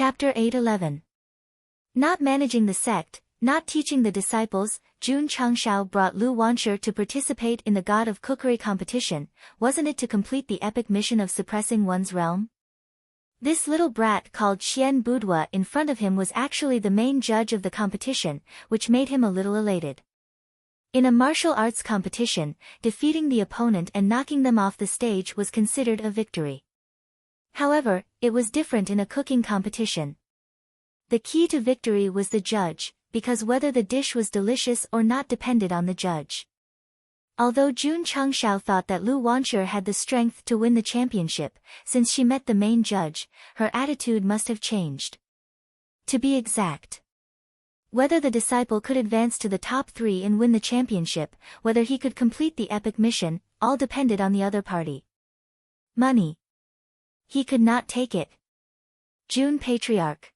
Chapter 8:11. Not managing the sect, not teaching the disciples. Jun Changshao brought Lu Wanshi to participate in the God of Cookery competition. Wasn't it to complete the epic mission of suppressing one's realm? This little brat called Qian Budua in front of him was actually the main judge of the competition, which made him a little elated. In a martial arts competition, defeating the opponent and knocking them off the stage was considered a victory. However, it was different in a cooking competition. The key to victory was the judge, because whether the dish was delicious or not depended on the judge. Although Jun Changshao thought that Lu Wanshi had the strength to win the championship, since she met the main judge, her attitude must have changed. To be exact, whether the disciple could advance to the top 3 and win the championship, whether he could complete the epic mission, all depended on the other party. Money. He could not take it. Jun Patriarch.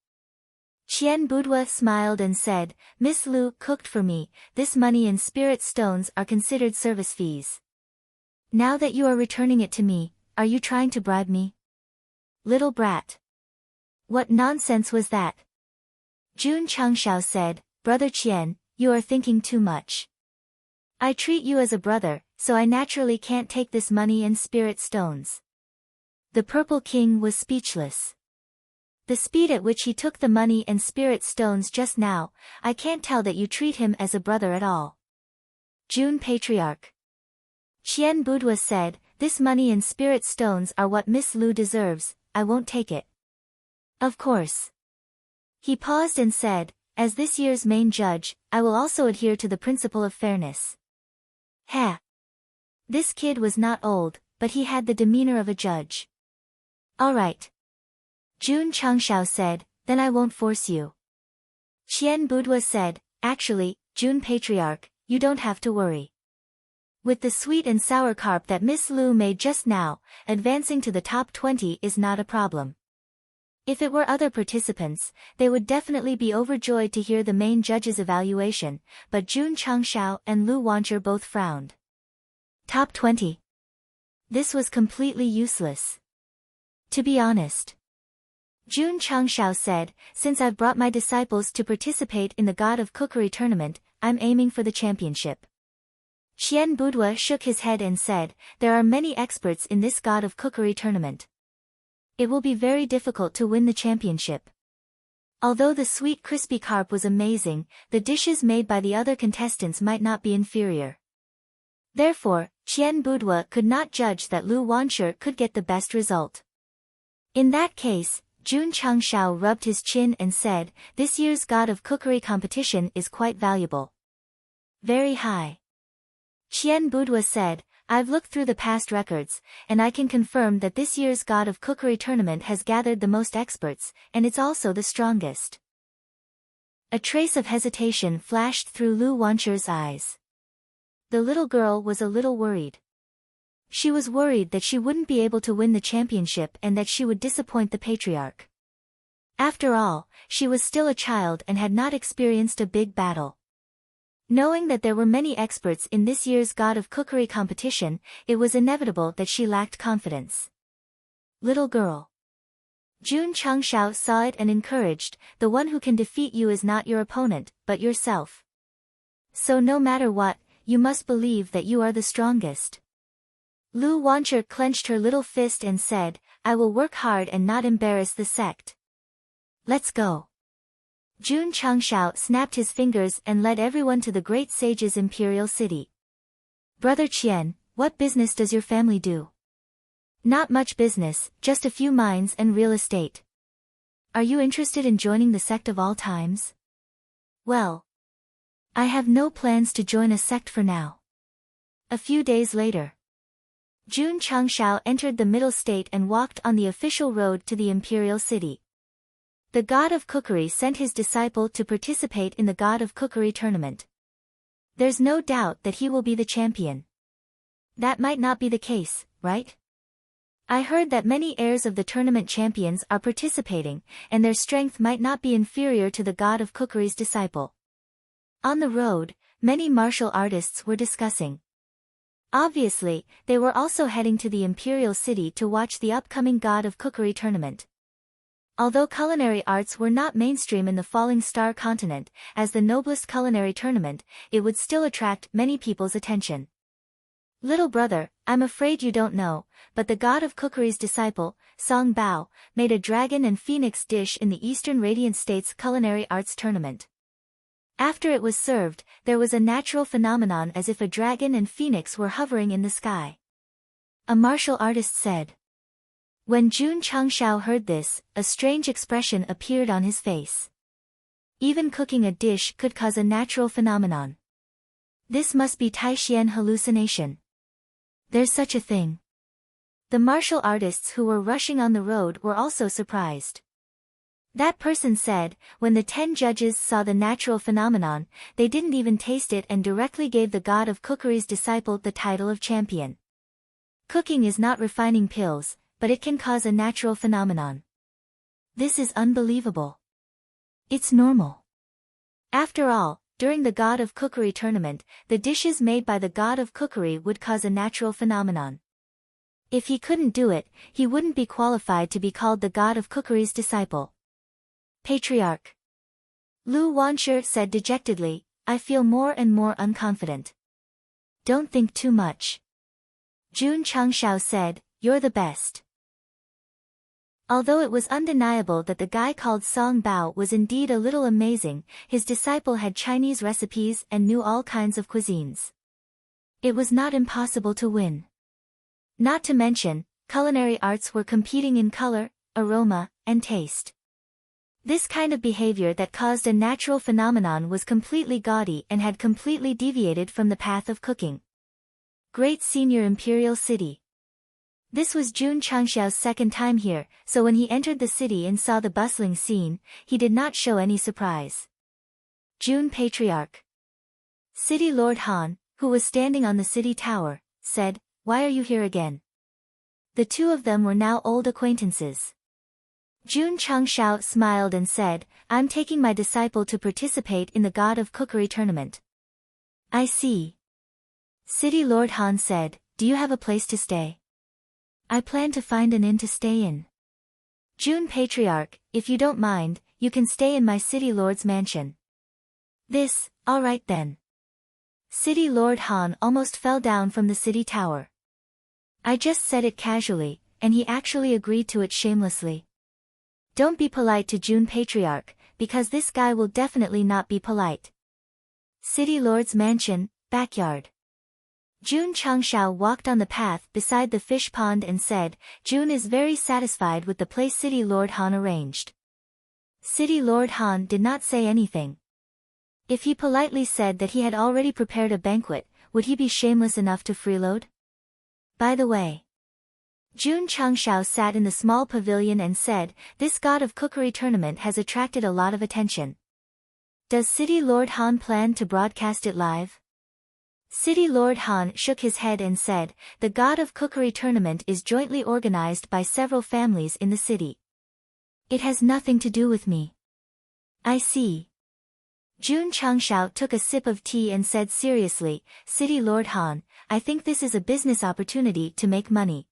Qian Budua smiled and said, "Miss Lu cooked for me, this money and spirit stones are considered service fees. Now that you are returning it to me, are you trying to bribe me? Little brat. What nonsense was that?" Jun Changshao said, "Brother Qian, you are thinking too much. I treat you as a brother, so I naturally can't take this money and spirit stones." The Purple King was speechless. The speed at which he took the money and spirit stones just now, I can't tell that you treat him as a brother at all. Jun Patriarch. Qian Budua said, "This money and spirit stones are what Miss Lu deserves, I won't take it." Of course. He paused and said, "As this year's main judge, I will also adhere to the principle of fairness." Ha! This kid was not old, but he had the demeanor of a judge. All right. Jun Changshao said, "Then I won't force you." Qian Budua said, "Actually, Jun Patriarch, you don't have to worry. With the sweet and sour carp that Miss Lu made just now, advancing to the top 20 is not a problem." If it were other participants, they would definitely be overjoyed to hear the main judge's evaluation, but Jun Changshao and Lu Wanshi both frowned. Top 20. This was completely useless. To be honest. Jun Changshao said, "Since I've brought my disciples to participate in the God of Cookery tournament, I'm aiming for the championship." Qian Budua shook his head and said, "There are many experts in this God of Cookery tournament. It will be very difficult to win the championship." Although the sweet crispy carp was amazing, the dishes made by the other contestants might not be inferior. Therefore, Qian Budua could not judge that Lu Wanshi could get the best result. In that case, Jun Changshao rubbed his chin and said, "This year's God of Cookery competition is quite valuable. Very high." Qian Budua said, "I've looked through the past records, and I can confirm that this year's God of Cookery tournament has gathered the most experts, and it's also the strongest." A trace of hesitation flashed through Lu Wanshi's eyes. The little girl was a little worried. She was worried that she wouldn't be able to win the championship and that she would disappoint the patriarch. After all, she was still a child and had not experienced a big battle. Knowing that there were many experts in this year's God of Cookery competition, it was inevitable that she lacked confidence. Little girl. Jun Changshao saw it and encouraged, "The one who can defeat you is not your opponent, but yourself. So no matter what, you must believe that you are the strongest." Lu Wanshi clenched her little fist and said, "I will work hard and not embarrass the sect. Let's go." Jun Changshao snapped his fingers and led everyone to the great sage's imperial city. "Brother Qian, what business does your family do?" "Not much business, just a few mines and real estate." "Are you interested in joining the sect of all times?" "Well, I have no plans to join a sect for now." A few days later, Jun Changshao entered the middle state and walked on the official road to the imperial city. The God of Cookery sent his disciple to participate in the God of Cookery tournament. There's no doubt that he will be the champion. That might not be the case, right? I heard that many heirs of the tournament champions are participating, and their strength might not be inferior to the God of Cookery's disciple. On the road, many martial artists were discussing. Obviously, they were also heading to the imperial city to watch the upcoming God of Cookery tournament. Although culinary arts were not mainstream in the Falling Star continent, as the noblest culinary tournament, it would still attract many people's attention. Little brother, I'm afraid you don't know, but the god of cookery's disciple, Song Bao, made a dragon and phoenix dish in the Eastern Radiant States Culinary Arts Tournament. After it was served, there was a natural phenomenon as if a dragon and phoenix were hovering in the sky. A martial artist said. When Jun Changshao heard this, a strange expression appeared on his face. Even cooking a dish could cause a natural phenomenon. This must be Taixian hallucination. There's such a thing. The martial artists who were rushing on the road were also surprised. That person said, when the 10 judges saw the natural phenomenon, they didn't even taste it and directly gave the god of cookery's disciple the title of champion. Cooking is not refining pills, but it can cause a natural phenomenon. This is unbelievable. It's normal. After all, during the God of Cookery tournament, the dishes made by the God of Cookery would cause a natural phenomenon. If he couldn't do it, he wouldn't be qualified to be called the God of Cookery's disciple. Patriarch. Lu Wanshi said dejectedly, I feel more and more unconfident. Don't think too much. Jun Changshao said, you're the best. Although it was undeniable that the guy called Song Bao was indeed a little amazing, his disciple had Chinese recipes and knew all kinds of cuisines. It was not impossible to win. Not to mention, culinary arts were competing in color, aroma, and taste. This kind of behavior that caused a natural phenomenon was completely gaudy and had completely deviated from the path of cooking. Great Senior Imperial City. This was Jun Changshao's second time here, so when he entered the city and saw the bustling scene, he did not show any surprise. Jun Patriarch. City Lord Han, who was standing on the city tower, said, Why are you here again? The two of them were now old acquaintances. Jun Changshao smiled and said, I'm taking my disciple to participate in the God of Cookery tournament. I see. City Lord Han said, Do you have a place to stay? I plan to find an inn to stay in. Jun Patriarch, if you don't mind, you can stay in my City Lord's mansion. This, all right then. City Lord Han almost fell down from the city tower. I just said it casually, and he actually agreed to it shamelessly. Don't be polite to Jun Patriarch, because this guy will definitely not be polite. City Lord's mansion, backyard. Jun Changshao walked on the path beside the fish pond and said, Jun is very satisfied with the place City Lord Han arranged. City Lord Han did not say anything. If he politely said that he had already prepared a banquet, would he be shameless enough to freeload? By the way, Jun Changshao sat in the small pavilion and said, This God of Cookery tournament has attracted a lot of attention. Does City Lord Han plan to broadcast it live? City Lord Han shook his head and said, The God of Cookery tournament is jointly organized by several families in the city. It has nothing to do with me. I see. Jun Changshao took a sip of tea and said seriously, City Lord Han, I think this is a business opportunity to make money.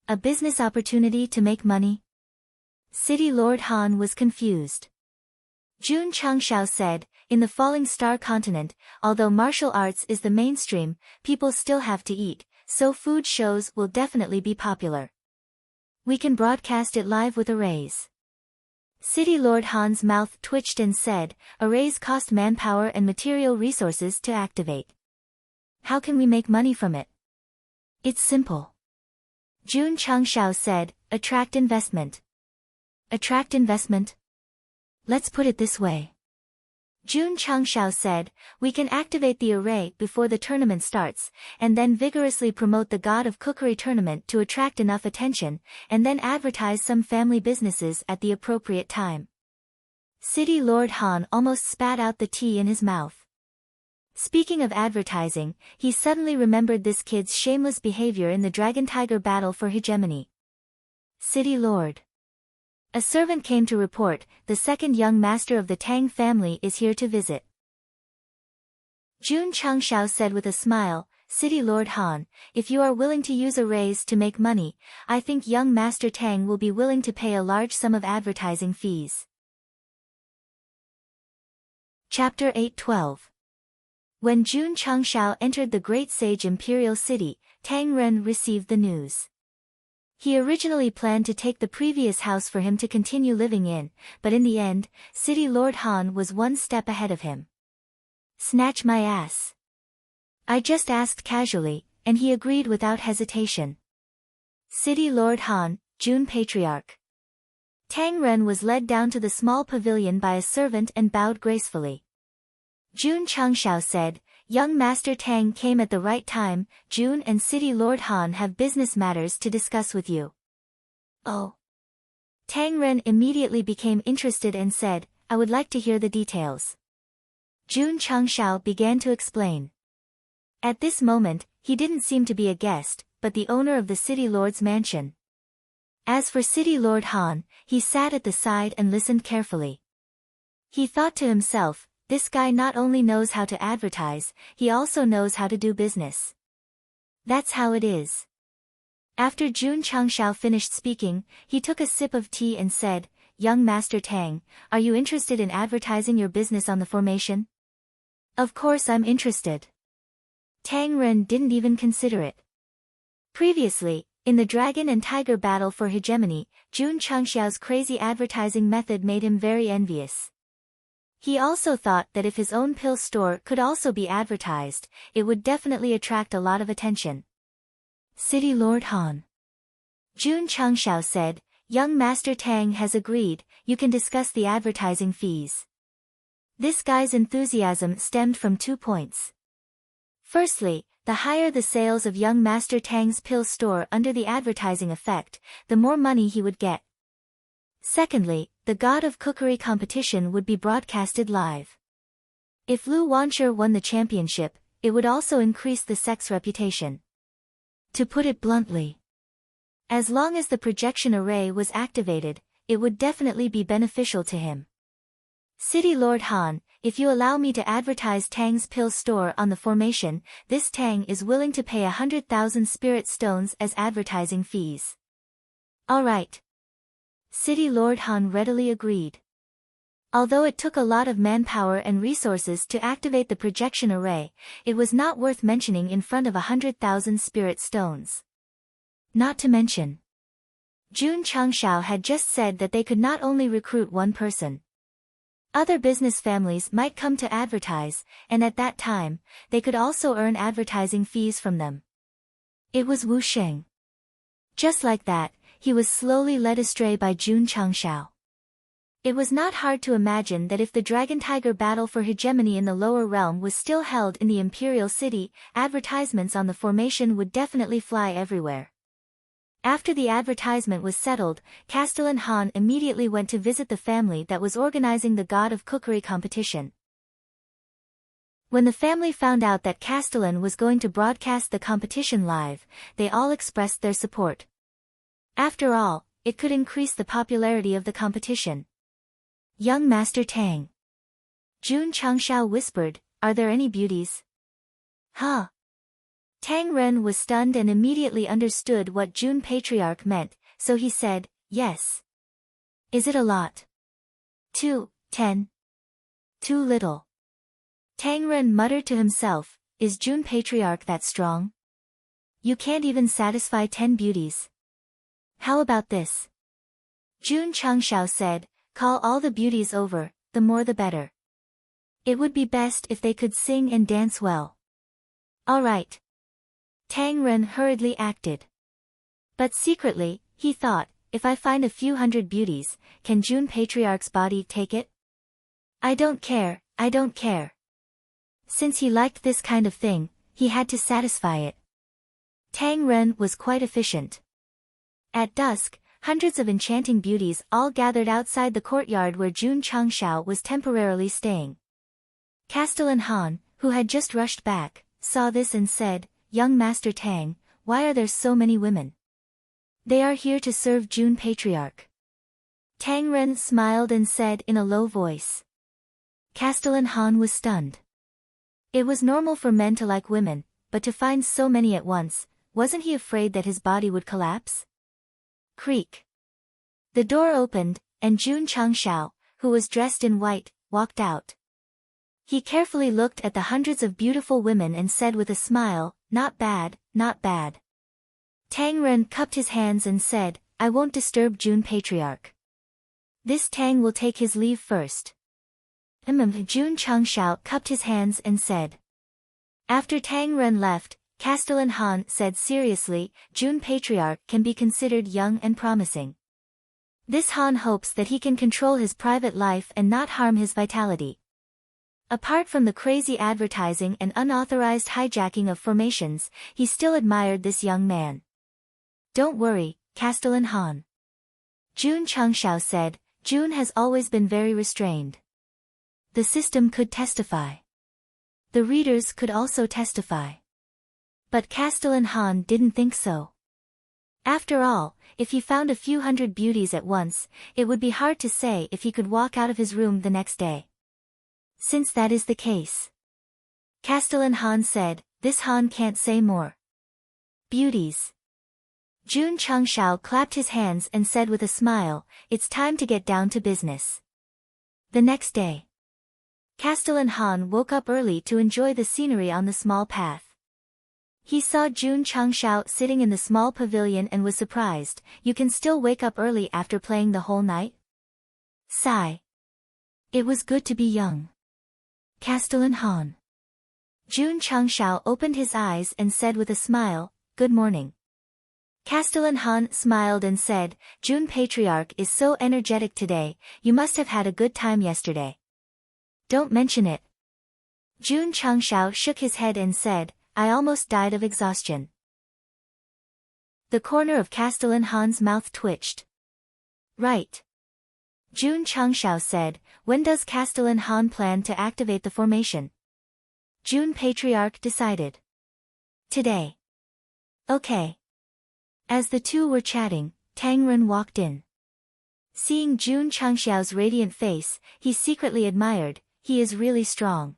A business opportunity to make money? City Lord Han was confused. Jun Changshao said, In the Falling Star continent, although martial arts is the mainstream, people still have to eat, so food shows will definitely be popular. We can broadcast it live with arrays. City Lord Han's mouth twitched and said, Arrays cost manpower and material resources to activate. How can we make money from it? It's simple. Jun Changshao said, Attract investment. Attract investment? Let's put it this way. Jun Changshao said, We can activate the array before the tournament starts, and then vigorously promote the God of Cookery tournament to attract enough attention, and then advertise some family businesses at the appropriate time. City Lord Han almost spat out the tea in his mouth. Speaking of advertising, he suddenly remembered this kid's shameless behavior in the Dragon Tiger battle for hegemony. City Lord. A servant came to report, the second young master of the Tang family is here to visit. Jun Changshao said with a smile, City Lord Han, if you are willing to use arrays to make money, I think young Master Tang will be willing to pay a large sum of advertising fees. Chapter 8:12. When Jun Changshao entered the great sage imperial city, Tang Ren received the news. He originally planned to take the previous house for him to continue living in, but in the end, City Lord Han was one step ahead of him. Snatch my ass. I just asked casually, and he agreed without hesitation. City Lord Han, Jun Patriarch. Tang Ren was led down to the small pavilion by a servant and bowed gracefully. Jun Changshao said, Young Master Tang came at the right time. Jun and City Lord Han have business matters to discuss with you. Oh. Tang Ren immediately became interested and said, I would like to hear the details. Jun Changshao began to explain. At this moment, he didn't seem to be a guest, but the owner of the City Lord's mansion. As for City Lord Han, he sat at the side and listened carefully. He thought to himself, this guy not only knows how to advertise, he also knows how to do business. That's how it is. After Jun Changshao finished speaking, he took a sip of tea and said, Young Master Tang, are you interested in advertising your business on the formation? Of course I'm interested. Tang Ren didn't even consider it. Previously, in the dragon and tiger battle for hegemony, Jun Changshao's crazy advertising method made him very envious. He also thought that if his own pill store could also be advertised, it would definitely attract a lot of attention. City Lord Han. Jun Changshao said, Young Master Tang has agreed, you can discuss the advertising fees. This guy's enthusiasm stemmed from 2 points. Firstly, the higher the sales of young Master Tang's pill store under the advertising effect, the more money he would get. Secondly, the God of Cookery competition would be broadcasted live. If Lu Wancher won the championship, it would also increase the Sect's reputation. To put it bluntly, as long as the projection array was activated, it would definitely be beneficial to him. City Lord Han, if you allow me to advertise Tang's pill store on the formation, this Tang is willing to pay 100,000 spirit stones as advertising fees. All right. City Lord Han readily agreed. Although it took a lot of manpower and resources to activate the projection array, it was not worth mentioning in front of 100,000 spirit stones. Not to mention, Jun Changshao had just said that they could not only recruit one person. Other business families might come to advertise, and at that time, they could also earn advertising fees from them. It was Wu Sheng. Just like that, he was slowly led astray by Jun Changshao. It was not hard to imagine that if the Dragon-Tiger battle for hegemony in the lower realm was still held in the Imperial City, advertisements on the formation would definitely fly everywhere. After the advertisement was settled, Castellan Han immediately went to visit the family that was organizing the God of Cookery competition. When the family found out that Castellan was going to broadcast the competition live, they all expressed their support. After all, it could increase the popularity of the competition. Young Master Tang. Jun Changshao whispered, are there any beauties? Huh? Tang Ren was stunned and immediately understood what Jun Patriarch meant, so he said, yes. Is it a lot? 10. Too little. Tang Ren muttered to himself, is Jun Patriarch that strong? You can't even satisfy 10 beauties. How about this? Jun Changshao said, call all the beauties over, the more the better. It would be best if they could sing and dance well. All right. Tang Ren hurriedly acted. But secretly, he thought, if I find a few hundred beauties, can Jun Patriarch's body take it? I don't care, I don't care. Since he liked this kind of thing, he had to satisfy it. Tang Ren was quite efficient. At dusk, hundreds of enchanting beauties all gathered outside the courtyard where Jun Changshao was temporarily staying. Castellan Han, who had just rushed back, saw this and said, Young Master Tang, why are there so many women? They are here to serve Jun Patriarch. Tang Ren smiled and said in a low voice. Castellan Han was stunned. It was normal for men to like women, but to find so many at once, wasn't he afraid that his body would collapse? Creak. The door opened, and Jun Changshao, who was dressed in white, walked out. He carefully looked at the hundreds of beautiful women and said with a smile, "Not bad, not bad." Tang Ren cupped his hands and said, "I won't disturb Jun Patriarch. This Tang will take his leave first." Jun Changshao cupped his hands and said. After Tang Ren left, Castellan Han said seriously, "Jun Patriarch can be considered young and promising. This Han hopes that he can control his private life and not harm his vitality. Apart from the crazy advertising and unauthorized hijacking of formations, he still admired this young man." "Don't worry, Castellan Han," Jun Changshao said. "Jun has always been very restrained. The system could testify. The readers could also testify." But Castellan Han didn't think so. After all, if he found a few hundred beauties at once, it would be hard to say if he could walk out of his room the next day. "Since that is the case," Castellan Han said, "this Han can't say more." "Beauties." Jun Changshao clapped his hands and said with a smile, "It's time to get down to business." The next day, Castellan Han woke up early to enjoy the scenery on the small path. He saw Jun Changshao sitting in the small pavilion and was surprised. "You can still wake up early after playing the whole night?" Sigh. It was good to be young. Castellan Han. Jun Changshao opened his eyes and said with a smile, "Good morning." Castellan Han smiled and said, "Jun Patriarch is so energetic today, you must have had a good time yesterday." "Don't mention it." Jun Changshao shook his head and said, "I almost died of exhaustion." The corner of Castellan Han's mouth twitched. "Right." Jun Changshao said, "When does Castellan Han plan to activate the formation?" Jun Patriarch decided. "Today." "Okay." As the two were chatting, Tang Ren walked in. Seeing Jun Changshao's radiant face, he secretly admired, "He is really strong."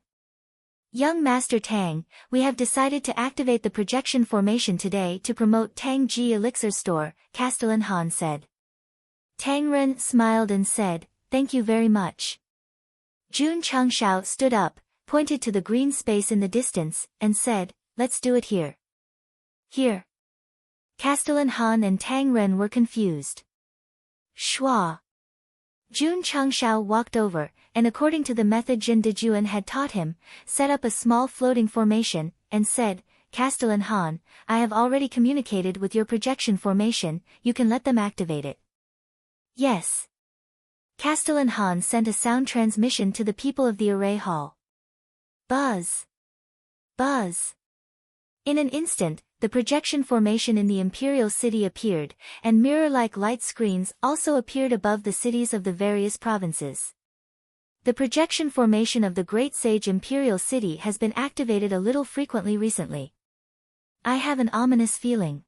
"Young Master Tang, we have decided to activate the projection formation today to promote Tang Ji Elixir Store," Castellan Han said. Tang Ren smiled and said, "Thank you very much." Jun Changshao stood up, pointed to the green space in the distance, and said, "Let's do it here." "Here?" Castellan Han and Tang Ren were confused. Schwa. Jun Changshao walked over, and according to the method Jin Dejuan had taught him, set up a small floating formation, and said, "Castellan Han, I have already communicated with your projection formation, you can let them activate it." "Yes." Castellan Han sent a sound transmission to the people of the array hall. Buzz. Buzz. In an instant, the projection formation in the Imperial City appeared, and mirror-like light screens also appeared above the cities of the various provinces. The projection formation of the Great Sage Imperial City has been activated a little frequently recently. I have an ominous feeling.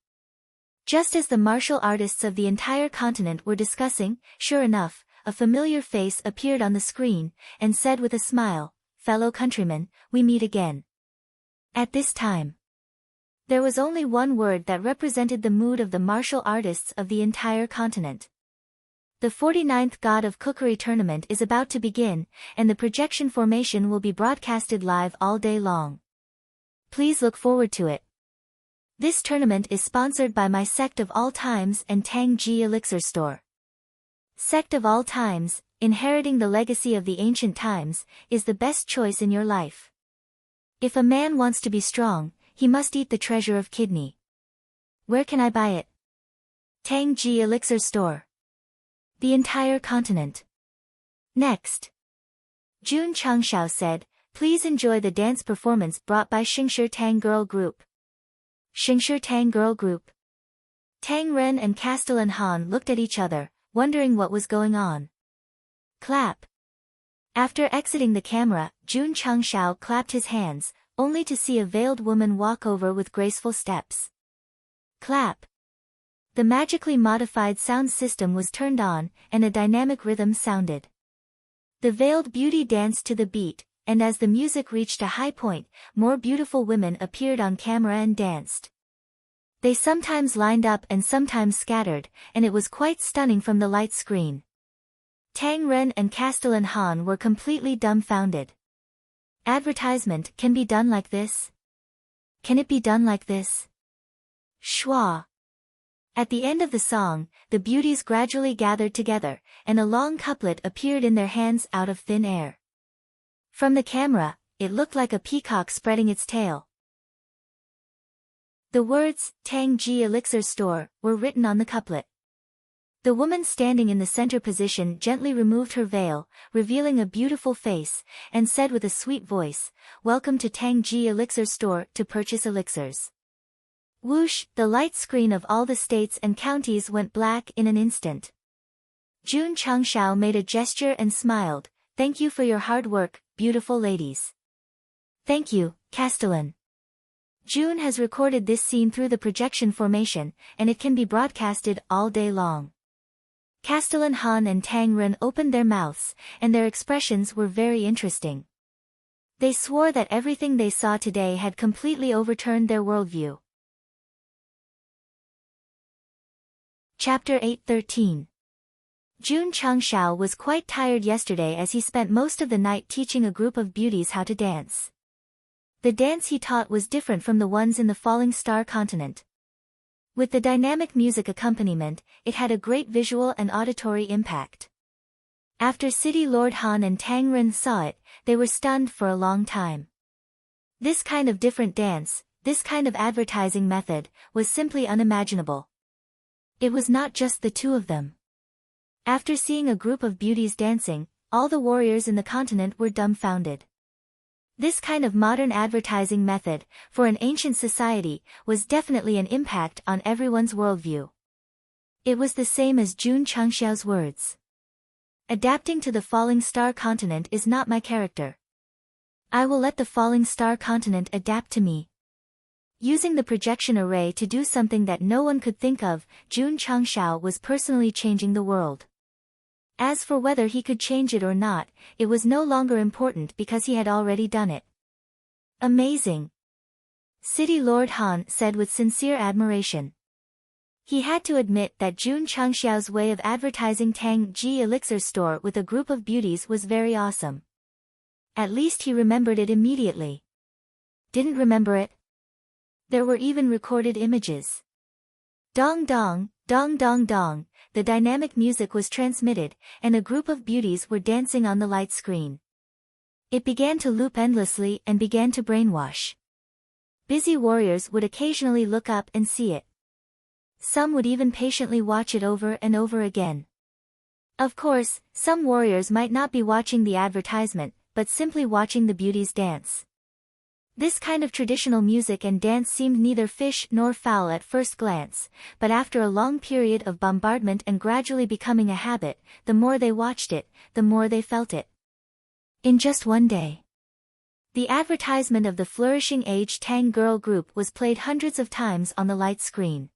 Just as the martial artists of the entire continent were discussing, sure enough, a familiar face appeared on the screen, and said with a smile, "Fellow countrymen, we meet again." At this time, there was only one word that represented the mood of the martial artists of the entire continent. The 49th God of Cookery tournament is about to begin, and the projection formation will be broadcasted live all day long. Please look forward to it. This tournament is sponsored by my Sect of All Times and Tang Ji Elixir Store. Sect of All Times, inheriting the legacy of the ancient times, is the best choice in your life. If a man wants to be strong, he must eat the treasure of kidney. Where can I buy it? Tang Ji Elixir Store. The entire continent. Next. Jun Changshao said, "Please enjoy the dance performance brought by Xingshi Tang Girl Group." Xingshi Tang Girl Group. Tang Ren and Castellan Han looked at each other, wondering what was going on. Clap. After exiting the camera, Jun Changshao clapped his hands, only to see a veiled woman walk over with graceful steps. Clap. The magically modified sound system was turned on, and a dynamic rhythm sounded. The veiled beauty danced to the beat, and as the music reached a high point, more beautiful women appeared on camera and danced. They sometimes lined up and sometimes scattered, and it was quite stunning from the light screen. Tang Ren and Castellan Han were completely dumbfounded. Advertisement can be done like this? Can it be done like this? Schwa. At the end of the song, the beauties gradually gathered together, and a long couplet appeared in their hands out of thin air. From the camera, it looked like a peacock spreading its tail. The words, Tang Ji Elixir Store, were written on the couplet. The woman standing in the center position gently removed her veil, revealing a beautiful face, and said with a sweet voice, "Welcome to Tang Ji Elixir Store to purchase elixirs." Whoosh, the light screen of all the states and counties went black in an instant. Jun Changshao made a gesture and smiled, "Thank you for your hard work, beautiful ladies." "Thank you, Castellan." Jun has recorded this scene through the projection formation, and it can be broadcasted all day long. Castellan Han and Tang Ren opened their mouths, and their expressions were very interesting. They swore that everything they saw today had completely overturned their worldview. Chapter 8:13. Jun Changshao was quite tired yesterday as he spent most of the night teaching a group of beauties how to dance. The dance he taught was different from the ones in the Falling Star continent. With the dynamic music accompaniment, it had a great visual and auditory impact. After City Lord Han and Tang Ren saw it, they were stunned for a long time. This kind of different dance, this kind of advertising method, was simply unimaginable. It was not just the two of them. After seeing a group of beauties dancing, all the warriors in the continent were dumbfounded. This kind of modern advertising method, for an ancient society, was definitely an impact on everyone's worldview. It was the same as Jun Changshao's words. Adapting to the Falling Star continent is not my character. I will let the Falling Star continent adapt to me. Using the projection array to do something that no one could think of, Jun Changshao was personally changing the world. As for whether he could change it or not, it was no longer important because he had already done it. Amazing! City Lord Han said with sincere admiration. He had to admit that Jun Changshao's way of advertising Tang Ji Elixir Store with a group of beauties was very awesome. At least he remembered it immediately. Didn't remember it? There were even recorded images. Dong dong, dong dong dong. The dynamic music was transmitted, and a group of beauties were dancing on the light screen. It began to loop endlessly and began to brainwash. Busy warriors would occasionally look up and see it. Some would even patiently watch it over and over again. Of course, some warriors might not be watching the advertisement, but simply watching the beauties dance. This kind of traditional music and dance seemed neither fish nor fowl at first glance, but after a long period of bombardment and gradually becoming a habit, the more they watched it, the more they felt it. In just one day, the advertisement of the flourishing age Tang girl group was played hundreds of times on the light screen.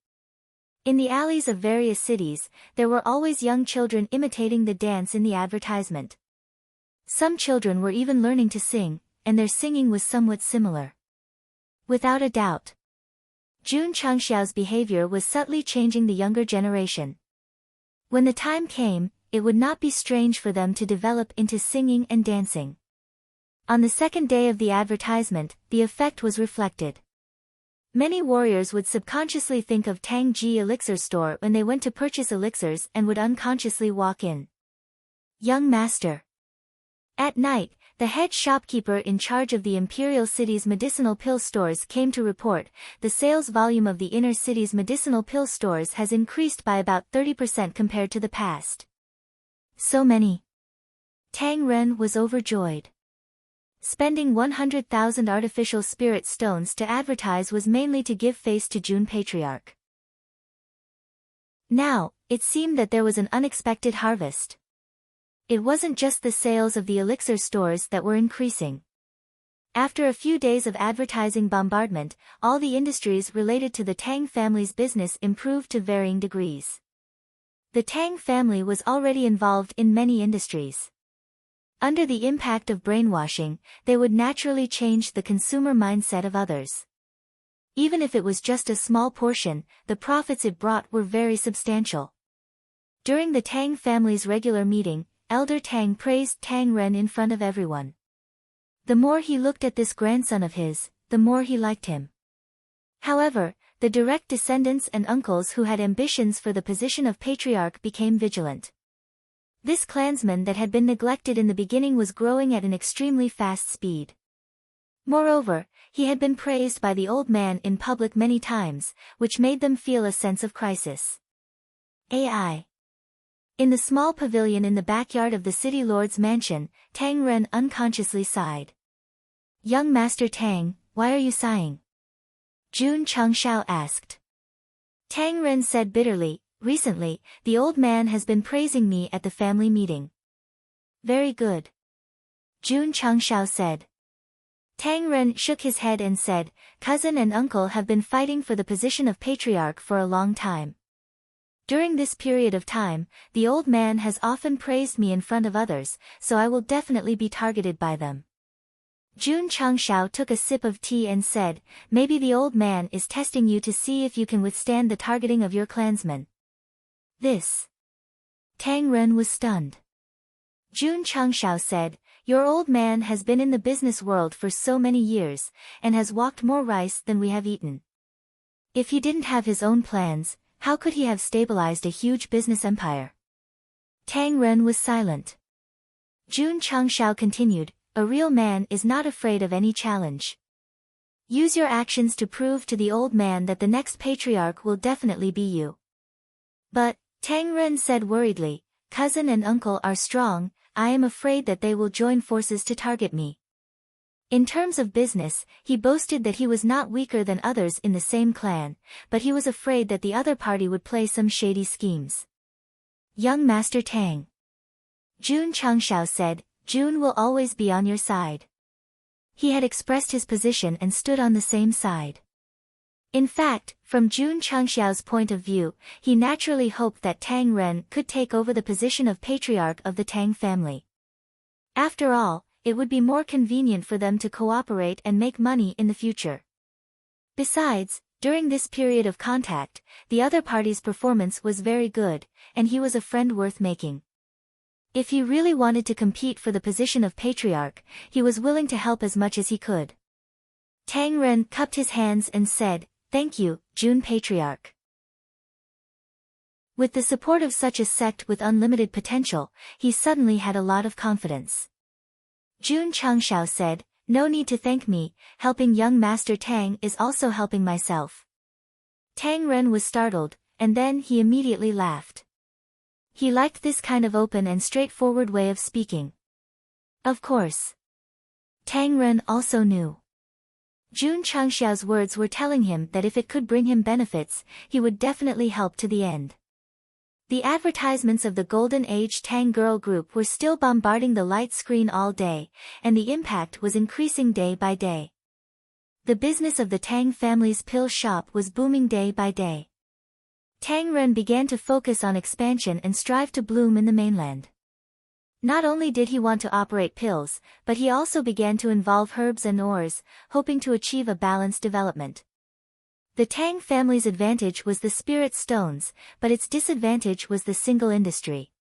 In the alleys of various cities, there were always young children imitating the dance in the advertisement. Some children were even learning to sing, and their singing was somewhat similar. Without a doubt, Jun Changshao's behavior was subtly changing the younger generation. When the time came, it would not be strange for them to develop into singing and dancing. On the second day of the advertisement, the effect was reflected. Many warriors would subconsciously think of Tang Ji Elixir Store when they went to purchase elixirs and would unconsciously walk in. Young Master. At night, the head shopkeeper in charge of the Imperial City's medicinal pill stores came to report, the sales volume of the inner city's medicinal pill stores has increased by about 30% compared to the past. So many. Tang Ren was overjoyed. Spending 100,000 artificial spirit stones to advertise was mainly to give face to Jun Patriarch. Now, it seemed that there was an unexpected harvest. It wasn't just the sales of the elixir stores that were increasing. After a few days of advertising bombardment, all the industries related to the Tang family's business improved to varying degrees. The Tang family was already involved in many industries. Under the impact of brainwashing, they would naturally change the consumer mindset of others. Even if it was just a small portion, the profits it brought were very substantial. During the Tang family's regular meeting, Elder Tang praised Tang Ren in front of everyone. The more he looked at this grandson of his, the more he liked him. However, the direct descendants and uncles who had ambitions for the position of patriarch became vigilant. This clansman that had been neglected in the beginning was growing at an extremely fast speed. Moreover, he had been praised by the old man in public many times, which made them feel a sense of crisis. AI. In the small pavilion in the backyard of the city lord's mansion, Tang Ren unconsciously sighed. "Young Master Tang, why are you sighing?" Jun Changshao asked. Tang Ren said bitterly, "Recently, the old man has been praising me at the family meeting." "Very good," Jun Changshao said. Tang Ren shook his head and said, "Cousin and uncle have been fighting for the position of patriarch for a long time. During this period of time, the old man has often praised me in front of others, so I will definitely be targeted by them." Jun Changshao took a sip of tea and said, "Maybe the old man is testing you to see if you can withstand the targeting of your clansmen." This. Tang Ren was stunned. Jun Changshao said, "Your old man has been in the business world for so many years, and has walked more rice than we have eaten. If he didn't have his own plans, how could he have stabilized a huge business empire?" Tang Ren was silent. Jun Changshao continued, "A real man is not afraid of any challenge. Use your actions to prove to the old man that the next patriarch will definitely be you." "But," Tang Ren said worriedly, "cousin and uncle are strong, I am afraid that they will join forces to target me." In terms of business, he boasted that he was not weaker than others in the same clan, but he was afraid that the other party would play some shady schemes. "Young Master Tang," Jun Changshao said, "Jun will always be on your side." He had expressed his position and stood on the same side. In fact, from Jun Changshao's point of view, he naturally hoped that Tang Ren could take over the position of patriarch of the Tang family. After all, it would be more convenient for them to cooperate and make money in the future. Besides, during this period of contact, the other party's performance was very good, and he was a friend worth making. If he really wanted to compete for the position of patriarch, he was willing to help as much as he could. Tang Ren cupped his hands and said, "Thank you, Jun Patriarch." With the support of such a sect with unlimited potential, he suddenly had a lot of confidence. Jun Changshao said, "No need to thank me, helping young Master Tang is also helping myself." Tang Ren was startled, and then he immediately laughed. He liked this kind of open and straightforward way of speaking. Of course. Tang Ren also knew. Jun Changshao's words were telling him that if it could bring him benefits, he would definitely help to the end. The advertisements of the Golden Age Tang Girl Group were still bombarding the light screen all day, and the impact was increasing day by day. The business of the Tang family's pill shop was booming day by day. Tang Ren began to focus on expansion and strive to bloom in the mainland. Not only did he want to operate pills, but he also began to involve herbs and ores, hoping to achieve a balanced development. The Tang family's advantage was the spirit stones, but its disadvantage was the single industry.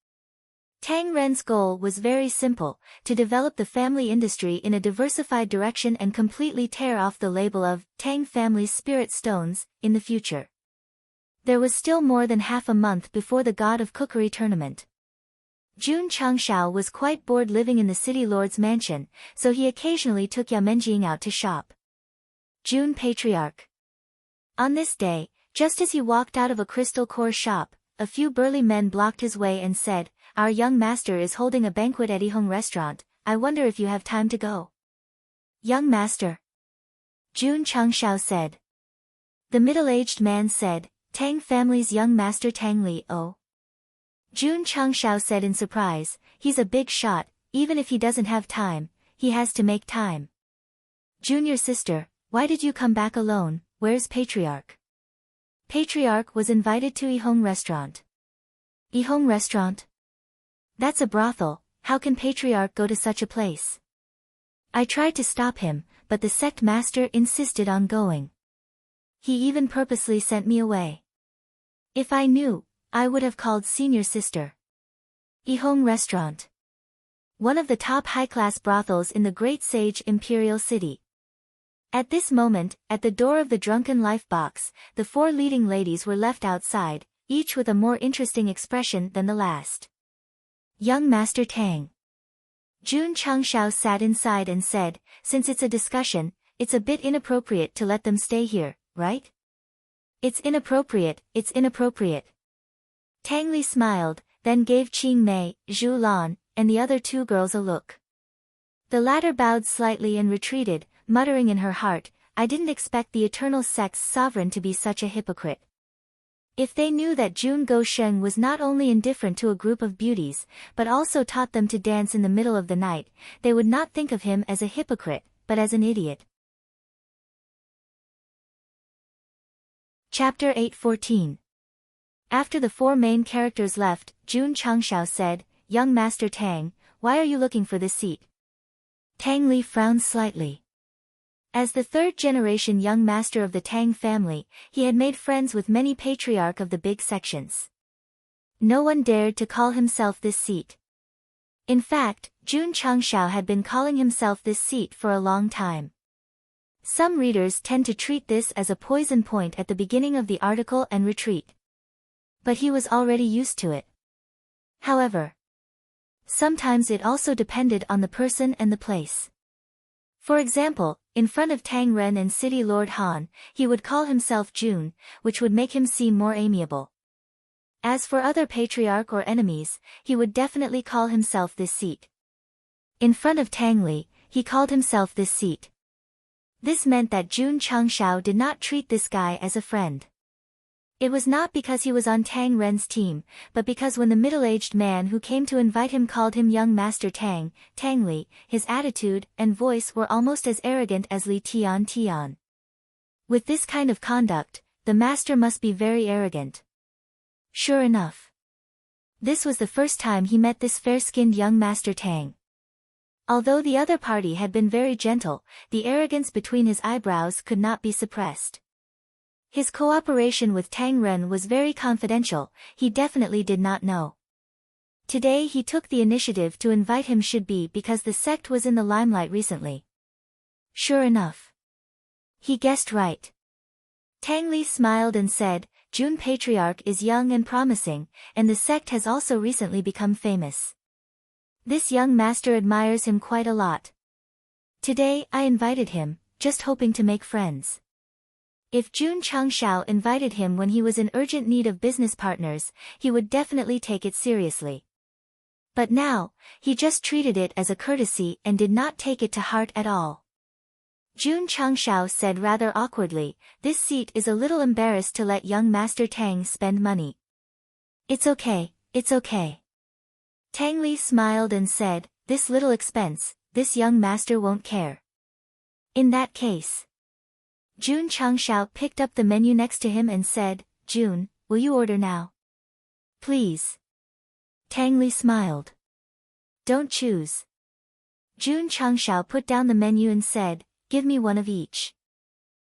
Tang Ren's goal was very simple, to develop the family industry in a diversified direction and completely tear off the label of Tang family's spirit stones in the future. There was still more than half a month before the God of Cookery tournament. Jun Changshao was quite bored living in the city lord's mansion, so he occasionally took Yamenjing out to shop. Jun Patriarch. On this day, just as he walked out of a crystal core shop, a few burly men blocked his way and said, "Our young master is holding a banquet at Yihong restaurant, I wonder if you have time to go." "Young master?" Jun Changshao said. The middle-aged man said, "Tang family's young master Tang Li. Oh." Jun Changshao said in surprise, "He's a big shot, even if he doesn't have time, he has to make time." "Junior sister, why did you come back alone, where's Patriarch?" Patriarch was invited to Yihong restaurant. Yihong restaurant? That's a brothel, How can Patriarch go to such a place? I tried to stop him, but the sect master insisted on going. He even purposely sent me away. If I knew, I would have called senior sister. Ihong Restaurant. One of the top high-class brothels in the Great Sage Imperial City. At this moment, at the door of the Drunken Life box, the 4 leading ladies were left outside, each with a more interesting expression than the last. Young Master Tang. Jun Changshao sat inside and said, since it's a discussion, it's a bit inappropriate to let them stay here, right? It's inappropriate, it's inappropriate. Tang Li smiled, then gave Qing Mei, Zhu Lan, and the other 2 girls a look. The latter bowed slightly and retreated, muttering in her heart, I didn't expect the Eternal Sect's sovereign to be such a hypocrite. If they knew that Jun Gosheng was not only indifferent to a group of beauties, but also taught them to dance in the middle of the night, they would not think of him as a hypocrite, but as an idiot. Chapter 8:14. After the 4 main characters left, Jun Changshao said, Young Master Tang, why are you looking for this seat? Tang Li frowned slightly. As the 3rd-generation young master of the Tang family, he had made friends with many patriarchs of the big sections. No one dared to call himself this seat. In fact, Jun Changshao had been calling himself this seat for a long time. Some readers tend to treat this as a poison point at the beginning of the article and retreat. But he was already used to it. However, sometimes it also depended on the person and the place. For example, in front of Tang Ren and City Lord Han, he would call himself Jun, which would make him seem more amiable. As for other patriarch or enemies, he would definitely call himself this seat. In front of Tang Li, he called himself this seat. This meant that Jun Changshao did not treat this guy as a friend. It was not because he was on Tang Ren's team, but because when the middle-aged man who came to invite him called him Young Master Tang, Tang Li, his attitude and voice were almost as arrogant as Li Tian Tian. With this kind of conduct, the master must be very arrogant. Sure enough. This was the first time he met this fair-skinned young Master Tang. Although the other party had been very gentle, the arrogance between his eyebrows could not be suppressed. His cooperation with Tang Ren was very confidential, he definitely did not know. Today he took the initiative to invite him should be because the sect was in the limelight recently. Sure enough. He guessed right. Tang Li smiled and said, Jun Patriarch is young and promising, and the sect has also recently become famous. This young master admires him quite a lot. Today I invited him, just hoping to make friends. If Jun Changshao invited him when he was in urgent need of business partners, he would definitely take it seriously. But now, he just treated it as a courtesy and did not take it to heart at all. Jun Changshao said rather awkwardly, this seat is a little embarrassed to let young Master Tang spend money. It's okay, it's okay. Tang Li smiled and said, this little expense, this young master won't care. In that case. Jun Changshao picked up the menu next to him and said, Jun, will you order now? Please. Tang Li smiled. Don't choose. Jun Changshao put down the menu and said, give me one of each.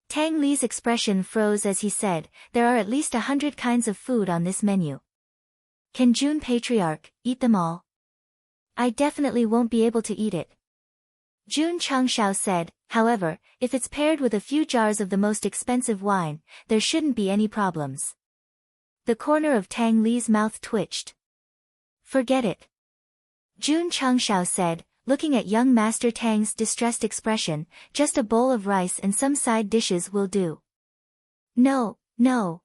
Tang Li's expression froze as he said, there are at least 100 kinds of food on this menu. Can Jun Patriarch eat them all? I definitely won't be able to eat it. Jun Changshao said, however, if it's paired with a few jars of the most expensive wine, there shouldn't be any problems. The corner of Tang Li's mouth twitched. Forget it. Jun Changshao said, looking at young Master Tang's distressed expression, just a bowl of rice and some side dishes will do. No, no.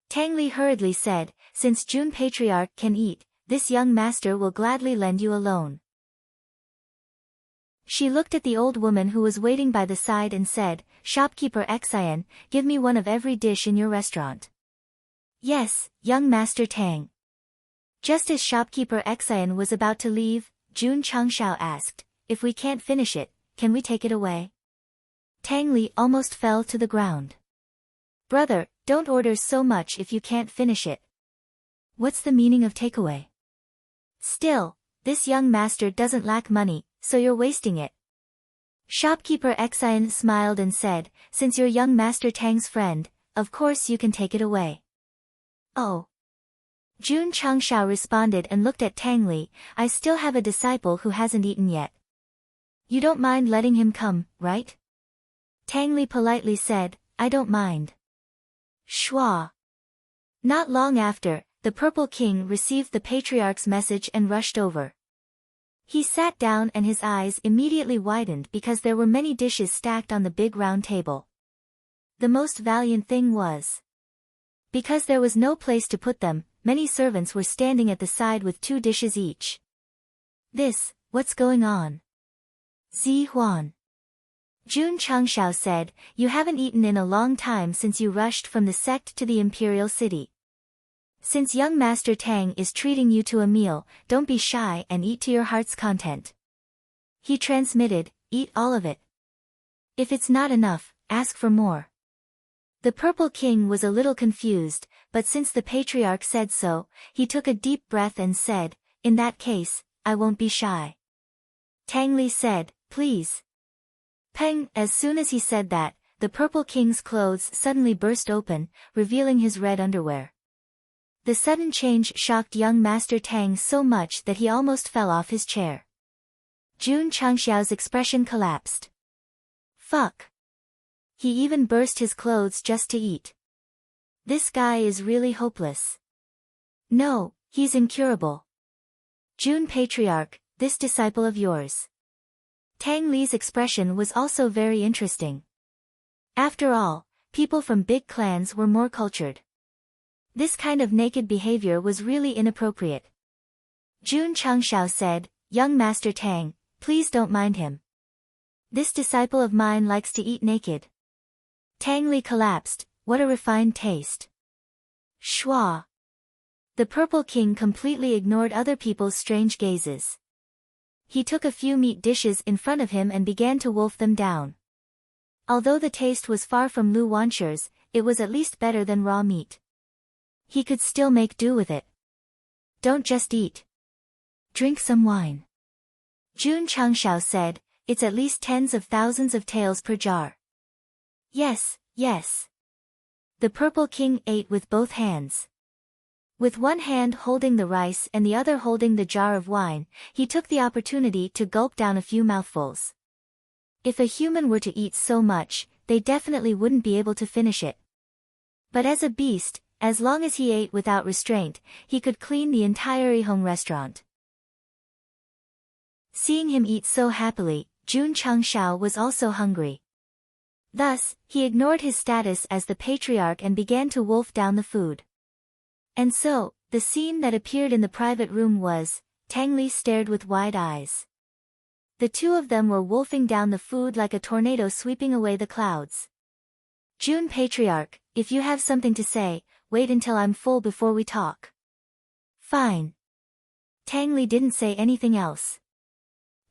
Tang Li hurriedly said, since Jun Patriarch can eat, this young master will gladly lend you a loan. She looked at the old woman who was waiting by the side and said, Shopkeeper Xian, give me one of every dish in your restaurant. Yes, young Master Tang. Just as Shopkeeper Xian was about to leave, Jun Changshao asked, if we can't finish it, can we take it away? Tang Li almost fell to the ground. Brother, don't order so much if you can't finish it. What's the meaning of takeaway? Still, This young master doesn't lack money, so you're wasting it. Shopkeeper Xian smiled and said, since you're young Master Tang's friend, of course you can take it away. Oh. Jun Changshao responded and looked at Tang Li, I still have a disciple who hasn't eaten yet. You don't mind letting him come, right? Tang Li politely said, I don't mind. Schwa. Not long after, the Purple King received the Patriarch's message and rushed over. He sat down and his eyes immediately widened because there were many dishes stacked on the big round table. The most valiant thing was, because there was no place to put them, many servants were standing at the side with 2 dishes each. What's going on? Zi Huan. Jun Changshao said, you haven't eaten in a long time since you rushed from the sect to the imperial city. Since young Master Tang is treating you to a meal, don't be shy and eat to your heart's content. He transmitted, eat all of it. If it's not enough, ask for more. The Purple King was a little confused, but since the Patriarch said so, he took a deep breath and said, in that case, I won't be shy. Tang Li said, please. Peng, as soon as he said that, the Purple King's clothes suddenly burst open, revealing his red underwear. The sudden change shocked young Master Tang so much that he almost fell off his chair. Jun Changxiao's expression collapsed. Fuck. He even burst his clothes just to eat. This guy is really hopeless. No, he's incurable. Jun Patriarch, this disciple of yours. Tang Li's expression was also very interesting. After all, people from big clans were more cultured. This kind of naked behavior was really inappropriate. Jun Changshao said, young Master Tang, please don't mind him. This disciple of mine likes to eat naked. Tang Li collapsed, what a refined taste. Schwa. The Purple King completely ignored other people's strange gazes. He took a few meat dishes in front of him and began to wolf them down. Although the taste was far from Lu Wansher's, it was at least better than raw meat. He could still make do with it. Don't just eat. Drink some wine. Jun Changshao said, it's at least tens of thousands of taels per jar. Yes, yes. The Purple King ate with both hands. With one hand holding the rice and the other holding the jar of wine, he took the opportunity to gulp down a few mouthfuls. If a human were to eat so much, they definitely wouldn't be able to finish it. But as a beast, as long as he ate without restraint, he could clean the entire Yihong restaurant. Seeing him eat so happily, Jun Changshao was also hungry. Thus, he ignored his status as the Patriarch and began to wolf down the food. And so, the scene that appeared in the private room was, Tang Li stared with wide eyes. The two of them were wolfing down the food like a tornado sweeping away the clouds. Jun Patriarch, if you have something to say, wait until I'm full before we talk. Fine. Tang Li didn't say anything else.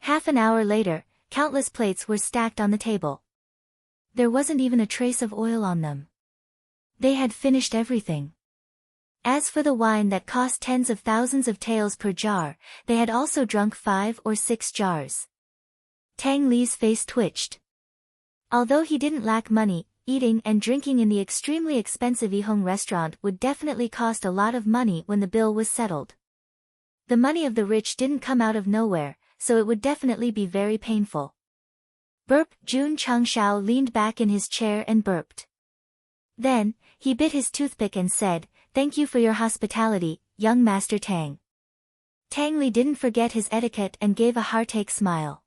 Half an hour later, countless plates were stacked on the table. There wasn't even a trace of oil on them. They had finished everything. As for the wine that cost tens of thousands of taels per jar, they had also drunk 5 or 6 jars. Tang Li's face twitched. Although he didn't lack money, eating and drinking in the extremely expensive Yihong restaurant would definitely cost a lot of money when the bill was settled. The money of the rich didn't come out of nowhere, so it would definitely be very painful. Burp. Jun Changshao leaned back in his chair and burped. Then, he bit his toothpick and said, thank you for your hospitality, young Master Tang. Tang Li didn't forget his etiquette and gave a heartache smile.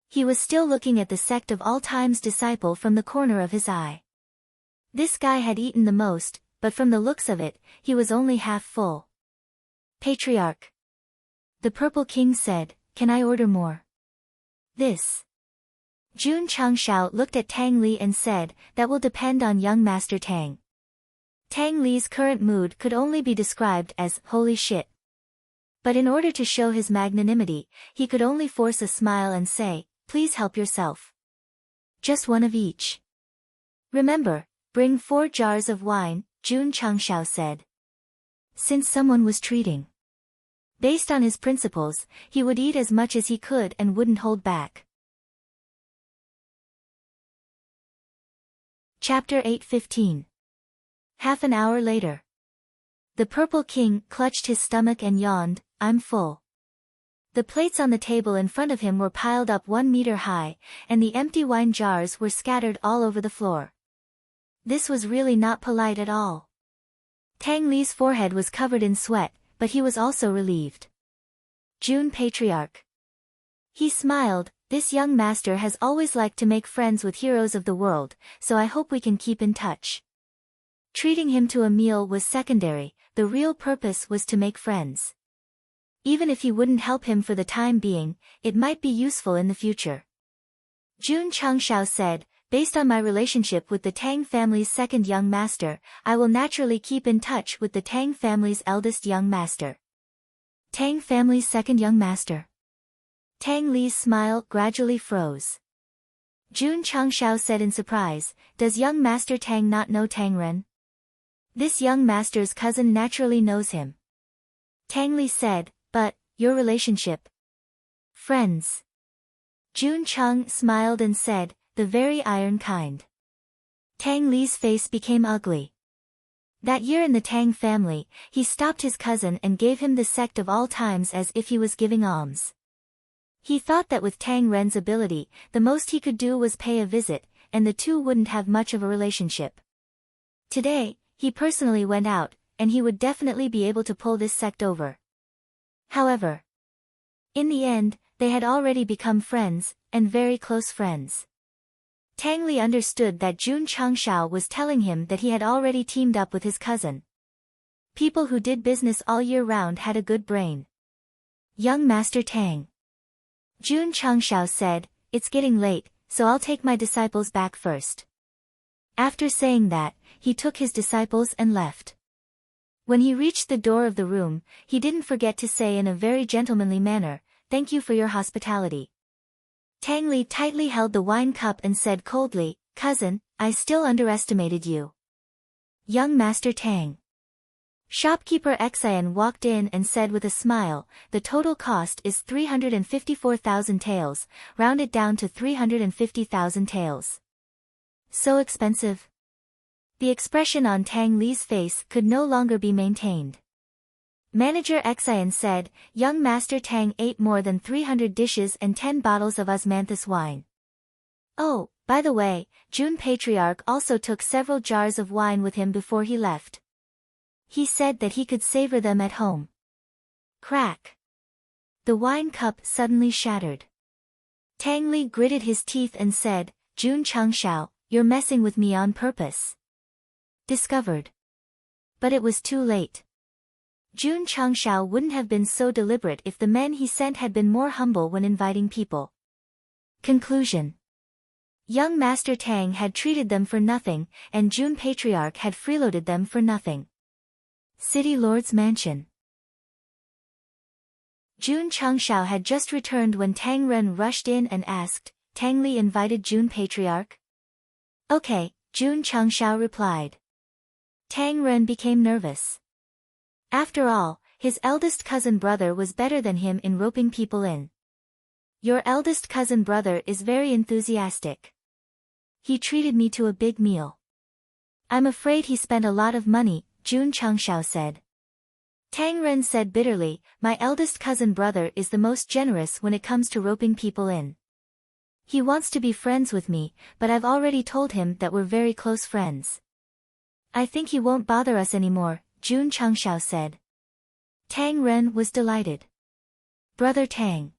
He was still looking at the Sect of All Time's disciple from the corner of his eye. This guy had eaten the most, but from the looks of it, he was only half full. Patriarch. The Purple King said, can I order more? This. Jun Changshao looked at Tang Li and said, that will depend on young Master Tang. Tang Li's current mood could only be described as, holy shit. But in order to show his magnanimity, he could only force a smile and say, please help yourself. Just one of each. Remember, bring 4 jars of wine, Jun Changshao said. Since someone was treating Based on his principles, he would eat as much as he could and wouldn't hold back. Chapter 8:15. Half an hour later. The Purple King clutched his stomach and yawned, "I'm full." The plates on the table in front of him were piled up 1 meter high, and the empty wine jars were scattered all over the floor. This was really not polite at all. Tang Li's forehead was covered in sweat, but he was also relieved. June Patriarch. He smiled, "This young master has always liked to make friends with heroes of the world, so I hope we can keep in touch." Treating him to a meal was secondary, the real purpose was to make friends. Even if he wouldn't help him for the time being, it might be useful in the future. Jun Changshao said, "Based on my relationship with the Tang family's second young master, I will naturally keep in touch with the Tang family's eldest young master." Tang family's second young master. Tang Li's smile gradually froze. Jun Changshao said in surprise, "Does young master Tang not know Tang Ren?" "This young master's cousin naturally knows him." Tang Li said, "But, your relationship?" "Friends." Jun Chang smiled and said, "The very iron kind." Tang Li's face became ugly. That year in the Tang family, he stopped his cousin and gave him the sect of all times as if he was giving alms. He thought that with Tang Ren's ability, the most he could do was pay a visit, and the two wouldn't have much of a relationship. Today, he personally went out, and he would definitely be able to pull this sect over. However, in the end, they had already become friends, and very close friends. Tang Li understood that Jun Changshao was telling him that he had already teamed up with his cousin. People who did business all year round had a good brain. "Young Master Tang." Jun Changshao said, "It's getting late, so I'll take my disciples back first." After saying that, he took his disciples and left. When he reached the door of the room, he didn't forget to say in a very gentlemanly manner, "Thank you for your hospitality." Tang Li tightly held the wine cup and said coldly, "Cousin, I still underestimated you." "Young Master Tang." Shopkeeper Xian walked in and said with a smile, "The total cost is 354,000 taels, rounded down to 350,000 taels. So expensive?" The expression on Tang Li's face could no longer be maintained. Manager Xian said, "Young Master Tang ate more than 300 dishes and 10 bottles of osmanthus wine. Oh, by the way, Jun Patriarch also took several jars of wine with him before he left. He said that he could savor them at home." Crack. The wine cup suddenly shattered. Tang Li gritted his teeth and said, "Jun Changshao, you're messing with me on purpose." Discovered. But it was too late. Jun Changshao wouldn't have been so deliberate if the men he sent had been more humble when inviting people. Conclusion. Young Master Tang had treated them for nothing, and Jun Patriarch had freeloaded them for nothing. City Lord's Mansion. Jun Changshao had just returned when Tang Ren rushed in and asked, "Tang Li invited Jun Patriarch?" "Okay," Jun Changshao replied. Tang Ren became nervous. After all, his eldest cousin brother was better than him in roping people in. "Your eldest cousin brother is very enthusiastic. He treated me to a big meal. I'm afraid he spent a lot of money," Jun Changshao said. Tang Ren said bitterly, "My eldest cousin brother is the most generous when it comes to roping people in. He wants to be friends with me, but I've already told him that we're very close friends. I think he won't bother us anymore," Jun Changshao said. Tang Ren was delighted. "Brother Tang,"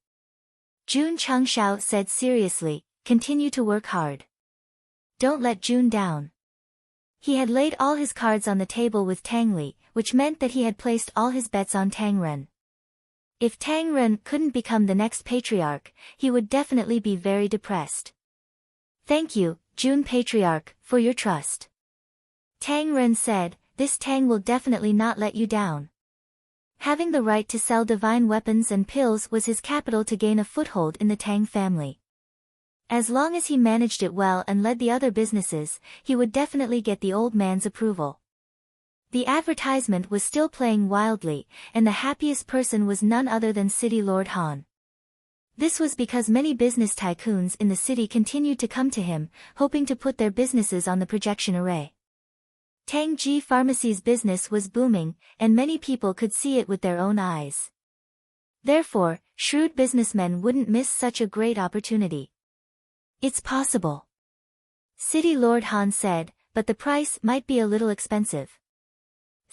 Jun Changshao said seriously, "continue to work hard. Don't let Jun down." He had laid all his cards on the table with Tang Li, which meant that he had placed all his bets on Tang Ren. If Tang Ren couldn't become the next patriarch, he would definitely be very depressed. "Thank you, Jun Patriarch, for your trust." Tang Ren said, "This Tang will definitely not let you down." Having the right to sell divine weapons and pills was his capital to gain a foothold in the Tang family. As long as he managed it well and led the other businesses, he would definitely get the old man's approval. The advertisement was still playing wildly, and the happiest person was none other than City Lord Han. This was because many business tycoons in the city continued to come to him, hoping to put their businesses on the projection array. Tangji Pharmacy's business was booming, and many people could see it with their own eyes. Therefore, shrewd businessmen wouldn't miss such a great opportunity. It's possible, City Lord Han said, but the price might be a little expensive.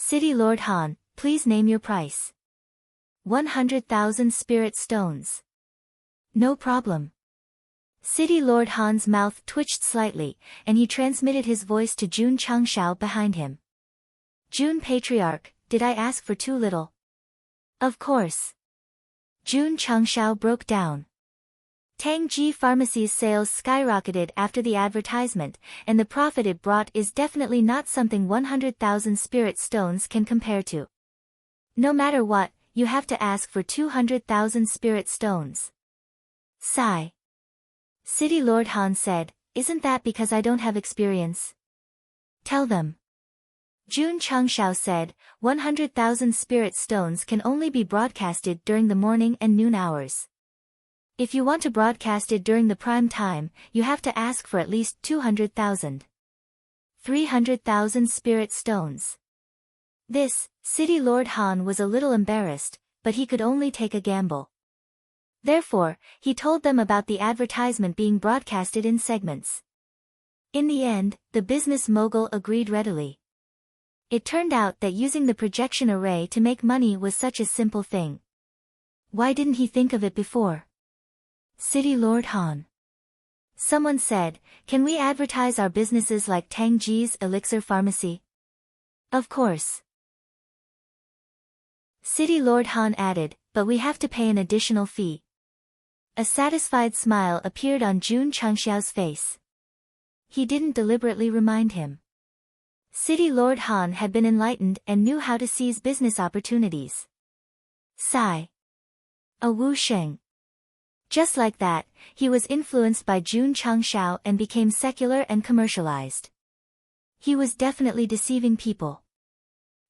City Lord Han, please name your price. 100,000 spirit stones. No problem. City Lord Han's mouth twitched slightly, and he transmitted his voice to Jun Changshao behind him. Jun Patriarch, did I ask for too little? Of course. Jun Changshao broke down. Tangji Pharmacy's sales skyrocketed after the advertisement, and the profit it brought is definitely not something 100,000 spirit stones can compare to. No matter what, you have to ask for 200,000 spirit stones. Sigh. City Lord Han said, isn't that because I don't have experience? Tell them. Jun Changshao said, 100,000 spirit stones can only be broadcasted during the morning and noon hours. If you want to broadcast it during the prime time, you have to ask for at least 200,000. 300,000 spirit stones. This, City Lord Han was a little embarrassed, but he could only take a gamble. Therefore, he told them about the advertisement being broadcasted in segments. In the end, the business mogul agreed readily. It turned out that using the projection array to make money was such a simple thing. Why didn't he think of it before? City Lord Han. Someone said, can we advertise our businesses like Tangji's Elixir Pharmacy? Of course. City Lord Han added, but we have to pay an additional fee. A satisfied smile appeared on Jun Changxiao's face. He didn't deliberately remind him. City Lord Han had been enlightened and knew how to seize business opportunities. Sigh. A Wu Sheng. Just like that, he was influenced by Jun Changxiao and became secular and commercialized. He was definitely deceiving people.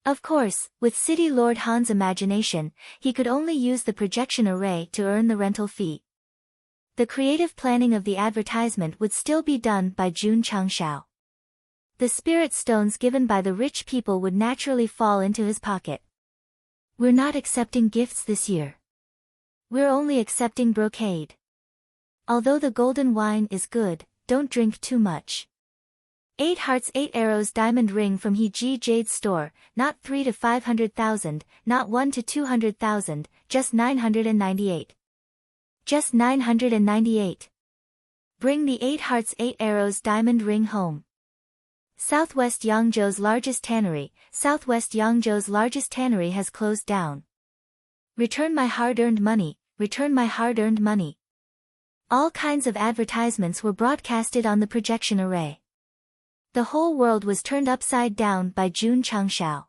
Of course, with City Lord Han's imagination, he could only use the projection array to earn the rental fee. The creative planning of the advertisement would still be done by Jun Changxiao. The spirit stones given by the rich people would naturally fall into his pocket. We're not accepting gifts this year. We're only accepting brocade. Although the golden wine is good, don't drink too much. 8 hearts 8 arrows diamond ring from Heji Jade store, not 3 to 500,000, not 1 to 200,000, just 998. Just 998. Bring the 8 hearts 8 arrows diamond ring home. Southwest Yangzhou's largest tannery, Southwest Yangzhou's largest tannery has closed down. Return my hard-earned money, return my hard-earned money. All kinds of advertisements were broadcasted on the projection array. The whole world was turned upside down by Jun Changxiao.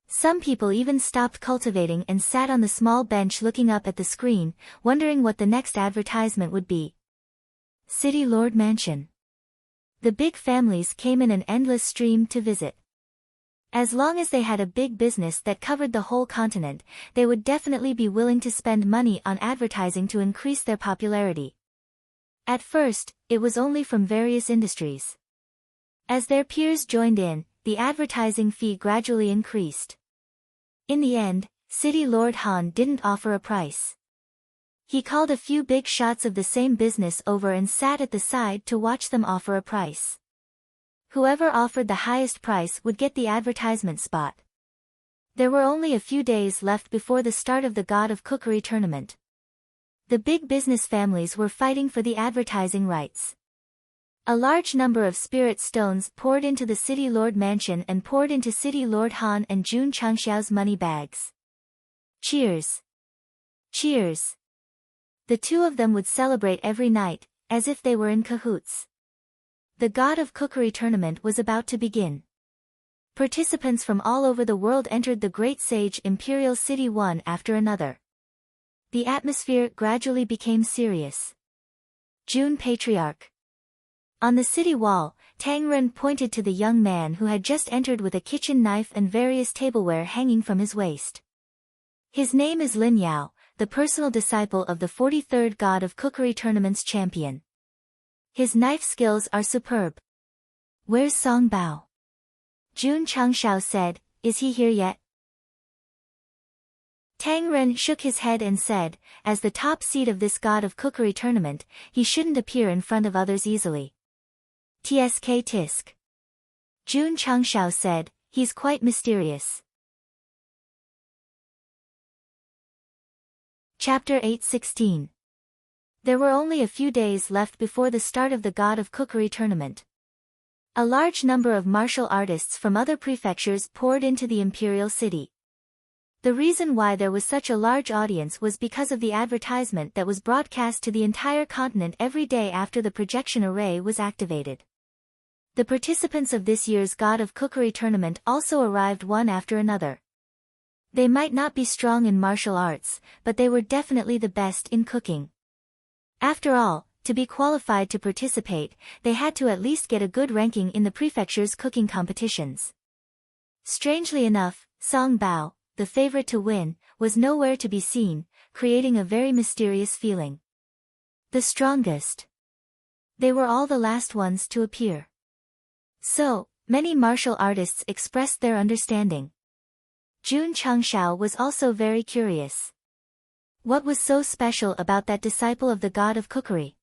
Some people even stopped cultivating and sat on the small bench looking up at the screen, wondering what the next advertisement would be. City Lord Mansion. The big families came in an endless stream to visit. As long as they had a big business that covered the whole continent, they would definitely be willing to spend money on advertising to increase their popularity. At first, it was only from various industries. As their peers joined in, the advertising fee gradually increased. In the end, City Lord Han didn't offer a price. He called a few big shots of the same business over and sat at the side to watch them offer a price. Whoever offered the highest price would get the advertisement spot. There were only a few days left before the start of the God of Cookery tournament. The big business families were fighting for the advertising rights. A large number of spirit stones poured into the City Lord Mansion and poured into City Lord Han and Jun Changxiao's money bags. Cheers! Cheers! The two of them would celebrate every night, as if they were in cahoots. The God of Cookery tournament was about to begin. Participants from all over the world entered the Great Sage Imperial City one after another. The atmosphere gradually became serious. Jun Patriarch. On the city wall, Tang Ren pointed to the young man who had just entered with a kitchen knife and various tableware hanging from his waist. His name is Lin Yao, the personal disciple of the 43rd God of Cookery Tournament's champion. His knife skills are superb. Where's Song Bao? Jun Changshao said, is he here yet? Tang Ren shook his head and said, as the top seed of this God of Cookery Tournament, he shouldn't appear in front of others easily. Tsk tisk. Jun Changshao said, he's quite mysterious. Chapter 8:16. There were only a few days left before the start of the God of Cookery Tournament. A large number of martial artists from other prefectures poured into the imperial city. The reason why there was such a large audience was because of the advertisement that was broadcast to the entire continent every day after the projection array was activated. The participants of this year's God of Cookery Tournament also arrived one after another. They might not be strong in martial arts, but they were definitely the best in cooking. After all, to be qualified to participate, they had to at least get a good ranking in the prefecture's cooking competitions. Strangely enough, Song Bao, the favorite to win, was nowhere to be seen, creating a very mysterious feeling. The strongest. They were all the last ones to appear. So, many martial artists expressed their understanding. Jun Changshao was also very curious. What was so special about that disciple of the God of Cookery?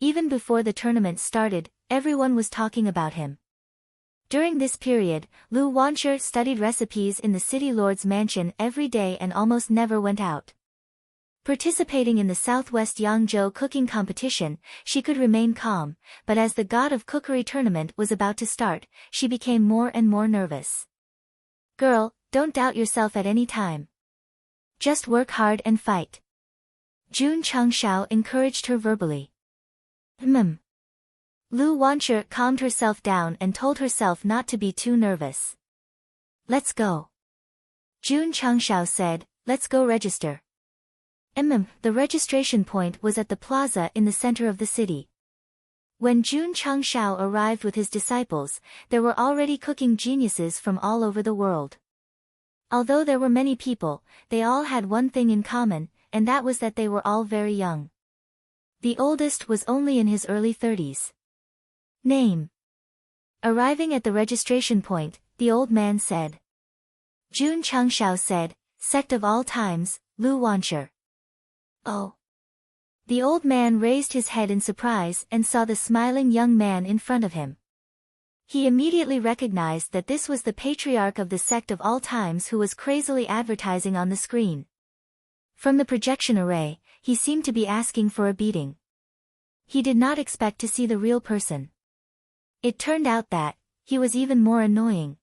Even before the tournament started, everyone was talking about him. During this period, Lu Wanshi studied recipes in the city lord's mansion every day and almost never went out. Participating in the Southwest Yangzhou cooking competition, she could remain calm, but as the God of Cookery Tournament was about to start, she became more and more nervous. Girl, don't doubt yourself at any time. Just work hard and fight. Jun Changshao encouraged her verbally. Lu Wanshi calmed herself down and told herself not to be too nervous. Let's go. Jun Changshao said, let's go register. The registration point was at the plaza in the center of the city. When Jun Changshao arrived with his disciples, there were already cooking geniuses from all over the world. Although there were many people, they all had one thing in common, and that was that they were all very young. The oldest was only in his early 30s. Name. Arriving at the registration point, the old man said. Jun Changshao said, Sect of all times, Lu Wanshi. Oh. The old man raised his head in surprise and saw the smiling young man in front of him. He immediately recognized that this was the patriarch of the Sect of all times who was crazily advertising on the screen. From the projection array, he seemed to be asking for a beating. He did not expect to see the real person. It turned out that he was even more annoying.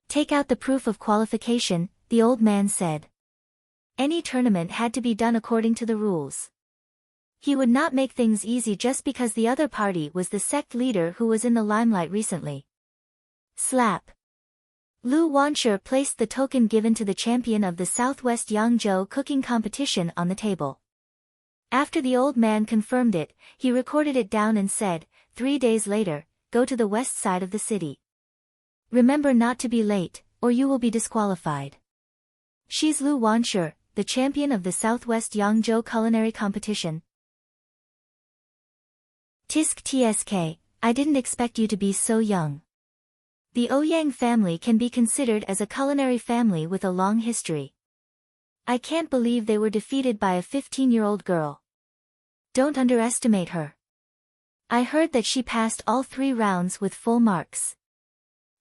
Take out the proof of qualification, the old man said. Any tournament had to be done according to the rules. He would not make things easy just because the other party was the sect leader who was in the limelight recently. Slap. Lu Wanshi placed the token given to the champion of the Southwest Yangzhou cooking competition on the table. After the old man confirmed it, he recorded it down and said, 3 days later, go to the west side of the city. Remember not to be late, or you will be disqualified. She's Lu Wanshi, the champion of the Southwest Yangzhou culinary competition. Tisk tsk, I didn't expect you to be so young. The Ouyang family can be considered as a culinary family with a long history. I can't believe they were defeated by a 15-year-old girl. Don't underestimate her. I heard that she passed all 3 rounds with full marks.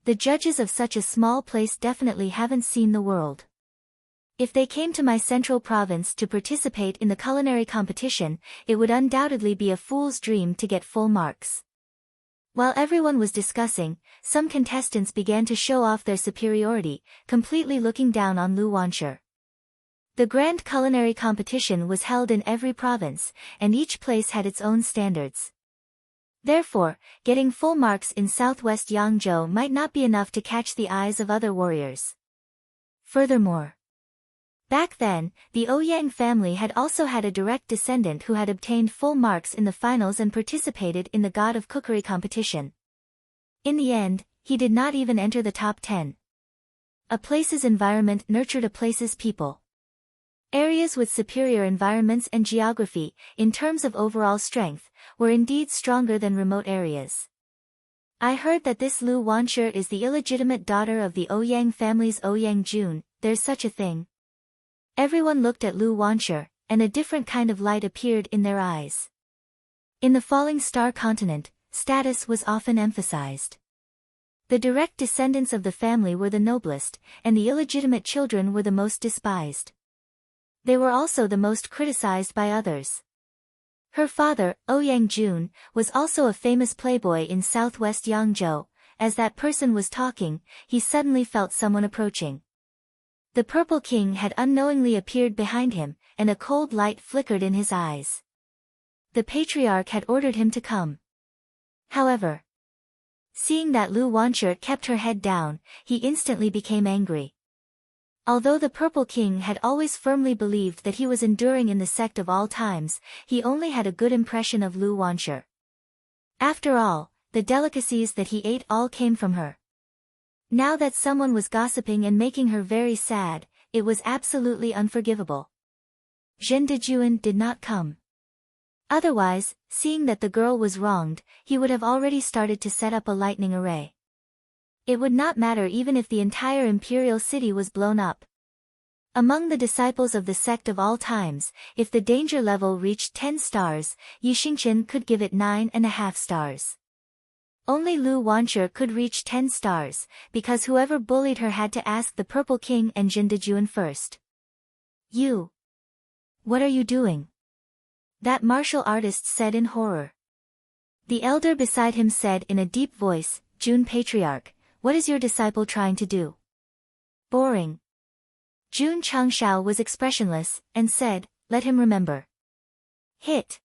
The judges of such a small place definitely haven't seen the world. If they came to my central province to participate in the culinary competition, it would undoubtedly be a fool's dream to get full marks. While everyone was discussing, some contestants began to show off their superiority, completely looking down on Lu Wanshi. The grand culinary competition was held in every province, and each place had its own standards. Therefore, getting full marks in Southwest Yangzhou might not be enough to catch the eyes of other warriors. Furthermore, back then, the Ouyang family had also had a direct descendant who had obtained full marks in the finals and participated in the God of Cookery competition. In the end, he did not even enter the top 10. A place's environment nurtured a place's people. Areas with superior environments and geography, in terms of overall strength, were indeed stronger than remote areas. I heard that this Lu Wanshi is the illegitimate daughter of the Ouyang family's Ouyang Jun. There's such a thing. Everyone looked at Lu Wanshi, and a different kind of light appeared in their eyes. In the falling star continent, status was often emphasized. The direct descendants of the family were the noblest, and the illegitimate children were the most despised. They were also the most criticized by others. Her father, Ouyang Jun, was also a famous playboy in southwest Yangzhou. As that person was talking, he suddenly felt someone approaching. The Purple King had unknowingly appeared behind him, and a cold light flickered in his eyes. The patriarch had ordered him to come. However, seeing that Lu Wanshi kept her head down, he instantly became angry. Although the Purple King had always firmly believed that he was enduring in the sect of all times, he only had a good impression of Lu Wanshi. After all, the delicacies that he ate all came from her. Now that someone was gossiping and making her very sad, it was absolutely unforgivable. Zhen Dejuan did not come. Otherwise, seeing that the girl was wronged, he would have already started to set up a lightning array. It would not matter even if the entire imperial city was blown up. Among the disciples of the sect of all times, if the danger level reached 10 stars, Yi Xingqian could give it 9.5 stars. Only Lu Wanshi could reach 10 stars, because whoever bullied her had to ask the Purple King and Zhen Dejuan first. "You! What are you doing?" that martial artist said in horror. The elder beside him said in a deep voice, "Jun Patriarch, what is your disciple trying to do?" "Boring." Jun Changshao was expressionless, and said, "Let him remember." Hit.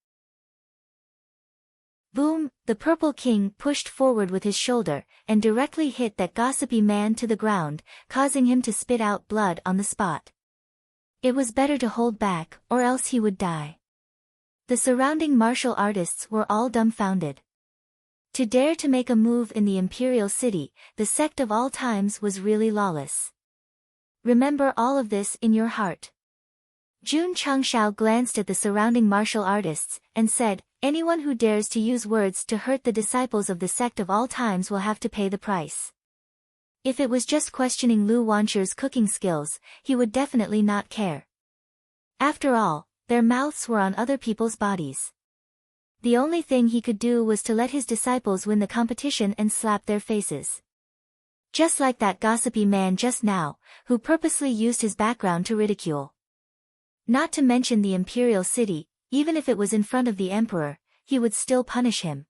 Boom, the Purple King pushed forward with his shoulder, and directly hit that gossipy man to the ground, causing him to spit out blood on the spot. It was better to hold back, or else he would die. The surrounding martial artists were all dumbfounded. To dare to make a move in the imperial city, the sect of all times was really lawless. Remember all of this in your heart. Jun Changshao glanced at the surrounding martial artists, and said, "Anyone who dares to use words to hurt the disciples of the sect of all times will have to pay the price." If it was just questioning Lu Wanshi's cooking skills, he would definitely not care. After all, their mouths were on other people's bodies. The only thing he could do was to let his disciples win the competition and slap their faces. Just like that gossipy man just now, who purposely used his background to ridicule. Not to mention the imperial city, even if it was in front of the emperor, he would still punish him.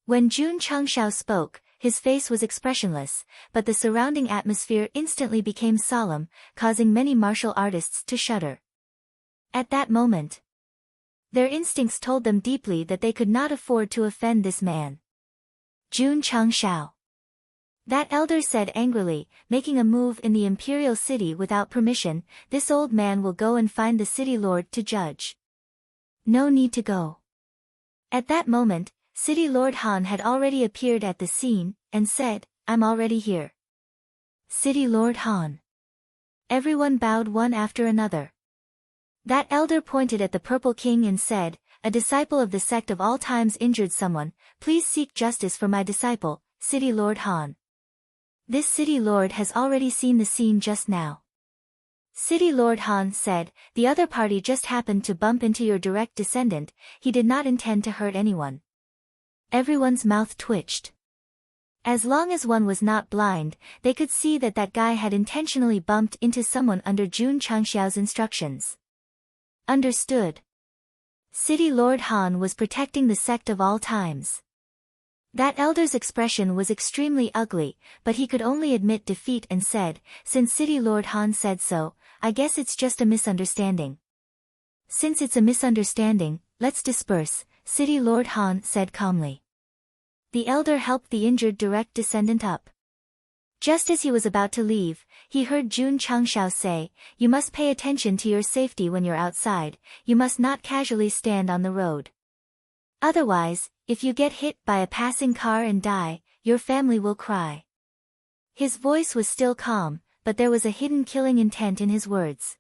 When Jun Changshao spoke, his face was expressionless, but the surrounding atmosphere instantly became solemn, causing many martial artists to shudder. At that moment, their instincts told them deeply that they could not afford to offend this man. Jun Changshao. That elder said angrily, making a move in the imperial city without permission, "This old man will go and find the city lord to judge." No need to go. At that moment, City Lord Han had already appeared at the scene, and said, "I'm already here." City Lord Han. Everyone bowed one after another. That elder pointed at the Purple King and said, "A disciple of the sect of all times injured someone, please seek justice for my disciple, City Lord Han." This City Lord has already seen the scene just now. City Lord Han said, "The other party just happened to bump into your direct descendant, he did not intend to hurt anyone." Everyone's mouth twitched. As long as one was not blind, they could see that that guy had intentionally bumped into someone under Jun Changshao's instructions. Understood. City Lord Han was protecting the sect of all times. That elder's expression was extremely ugly, but he could only admit defeat and said, "Since City Lord Han said so, I guess it's just a misunderstanding." "Since it's a misunderstanding, let's disperse," City Lord Han said calmly. The elder helped the injured direct descendant up. Just as he was about to leave, he heard Jun Changshao say, "You must pay attention to your safety when you're outside, you must not casually stand on the road. Otherwise, if you get hit by a passing car and die, your family will cry. His voice was still calm, but there was a hidden killing intent in his words.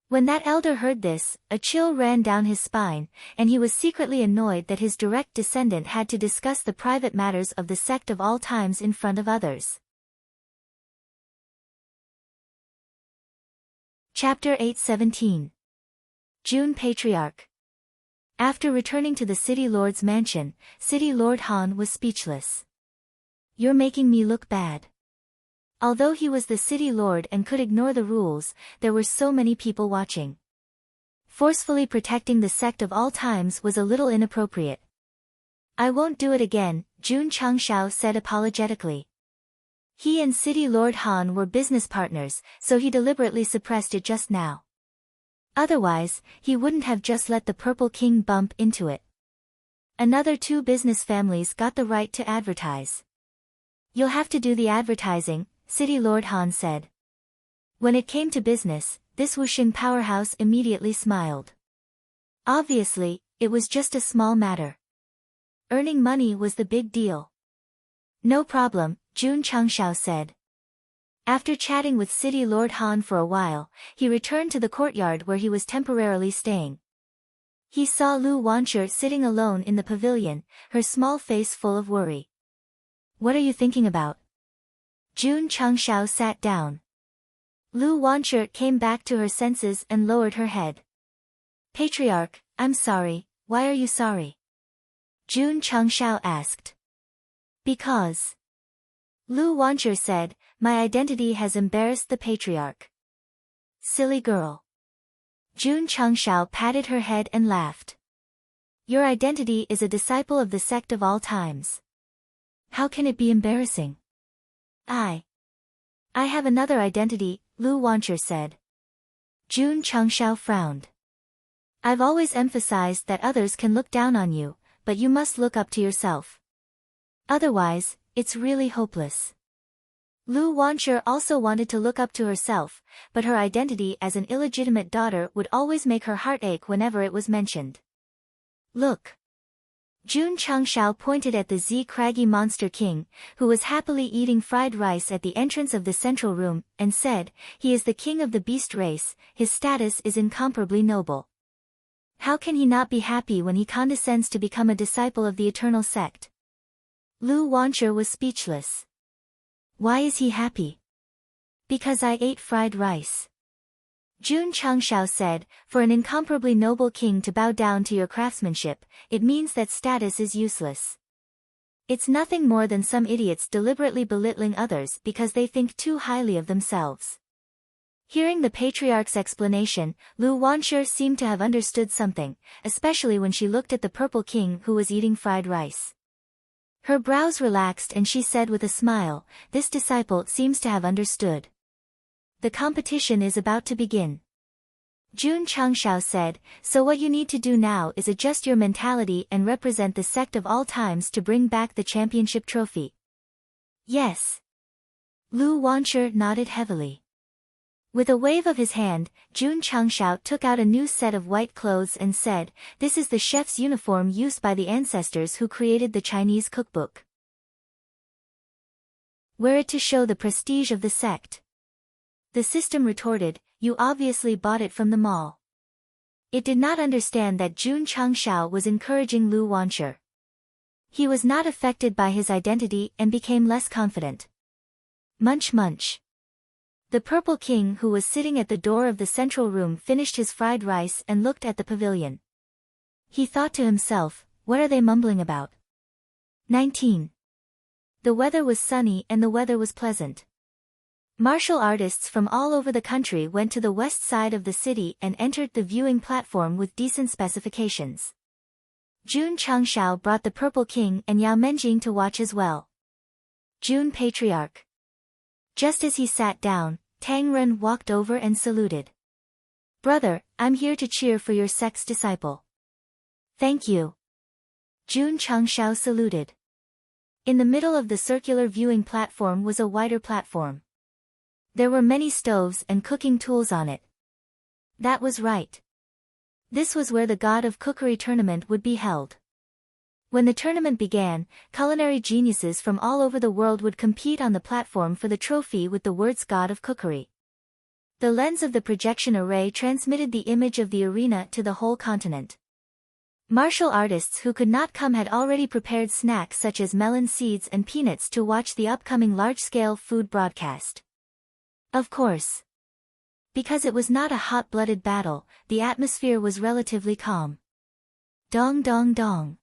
When that elder heard this, a chill ran down his spine, and he was secretly annoyed that his direct descendant had to discuss the private matters of the sect of all times in front of others. Chapter 8:17. June Patriarch. After returning to the city lord's mansion, City Lord Han was speechless. You're making me look bad. Although he was the city lord and could ignore the rules, there were so many people watching. Forcefully protecting the sect of all times was a little inappropriate. I won't do it again, Jun Changshao said apologetically. He and City Lord Han were business partners, so he deliberately suppressed it just now. Otherwise, he wouldn't have just let the Purple King bump into it. Another 2 business families got the right to advertise. You'll have to do the advertising, City Lord Han said. When it came to business, this Wuxing powerhouse immediately smiled. Obviously, it was just a small matter. Earning money was the big deal. No problem, Jun Changshao said. After chatting with City Lord Han for a while, he returned to the courtyard where he was temporarily staying. He saw Lu Wancher sitting alone in the pavilion, her small face full of worry. What are you thinking about? Jun Changshao sat down. Lu Wancher came back to her senses and lowered her head. Patriarch, I'm sorry, why are you sorry? Jun Changshao asked. Because. Lu Wancher said, my identity has embarrassed the Patriarch. Silly girl. Jun Changshao patted her head and laughed. Your identity is a disciple of the sect of all times. How can it be embarrassing? I have another identity, Lu Wancher said. Jun Changshao frowned. I've always emphasized that others can look down on you, but you must look up to yourself. Otherwise, it's really hopeless. Lu Wancher also wanted to look up to herself, but her identity as an illegitimate daughter would always make her heart ache whenever it was mentioned. Look. Jun Changshao pointed at the Z-Craggy Monster King, who was happily eating fried rice at the entrance of the central room, and said, he is the king of the beast race, his status is incomparably noble. How can he not be happy when he condescends to become a disciple of the eternal sect? Lu Wancher was speechless. Why is he happy? Because I ate fried rice. Jun Changshao said, for an incomparably noble king to bow down to your craftsmanship, it means that status is useless. It's nothing more than some idiots deliberately belittling others because they think too highly of themselves. Hearing the Patriarch's explanation, Lu Wancher seemed to have understood something, especially when she looked at the Purple King who was eating fried rice. Her brows relaxed and she said with a smile, this disciple seems to have understood. The competition is about to begin. Jun Changshao said, so what you need to do now is adjust your mentality and represent the sect of all times to bring back the championship trophy. Yes. Lu Wancher nodded heavily. With a wave of his hand, Jun Changshao took out a new set of white clothes and said, this is the chef's uniform used by the ancestors who created the Chinese cookbook. Wear it to show the prestige of the sect. The system retorted, you obviously bought it from the mall. It did not understand that Jun Changshao was encouraging Lu Wancher. He was not affected by his identity and became less confident. Munch munch. The Purple King who was sitting at the door of the central room finished his fried rice and looked at the pavilion. He thought to himself, what are they mumbling about? 19. The weather was sunny and the weather was pleasant. Martial artists from all over the country went to the west side of the city and entered the viewing platform with decent specifications. Jun Changshao brought the Purple King and Yao Menjing to watch as well. Jun Patriarch. Just as he sat down, Tang Ren walked over and saluted. Brother, I'm here to cheer for your sect's disciple. Thank you. Jun Changshao saluted. In the middle of the circular viewing platform was a wider platform. There were many stoves and cooking tools on it. That was right. This was where the God of Cookery tournament would be held. When the tournament began, culinary geniuses from all over the world would compete on the platform for the trophy with the words God of Cookery. The lens of the projection array transmitted the image of the arena to the whole continent. Martial artists who could not come had already prepared snacks such as melon seeds and peanuts to watch the upcoming large-scale food broadcast. Of course. Because it was not a hot-blooded battle, the atmosphere was relatively calm. Dong dong dong.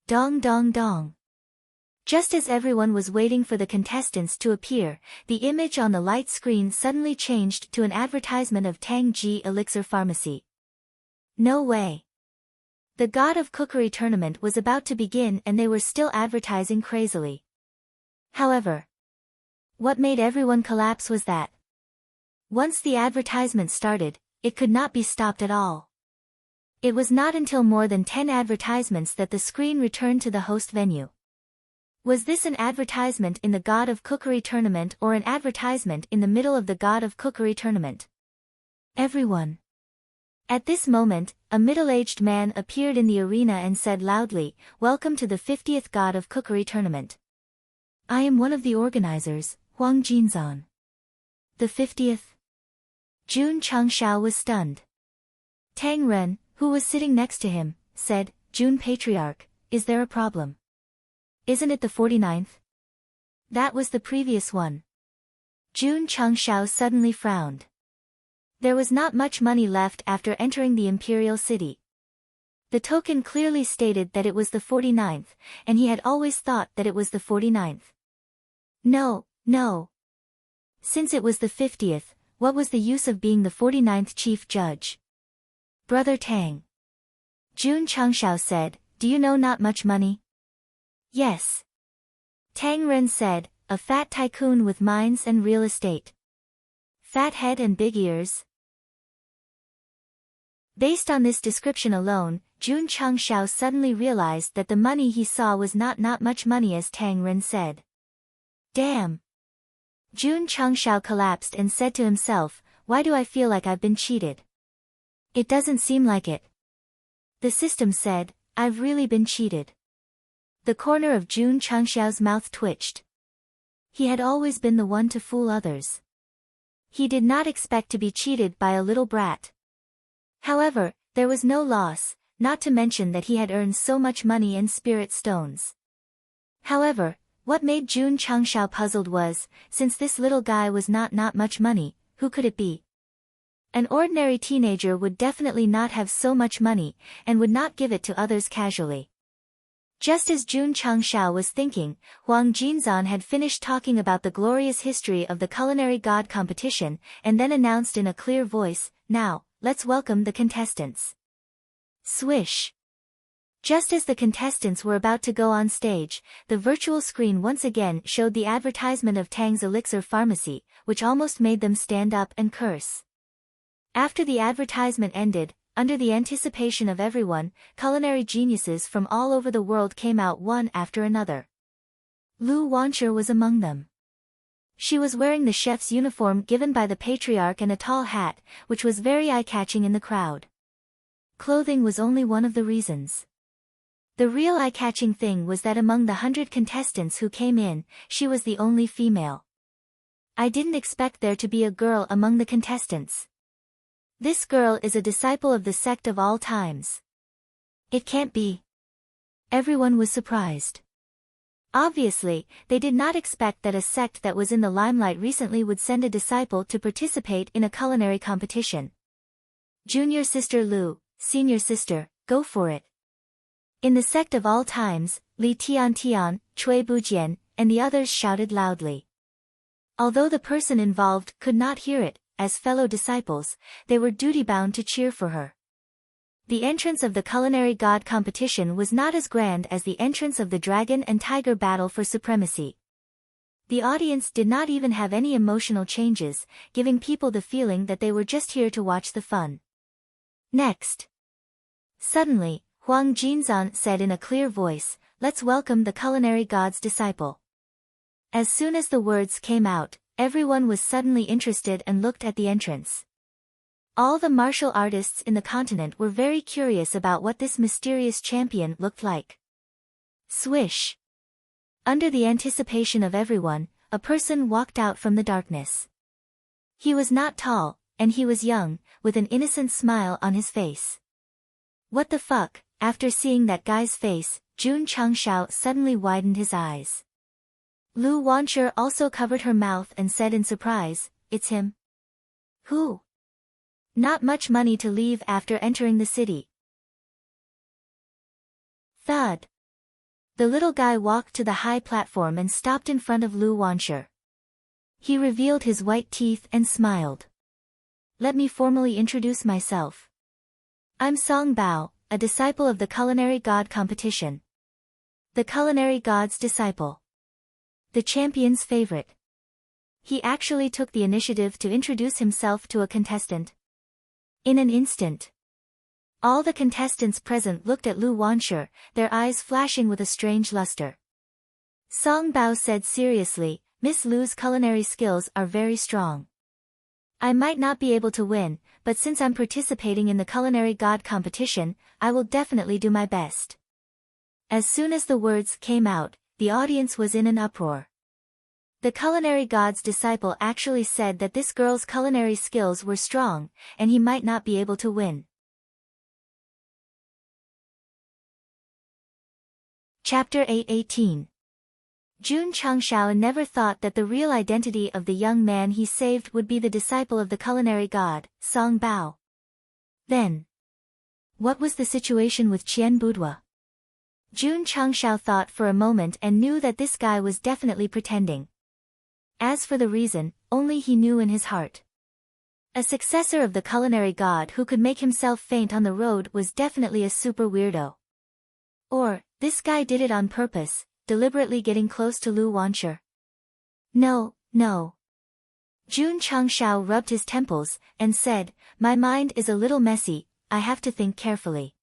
Dong dong dong. Just as everyone was waiting for the contestants to appear, the image on the light screen suddenly changed to an advertisement of Tang Ji Elixir Pharmacy. No way. The God of Cookery tournament was about to begin and they were still advertising crazily. However, what made everyone collapse was that once the advertisement started, it could not be stopped at all. It was not until more than 10 advertisements that the screen returned to the host venue. Was this an advertisement in the God of Cookery tournament or an advertisement in the middle of the God of Cookery tournament? Everyone. At this moment, a middle-aged man appeared in the arena and said loudly, "Welcome to the 50th God of Cookery tournament. I am one of the organizers, Huang Jinzan." The 50th? Jun Changshao was stunned. Tang Ren, who was sitting next to him, said, "Jun Patriarch, is there a problem? Isn't it the 49th? That was the previous one." Jun Changshao suddenly frowned. There was not much money left after entering the imperial city. The token clearly stated that it was the 49th, and he had always thought that it was the 49th. No. Since it was the 50th, what was the use of being the 49th chief judge? "Brother Tang," Jun Changshao said, "do you know not much money?" "Yes." Tang Ren said, "A fat tycoon with mines and real estate. Fat head and big ears." Based on this description alone, Jun Changshao suddenly realized that the money he saw was not much money as Tang Ren said. Damn. Jun Changshao collapsed and said to himself, "Why do I feel like I've been cheated? It doesn't seem like it." The system said, "I've really been cheated." The corner of Jun Changshao's mouth twitched. He had always been the one to fool others. He did not expect to be cheated by a little brat. However, there was no loss, not to mention that he had earned so much money and spirit stones. However, what made Jun Changshao puzzled was, since this little guy was not much money, who could it be? An ordinary teenager would definitely not have so much money, and would not give it to others casually. Just as Jun Changshao was thinking, Huang Jinzan had finished talking about the glorious history of the culinary god competition, and then announced in a clear voice, "Now, let's welcome the contestants." Swish! Just as the contestants were about to go on stage, the virtual screen once again showed the advertisement of Tang's Elixir Pharmacy, which almost made them stand up and curse. After the advertisement ended, under the anticipation of everyone, culinary geniuses from all over the world came out one after another. Lu Wancher was among them. She was wearing the chef's uniform given by the patriarch and a tall hat, which was very eye-catching in the crowd. Clothing was only one of the reasons. The real eye-catching thing was that among the 100 contestants who came in, she was the only female. I didn't expect there to be a girl among the contestants. This girl is a disciple of the Sect of all times. It can't be. Everyone was surprised. Obviously, they did not expect that a sect that was in the limelight recently would send a disciple to participate in a culinary competition. Junior sister Lu, senior sister, go for it. In the Sect of all times, Li Tian, Cui Bujian, and the others shouted loudly. Although the person involved could not hear it, as fellow disciples, they were duty-bound to cheer for her. The entrance of the culinary god competition was not as grand as the entrance of the dragon and tiger battle for supremacy. The audience did not even have any emotional changes, giving people the feeling that they were just here to watch the fun. Next. Suddenly, Huang Jinzan said in a clear voice, "Let's welcome the culinary god's disciple." As soon as the words came out, everyone was suddenly interested and looked at the entrance. All the martial artists in the continent were very curious about what this mysterious champion looked like. Swish. Under the anticipation of everyone, a person walked out from the darkness. He was not tall, and he was young, with an innocent smile on his face. What the fuck? After seeing that guy's face, Jun Changshao suddenly widened his eyes. Lu Wancher also covered her mouth and said in surprise, "It's him." "Who?" "Not much money to leave after entering the city." Thud. The little guy walked to the high platform and stopped in front of Lu Wancher. He revealed his white teeth and smiled. "Let me formally introduce myself. I'm Song Bao, a disciple of the culinary god competition. The culinary god's disciple. The champion's favorite." He actually took the initiative to introduce himself to a contestant. In an instant, all the contestants present looked at Lu Wancher, their eyes flashing with a strange luster. Song Bao said seriously, "Miss Lu's culinary skills are very strong. I might not be able to win, but since I'm participating in the culinary god competition, I will definitely do my best." As soon as the words came out, the audience was in an uproar. The culinary god's disciple actually said that this girl's culinary skills were strong, and he might not be able to win. Chapter 8:18. Jun Changshao never thought that the real identity of the young man he saved would be the disciple of the culinary god, Song Bao. Then, what was the situation with Qian Boudoir? Jun Changshao thought for a moment and knew that this guy was definitely pretending. As for the reason, only he knew in his heart. A successor of the culinary god who could make himself faint on the road was definitely a super weirdo. Or, this guy did it on purpose, deliberately getting close to Lu Wancher. No. Jun Changshao rubbed his temples, and said, "My mind is a little messy, I have to think carefully.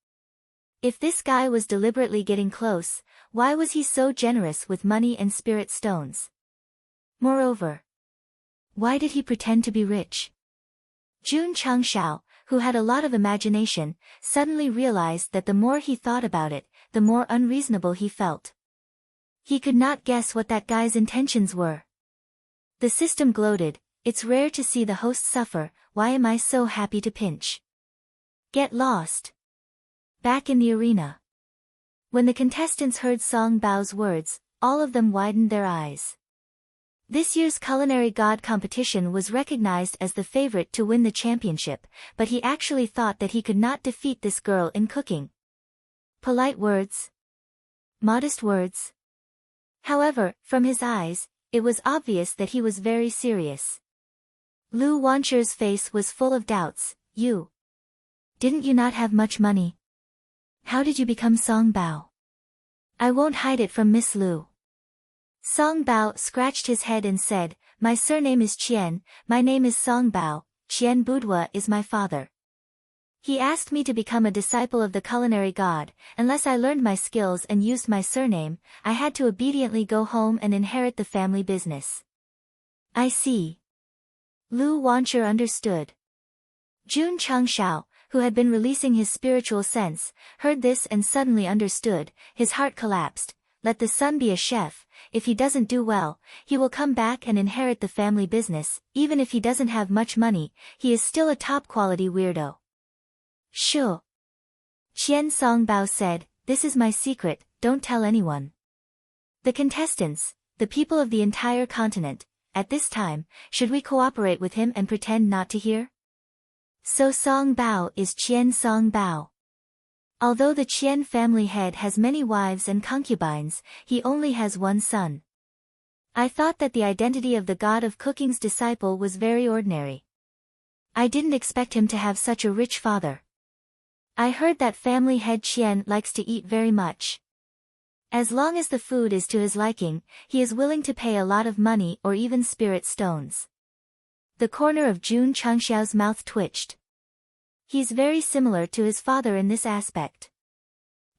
If this guy was deliberately getting close, why was he so generous with money and spirit stones? Moreover, why did he pretend to be rich?" Jun Changshao, who had a lot of imagination, suddenly realized that the more he thought about it, the more unreasonable he felt. He could not guess what that guy's intentions were. The system gloated, "It's rare to see the host suffer, why am I so happy to pinch? Get lost." Back in the arena. When the contestants heard Song Bao's words, all of them widened their eyes. This year's culinary god competition was recognized as the favorite to win the championship, but he actually thought that he could not defeat this girl in cooking. Polite words. Modest words. However, from his eyes, it was obvious that he was very serious. Lu Wancher's face was full of doubts. Didn't you not have much money? How did you become Song Bao?" "I won't hide it from Miss Lu." Song Bao scratched his head and said, "My surname is Qian, my name is Song Bao, Qian Boudoir is my father. He asked me to become a disciple of the culinary god, unless I learned my skills and used my surname, I had to obediently go home and inherit the family business." "I see." Lu Wancher understood. Jun Changshao, who had been releasing his spiritual sense, heard this and suddenly understood, his heart collapsed. Let the son be a chef, if he doesn't do well, he will come back and inherit the family business, even if he doesn't have much money, he is still a top-quality weirdo. "Sure." Qian Song Bao said, "This is my secret, don't tell anyone." The contestants, the people of the entire continent, at this time, should we cooperate with him and pretend not to hear? So Song Bao is Qian Song Bao. Although the Qian family head has many wives and concubines, he only has one son. I thought that the identity of the god of cooking's disciple was very ordinary. I didn't expect him to have such a rich father. I heard that family head Qian likes to eat very much. As long as the food is to his liking, he is willing to pay a lot of money or even spirit stones. The corner of Jun Changshao's mouth twitched. He's very similar to his father in this aspect.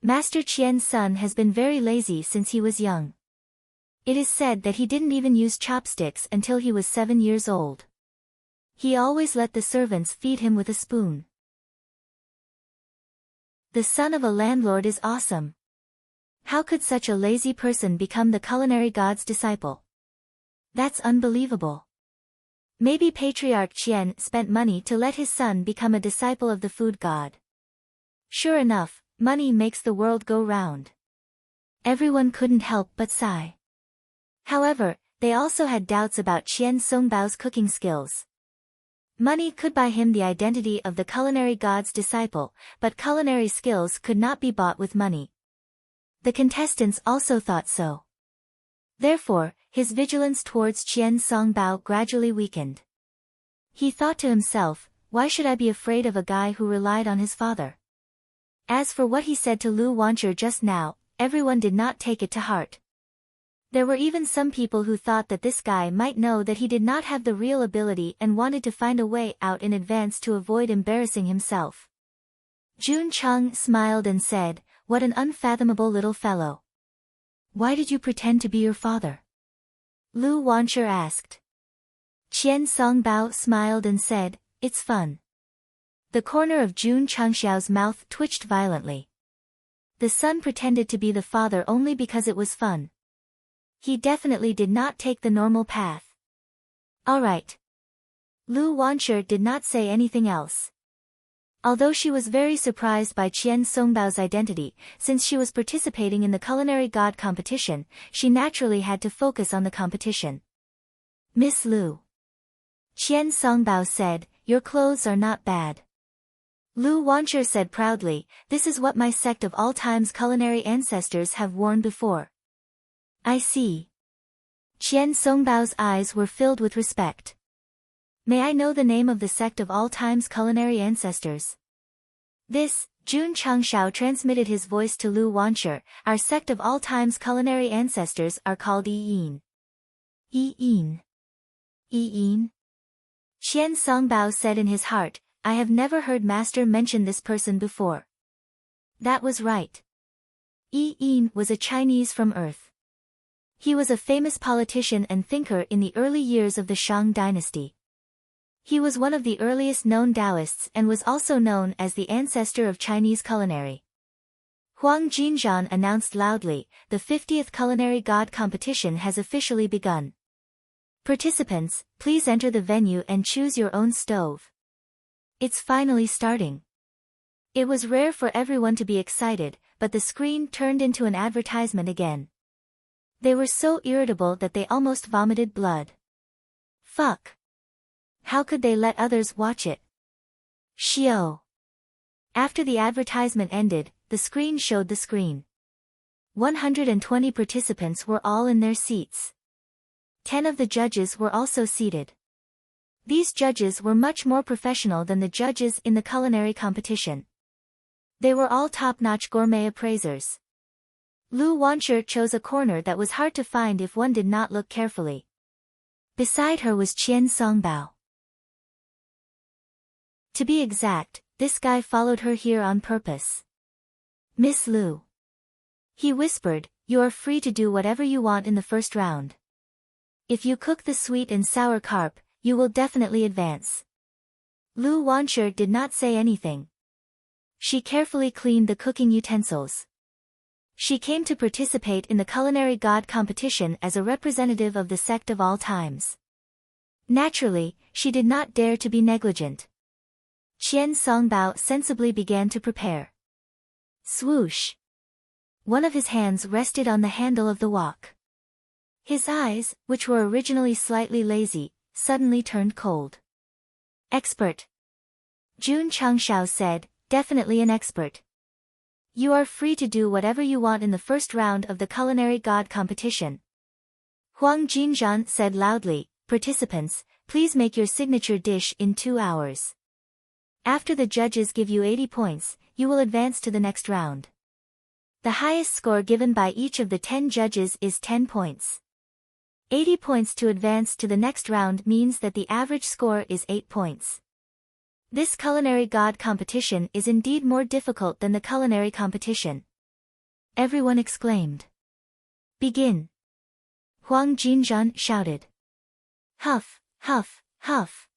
Master Qian's son has been very lazy since he was young. It is said that he didn't even use chopsticks until he was 7 years old. He always let the servants feed him with a spoon. The son of a landlord is awesome. How could such a lazy person become the culinary god's disciple? That's unbelievable. Maybe Patriarch Qian spent money to let his son become a disciple of the food god. Sure enough, money makes the world go round. Everyone couldn't help but sigh. However, they also had doubts about Qian Songbao's cooking skills. Money could buy him the identity of the culinary god's disciple, but culinary skills could not be bought with money. The contestants also thought so. Therefore, his vigilance towards Qian Songbao gradually weakened. He thought to himself, why should I be afraid of a guy who relied on his father? As for what he said to Lu Wancher just now, everyone did not take it to heart. There were even some people who thought that this guy might know that he did not have the real ability and wanted to find a way out in advance to avoid embarrassing himself. Jun Chang smiled and said, "What an unfathomable little fellow. Why did you pretend to be your father?" Lu Wancher asked. Qian Songbao smiled and said, "It's fun." The corner of Jun Changxiao's mouth twitched violently. The son pretended to be the father only because it was fun. He definitely did not take the normal path. All right. Lu Wancher did not say anything else. Although she was very surprised by Qian Songbao's identity, since she was participating in the culinary god competition, she naturally had to focus on the competition. "Miss Lu," Qian Songbao said, "your clothes are not bad." Lu Wancher said proudly, "This is what my sect of all time's culinary ancestors have worn before." "I see." Qian Songbao's eyes were filled with respect. "May I know the name of the sect of all time's culinary ancestors?" This, Jun Changxiao transmitted his voice to Lu Wancher. "Our sect of all time's culinary ancestors are called Yi-Yin." Yi-Yin. Yi-Yin? Qian Songbao said in his heart, "I have never heard Master mention this person before." That was right. Yi-Yin was a Chinese from Earth. He was a famous politician and thinker in the early years of the Shang dynasty. He was one of the earliest known Taoists and was also known as the ancestor of Chinese culinary. Huang Jinzhan announced loudly, "The 50th Culinary God competition has officially begun. Participants, please enter the venue and choose your own stove. It's finally starting." It was rare for everyone to be excited, but the screen turned into an advertisement again. They were so irritable that they almost vomited blood. Fuck. How could they let others watch it? Shio. After the advertisement ended, the screen showed the screen. 120 participants were all in their seats. 10 of the judges were also seated. These judges were much more professional than the judges in the culinary competition. They were all top-notch gourmet appraisers. Lu Wancher chose a corner that was hard to find if one did not look carefully. Beside her was Qian Songbao. To be exact, this guy followed her here on purpose. "Miss Lu," he whispered, "you are free to do whatever you want in the first round. If you cook the sweet and sour carp, you will definitely advance." Lu Wancher did not say anything. She carefully cleaned the cooking utensils. She came to participate in the culinary god competition as a representative of the sect of all times. Naturally, she did not dare to be negligent. Qian Songbao sensibly began to prepare. Swoosh! One of his hands rested on the handle of the wok. His eyes, which were originally slightly lazy, suddenly turned cold. "Expert," Jun Changxiao said, "definitely an expert. You are free to do whatever you want in the first round of the culinary god competition." Huang Jinzhan said loudly, "Participants, please make your signature dish in 2 hours. After the judges give you 80 points, you will advance to the next round. The highest score given by each of the 10 judges is 10 points. 80 points to advance to the next round means that the average score is 8 points. This culinary god competition is indeed more difficult than the culinary competition." Everyone exclaimed. "Begin!" Huang Jinzhan shouted. Huff, huff, huff.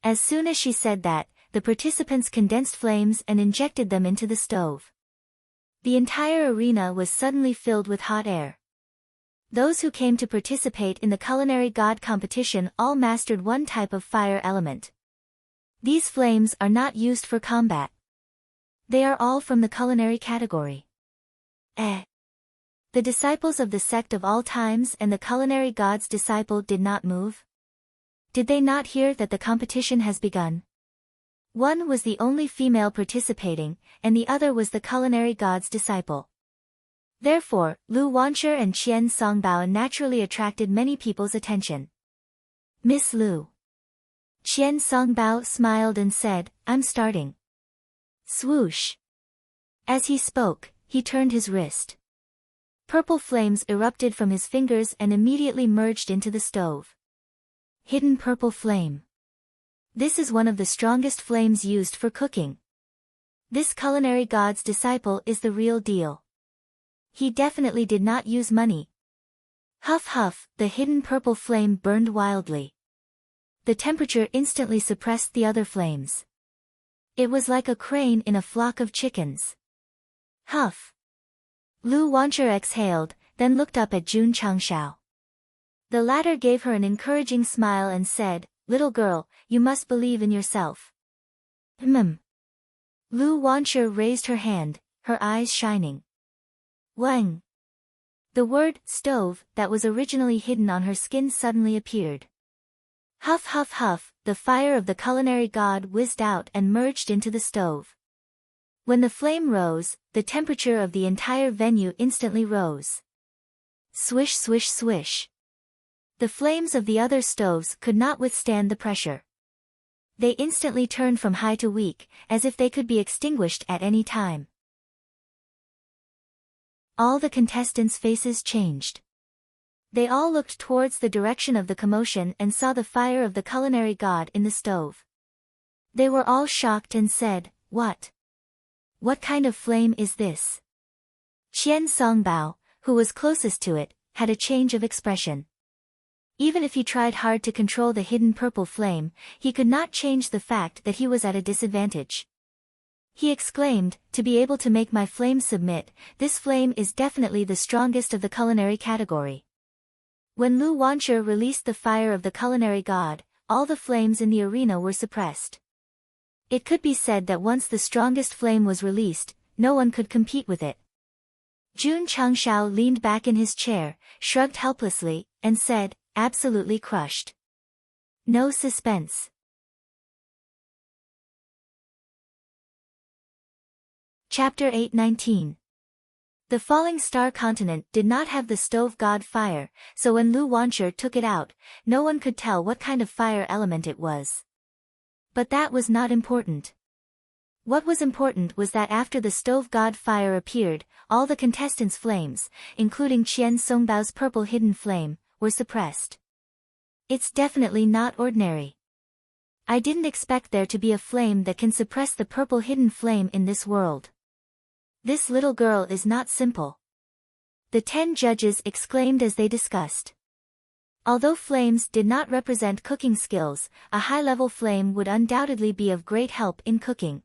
As soon as she said that, the participants condensed flames and injected them into the stove. The entire arena was suddenly filled with hot air. Those who came to participate in the culinary god competition all mastered one type of fire element. These flames are not used for combat. They are all from the culinary category. The disciples of the sect of all times and the culinary god's disciple did not move? Did they not hear that the competition has begun? One was the only female participating, and the other was the culinary god's disciple. Therefore, Lu Wanshi and Qian Songbao naturally attracted many people's attention. Miss Lu. Qian Songbao smiled and said, "I'm starting." Swoosh. As he spoke, he turned his wrist. Purple flames erupted from his fingers and immediately merged into the stove. Hidden purple flame. This is one of the strongest flames used for cooking. This culinary god's disciple is the real deal. He definitely did not use money. Huff huff, the hidden purple flame burned wildly. The temperature instantly suppressed the other flames. It was like a crane in a flock of chickens. Huff. Lu Wanshi exhaled, then looked up at Jun Changshao. The latter gave her an encouraging smile and said, "Little girl, you must believe in yourself." Lu Wanshi raised her hand, her eyes shining. Wang. The word, stove, that was originally hidden on her skin suddenly appeared. Huff huff huff, the fire of the culinary god whizzed out and merged into the stove. When the flame rose, the temperature of the entire venue instantly rose. Swish swish swish. The flames of the other stoves could not withstand the pressure. They instantly turned from high to weak, as if they could be extinguished at any time. All the contestants' faces changed. They all looked towards the direction of the commotion and saw the fire of the culinary god in the stove. They were all shocked and said, "What? What kind of flame is this?" Qian Songbao, who was closest to it, had a change of expression. Even if he tried hard to control the hidden purple flame, he could not change the fact that he was at a disadvantage. He exclaimed, "To be able to make my flame submit, this flame is definitely the strongest of the culinary category." When Lu Wanshi released the fire of the culinary god, all the flames in the arena were suppressed. It could be said that once the strongest flame was released, no one could compete with it. Jun Changshao leaned back in his chair, shrugged helplessly, and said, "Absolutely crushed. No suspense." Chapter 8:19. The falling star continent did not have the stove god fire, so when Lu Wanshi took it out, no one could tell what kind of fire element it was. But that was not important. What was important was that after the stove god fire appeared, all the contestants' flames, including Qian Songbao's purple hidden flame, were suppressed. It's definitely not ordinary. I didn't expect there to be a flame that can suppress the purple hidden flame in this world. This little girl is not simple. The 10 judges exclaimed as they discussed. Although flames did not represent cooking skills, a high-level flame would undoubtedly be of great help in cooking.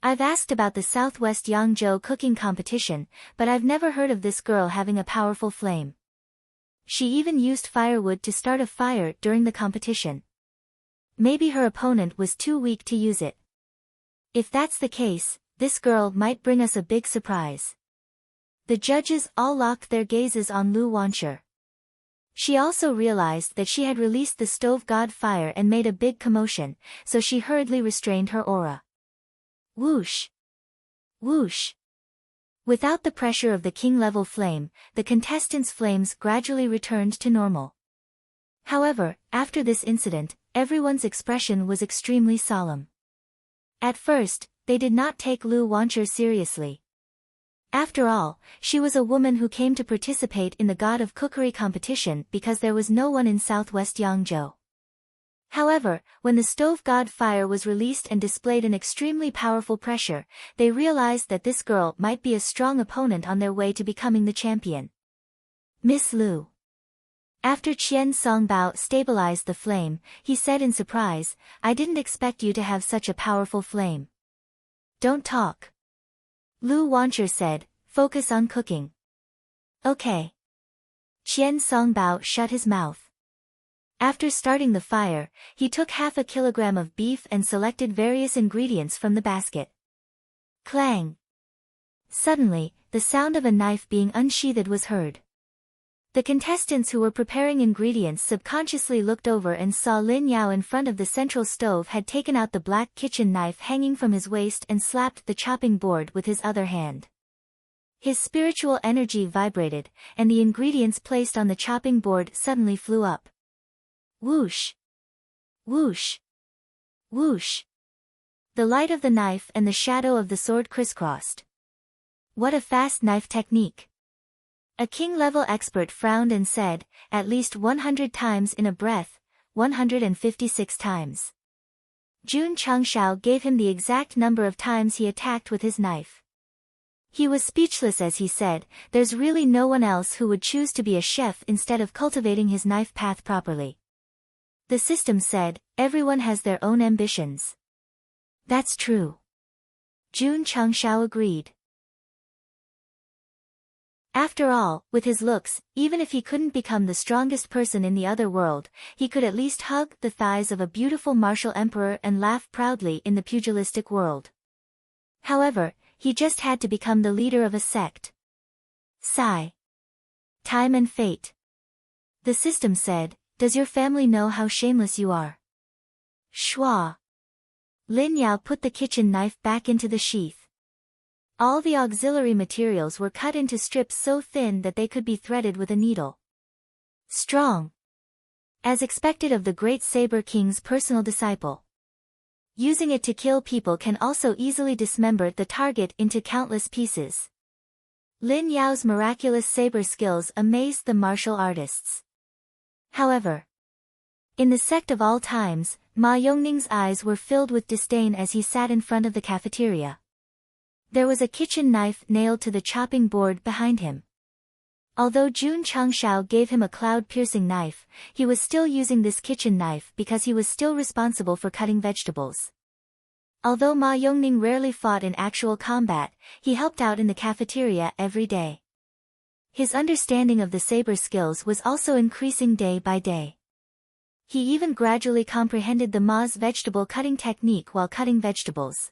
I've asked about the Southwest Yangzhou cooking competition, but I've never heard of this girl having a powerful flame. She even used firewood to start a fire during the competition. Maybe her opponent was too weak to use it. If that's the case, this girl might bring us a big surprise. The judges all locked their gazes on Lu Wanshi. She also realized that she had released the stove god fire and made a big commotion, so she hurriedly restrained her aura. Whoosh! Whoosh! Without the pressure of the king-level flame, the contestants' flames gradually returned to normal. However, after this incident, everyone's expression was extremely solemn. At first, they did not take Lu Wanshi seriously. After all, she was a woman who came to participate in the God of Cookery competition because there was no one in Southwest Yangzhou. However, when the stove god fire was released and displayed an extremely powerful pressure, they realized that this girl might be a strong opponent on their way to becoming the champion. Miss Lu. After Qian Songbao stabilized the flame, he said in surprise, "I didn't expect you to have such a powerful flame." "Don't talk." Lu Wancher said, focus on cooking. Okay. Qian Songbao shut his mouth. After starting the fire, he took half a kilogram of beef and selected various ingredients from the basket. Clang! Suddenly, the sound of a knife being unsheathed was heard. The contestants who were preparing ingredients subconsciously looked over and saw Lin Yao in front of the central stove had taken out the black kitchen knife hanging from his waist and slapped the chopping board with his other hand. His spiritual energy vibrated, and the ingredients placed on the chopping board suddenly flew up. Whoosh! Whoosh! Whoosh! The light of the knife and the shadow of the sword crisscrossed. What a fast knife technique! A king-level expert frowned and said, at least 100 times in a breath, 156 times. Jun Changshao gave him the exact number of times he attacked with his knife. He was speechless as he said, there's really no one else who would choose to be a chef instead of cultivating his knife path properly. The system said, everyone has their own ambitions. That's true. Jun Changshao agreed. After all, with his looks, even if he couldn't become the strongest person in the other world, he could at least hug the thighs of a beautiful martial emperor and laugh proudly in the pugilistic world. However, he just had to become the leader of a sect. Sigh. Time and fate. The system said, does your family know how shameless you are? Schwa. Lin Yao put the kitchen knife back into the sheath. All the auxiliary materials were cut into strips so thin that they could be threaded with a needle. Strong. As expected of the great Saber King's personal disciple. Using it to kill people can also easily dismember the target into countless pieces. Lin Yao's miraculous saber skills amazed the martial artists. However, in the sect of all times, Ma Yongning's eyes were filled with disdain as he sat in front of the cafeteria. There was a kitchen knife nailed to the chopping board behind him. Although Jun Changshao gave him a cloud-piercing knife, he was still using this kitchen knife because he was still responsible for cutting vegetables. Although Ma Yongning rarely fought in actual combat, he helped out in the cafeteria every day. His understanding of the saber skills was also increasing day by day. He even gradually comprehended the Ma's vegetable cutting technique while cutting vegetables.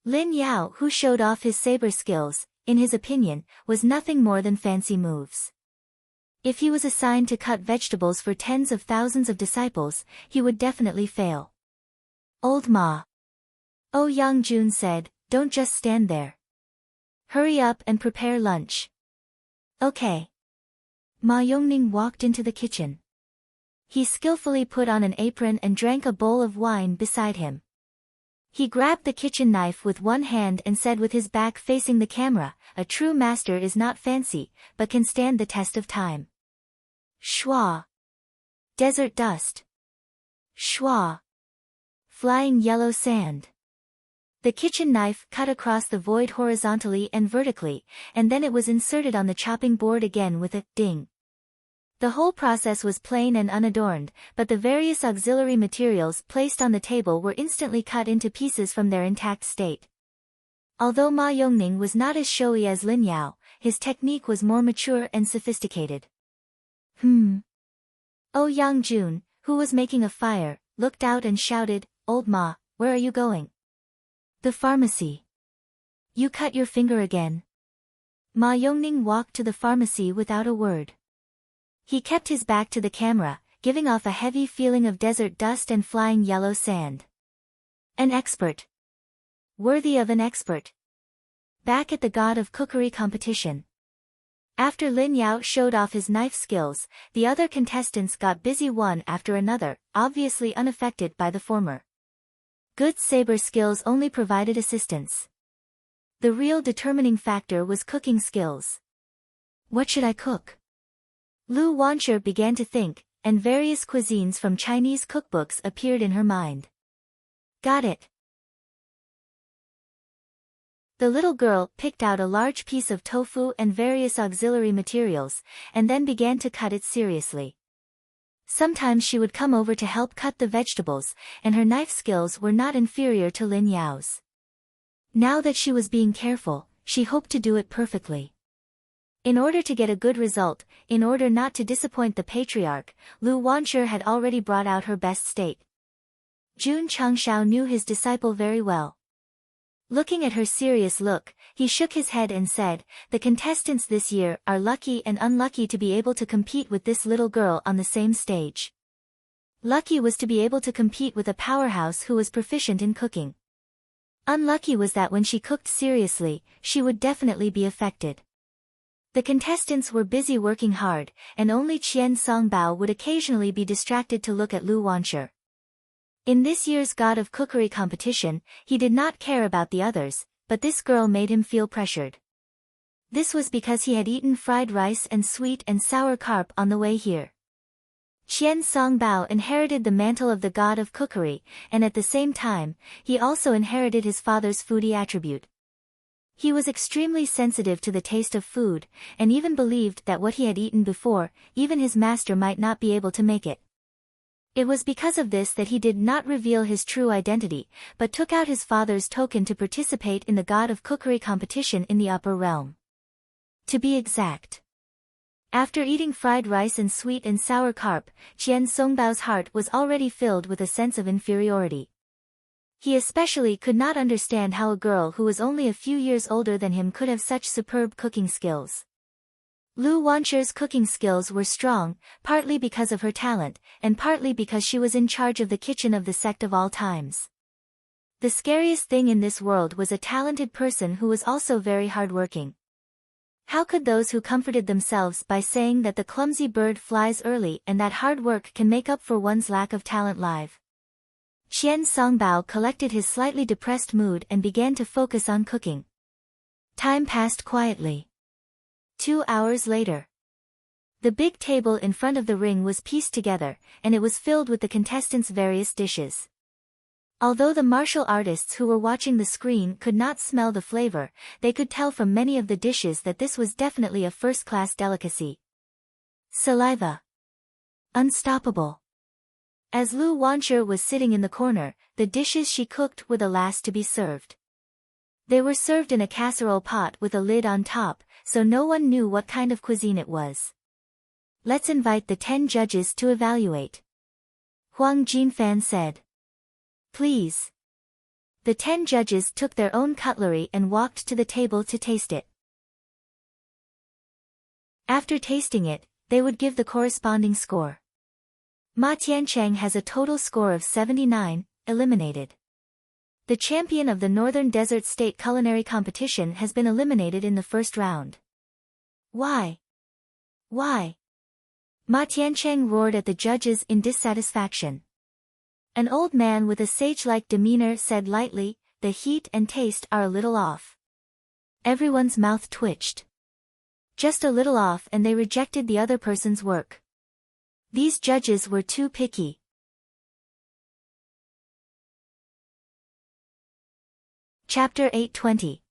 Lin Yao, who showed off his saber skills, in his opinion, was nothing more than fancy moves. If he was assigned to cut vegetables for tens of thousands of disciples, he would definitely fail. Old Ma. Oh, Yang Jun said, don't just stand there. Hurry up and prepare lunch. Okay. Ma Yongning walked into the kitchen. He skillfully put on an apron and drank a bowl of wine beside him. He grabbed the kitchen knife with one hand and said with his back facing the camera, a true master is not fancy, but can stand the test of time. Schwa. Desert dust. Schwa. Flying yellow sand. The kitchen knife cut across the void horizontally and vertically, and then it was inserted on the chopping board again with a ding. The whole process was plain and unadorned, but the various auxiliary materials placed on the table were instantly cut into pieces from their intact state. Although Ma Yongning was not as showy as Lin Yao, his technique was more mature and sophisticated. Oh, Yang Jun, who was making a fire, looked out and shouted, Old Ma, where are you going? The pharmacy. You cut your finger again. Ma Yongning walked to the pharmacy without a word. He kept his back to the camera, giving off a heavy feeling of desert dust and flying yellow sand. An expert. Worthy of an expert. Back at the God of Cookery competition. After Lin Yao showed off his knife skills, the other contestants got busy one after another, obviously unaffected by the former. Good saber skills only provided assistance. The real determining factor was cooking skills. What should I cook? Lu Wancher began to think, and various cuisines from Chinese cookbooks appeared in her mind. Got it. The little girl picked out a large piece of tofu and various auxiliary materials, and then began to cut it seriously. Sometimes she would come over to help cut the vegetables, and her knife skills were not inferior to Lin Yao's. Now that she was being careful, she hoped to do it perfectly. In order to get a good result, in order not to disappoint the patriarch, Lu Wanshi had already brought out her best state. Jun Changshao knew his disciple very well. Looking at her serious look, he shook his head and said, "The contestants this year are lucky and unlucky to be able to compete with this little girl on the same stage. Lucky was to be able to compete with a powerhouse who was proficient in cooking. Unlucky was that when she cooked seriously, she would definitely be affected." The contestants were busy working hard, and only Qian Songbao would occasionally be distracted to look at Lu Wanshi. In this year's God of Cookery competition, he did not care about the others, but this girl made him feel pressured. This was because he had eaten fried rice and sweet and sour carp on the way here. Qian Songbao inherited the mantle of the God of Cookery, and at the same time, he also inherited his father's foodie attribute. He was extremely sensitive to the taste of food, and even believed that what he had eaten before, even his master might not be able to make it. It was because of this that he did not reveal his true identity, but took out his father's token to participate in the God of Cookery competition in the upper realm. To be exact. After eating fried rice and sweet and sour carp, Qian Songbao's heart was already filled with a sense of inferiority. He especially could not understand how a girl who was only a few years older than him could have such superb cooking skills. Lu Wanshi's cooking skills were strong, partly because of her talent, and partly because she was in charge of the kitchen of the sect of all times. The scariest thing in this world was a talented person who was also very hardworking. How could those who comforted themselves by saying that the clumsy bird flies early and that hard work can make up for one's lack of talent live? Qian Songbao collected his slightly depressed mood and began to focus on cooking. Time passed quietly. 2 hours later. The big table in front of the ring was pieced together, and it was filled with the contestants' various dishes. Although the martial artists who were watching the screen could not smell the flavor, they could tell from many of the dishes that this was definitely a first-class delicacy. Saliva. Unstoppable. As Lu Wanshi was sitting in the corner, the dishes she cooked were the last to be served. They were served in a casserole pot with a lid on top, so no one knew what kind of cuisine it was. "Let's invite the 10 judges to evaluate," Huang Jinfan said. "Please." The 10 judges took their own cutlery and walked to the table to taste it. After tasting it, they would give the corresponding score. Ma Tiancheng has a total score of 79, eliminated. The champion of the Northern Desert State Culinary Competition has been eliminated in the first round. Why? Why? Ma Tiancheng roared at the judges in dissatisfaction. An old man with a sage-like demeanor said lightly, "The heat and taste are a little off." Everyone's mouth twitched. Just a little off, and they rejected the other person's work. These judges were too picky. Chapter 820.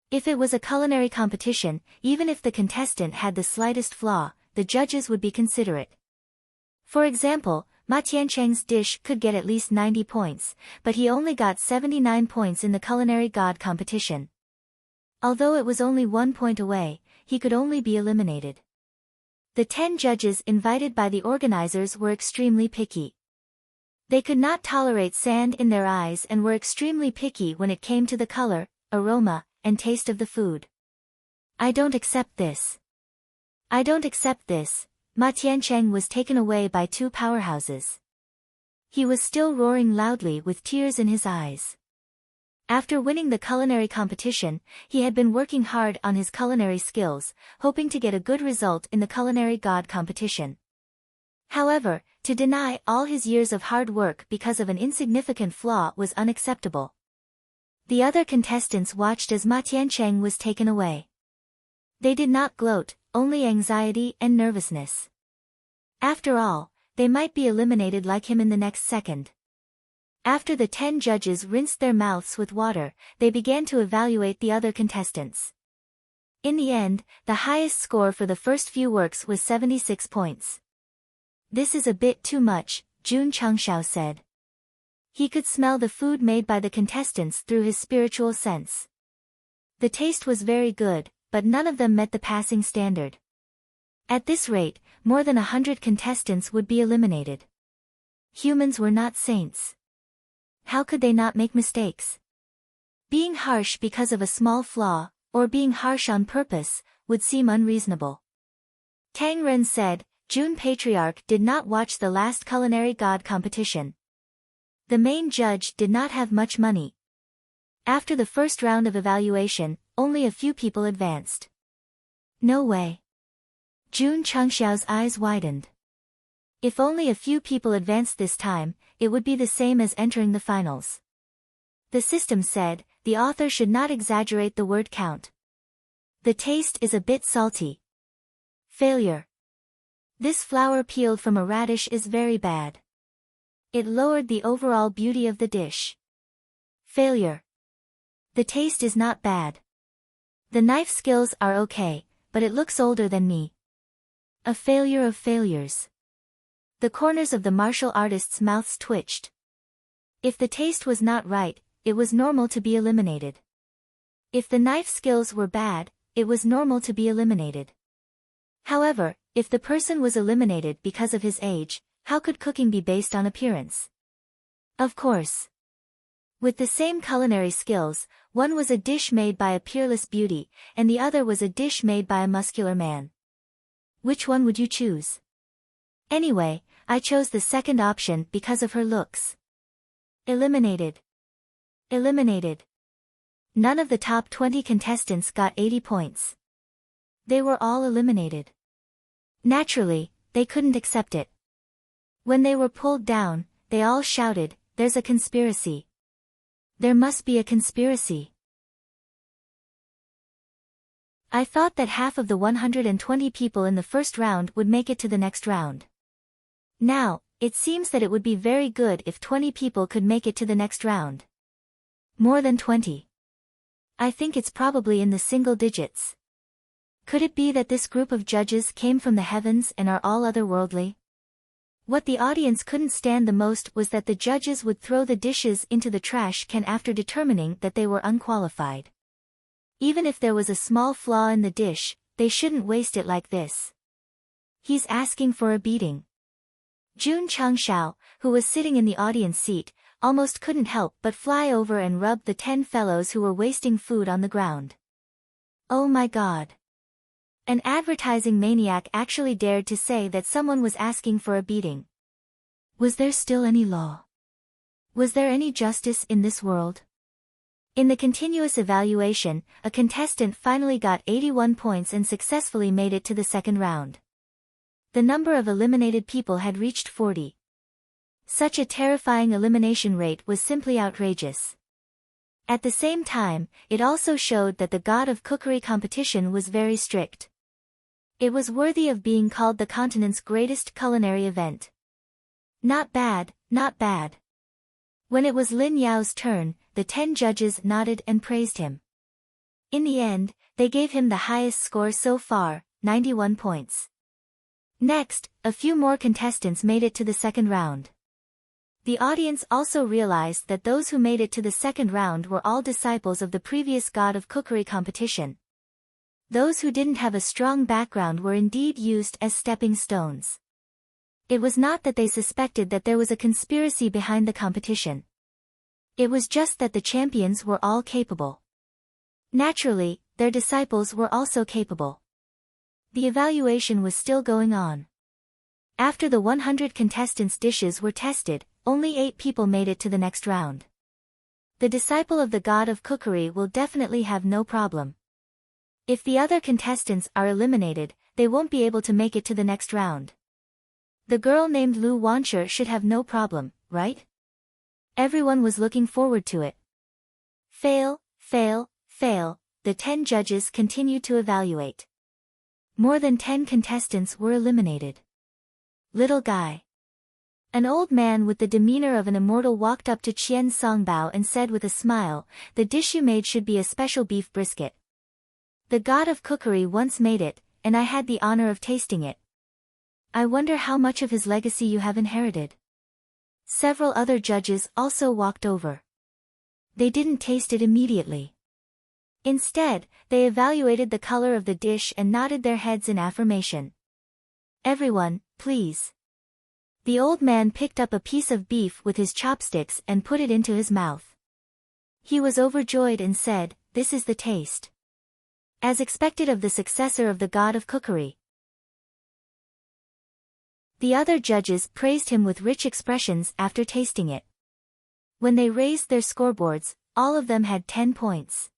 If it was a culinary competition, even if the contestant had the slightest flaw, the judges would be considerate. For example, Ma Tiancheng's dish could get at least 90 points, but he only got 79 points in the culinary god competition. Although it was only 1 point away, he could only be eliminated. The 10 judges invited by the organizers were extremely picky. They could not tolerate sand in their eyes and were extremely picky when it came to the color, aroma, and taste of the food. "I don't accept this. I don't accept this." Ma Tiancheng was taken away by 2 powerhouses. He was still roaring loudly with tears in his eyes. After winning the culinary competition, he had been working hard on his culinary skills, hoping to get a good result in the culinary god competition. However, to deny all his years of hard work because of an insignificant flaw was unacceptable. The other contestants watched as Ma Tiancheng was taken away. They did not gloat, only anxiety and nervousness. After all, they might be eliminated like him in the next second. After the 10 judges rinsed their mouths with water, they began to evaluate the other contestants. In the end, the highest score for the first few works was 76 points. "This is a bit too much," Jun Changshao said. He could smell the food made by the contestants through his spiritual sense. The taste was very good, but none of them met the passing standard. At this rate, more than 100 contestants would be eliminated. Humans were not saints. How could they not make mistakes? Being harsh because of a small flaw, or being harsh on purpose, would seem unreasonable. Tang Ren said, June Patriarch did not watch the last culinary god competition. The main judge did not have much money. After the first round of evaluation, only a few people advanced. No way. June Chengxiao's eyes widened. If only a few people advanced this time, it would be the same as entering the finals. The system said, the author should not exaggerate the word count. The taste is a bit salty. Failure. This flour peeled from a radish is very bad. It lowered the overall beauty of the dish. Failure. The taste is not bad. The knife skills are okay, but it looks older than me. A failure of failures. The corners of the martial artist's mouths twitched. If the taste was not right, it was normal to be eliminated. If the knife skills were bad, it was normal to be eliminated. However, if the person was eliminated because of his age, how could cooking be based on appearance? Of course. With the same culinary skills, one was a dish made by a peerless beauty, and the other was a dish made by a muscular man. Which one would you choose? Anyway, I chose the second option because of her looks. Eliminated. Eliminated. None of the top 20 contestants got 80 points. They were all eliminated. Naturally, they couldn't accept it. When they were pulled down, they all shouted, "There's a conspiracy. There must be a conspiracy." I thought that half of the 120 people in the first round would make it to the next round. Now, it seems that it would be very good if 20 people could make it to the next round. More than 20. I think it's probably in the single digits. Could it be that this group of judges came from the heavens and are all otherworldly? What the audience couldn't stand the most was that the judges would throw the dishes into the trash can after determining that they were unqualified. Even if there was a small flaw in the dish, they shouldn't waste it like this. He's asking for a beating. June Chengxiao, who was sitting in the audience seat, almost couldn't help but fly over and rub the 10 fellows who were wasting food on the ground. Oh my God. An advertising maniac actually dared to say that someone was asking for a beating. Was there still any law? Was there any justice in this world? In the continuous evaluation, a contestant finally got 81 points and successfully made it to the second round. The number of eliminated people had reached 40. Such a terrifying elimination rate was simply outrageous. At the same time, it also showed that the God of Cookery competition was very strict. It was worthy of being called the continent's greatest culinary event. Not bad, not bad. When it was Lin Yao's turn, the 10 judges nodded and praised him. In the end, they gave him the highest score so far, 91 points. Next, a few more contestants made it to the second round. The audience also realized that those who made it to the second round were all disciples of the previous God of Cookery competition. Those who didn't have a strong background were indeed used as stepping stones. It was not that they suspected that there was a conspiracy behind the competition. It was just that the champions were all capable. Naturally, their disciples were also capable. The evaluation was still going on. After the 100 contestants' dishes were tested, only 8 people made it to the next round. The disciple of the God of Cookery will definitely have no problem. If the other contestants are eliminated, they won't be able to make it to the next round. The girl named Lu Wancher should have no problem, right? Everyone was looking forward to it. Fail, fail, fail, the 10 judges continued to evaluate. More than 10 contestants were eliminated. Little guy. An old man with the demeanor of an immortal walked up to Qian Songbao and said with a smile, "The dish you made should be a special beef brisket. The God of Cookery once made it, and I had the honor of tasting it. I wonder how much of his legacy you have inherited." Several other judges also walked over. They didn't taste it immediately. Instead, they evaluated the color of the dish and nodded their heads in affirmation. Everyone, please. The old man picked up a piece of beef with his chopsticks and put it into his mouth. He was overjoyed and said, "This is the taste." As expected of the successor of the god of cookery. The other judges praised him with rich expressions after tasting it. When they raised their scoreboards, all of them had 10 points.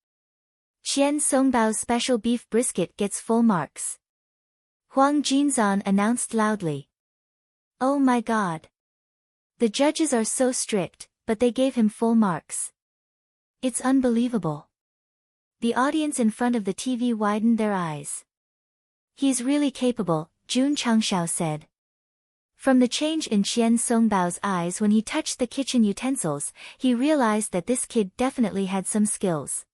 Qian Songbao's special beef brisket gets full marks. Huang Jinzan announced loudly. Oh my god. The judges are so strict, but they gave him full marks. It's unbelievable. The audience in front of the TV widened their eyes. He's really capable, Jun Changshao said. From the change in Qian Songbao's eyes when he touched the kitchen utensils, he realized that this kid definitely had some skills.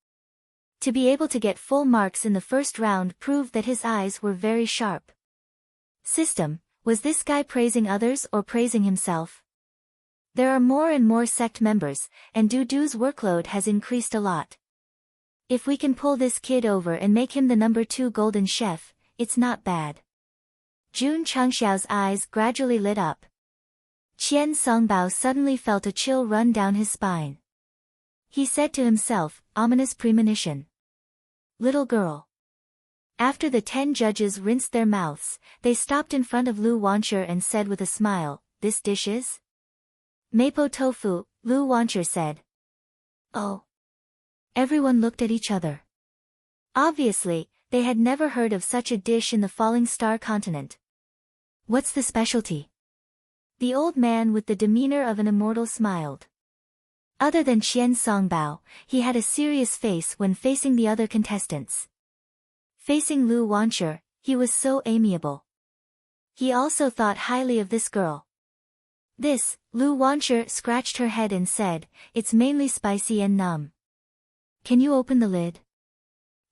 To be able to get full marks in the first round proved that his eyes were very sharp. System, was this guy praising others or praising himself? There are more and more sect members, and Dudu's workload has increased a lot. If we can pull this kid over and make him the number 2 golden chef, it's not bad. Jun Changxiao's eyes gradually lit up. Qian Songbao suddenly felt a chill run down his spine. He said to himself, ominous premonition. Little girl. After the 10 judges rinsed their mouths, they stopped in front of Lu Wancher and said with a smile, "This dish is?" Mapo tofu, Lu Wancher said. Oh. Everyone looked at each other. Obviously, they had never heard of such a dish in the Falling Star continent. What's the specialty? The old man with the demeanor of an immortal smiled. Other than Qian Songbao, he had a serious face when facing the other contestants. Facing Lu Wancher, he was so amiable. He also thought highly of this girl. This, Lu Wancher scratched her head and said, it's mainly spicy and numb. Can you open the lid?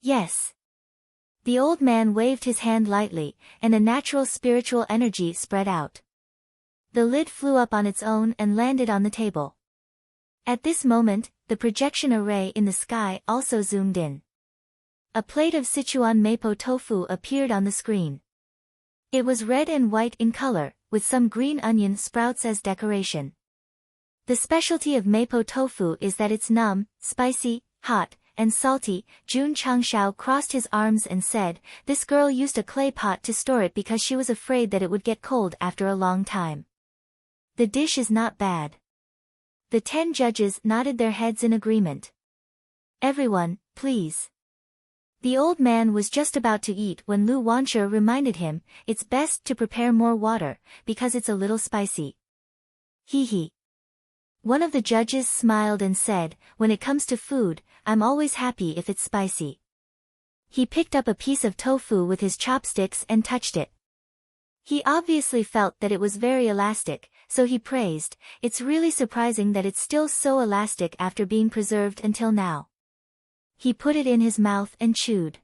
Yes. The old man waved his hand lightly, and a natural spiritual energy spread out. The lid flew up on its own and landed on the table. At this moment, the projection array in the sky also zoomed in. A plate of Sichuan mapo tofu appeared on the screen. It was red and white in color, with some green onion sprouts as decoration. The specialty of mapo tofu is that it's numb, spicy, hot, and salty. Jun Changshao crossed his arms and said, this girl used a clay pot to store it because she was afraid that it would get cold after a long time. The dish is not bad. The 10 judges nodded their heads in agreement. Everyone, please. The old man was just about to eat when Lu Wancher reminded him, it's best to prepare more water, because it's a little spicy. Hee hee. One of the judges smiled and said, when it comes to food, I'm always happy if it's spicy. He picked up a piece of tofu with his chopsticks and touched it. He obviously felt that it was very elastic, so he praised, it's really surprising that it's still so elastic after being preserved until now. He put it in his mouth and chewed.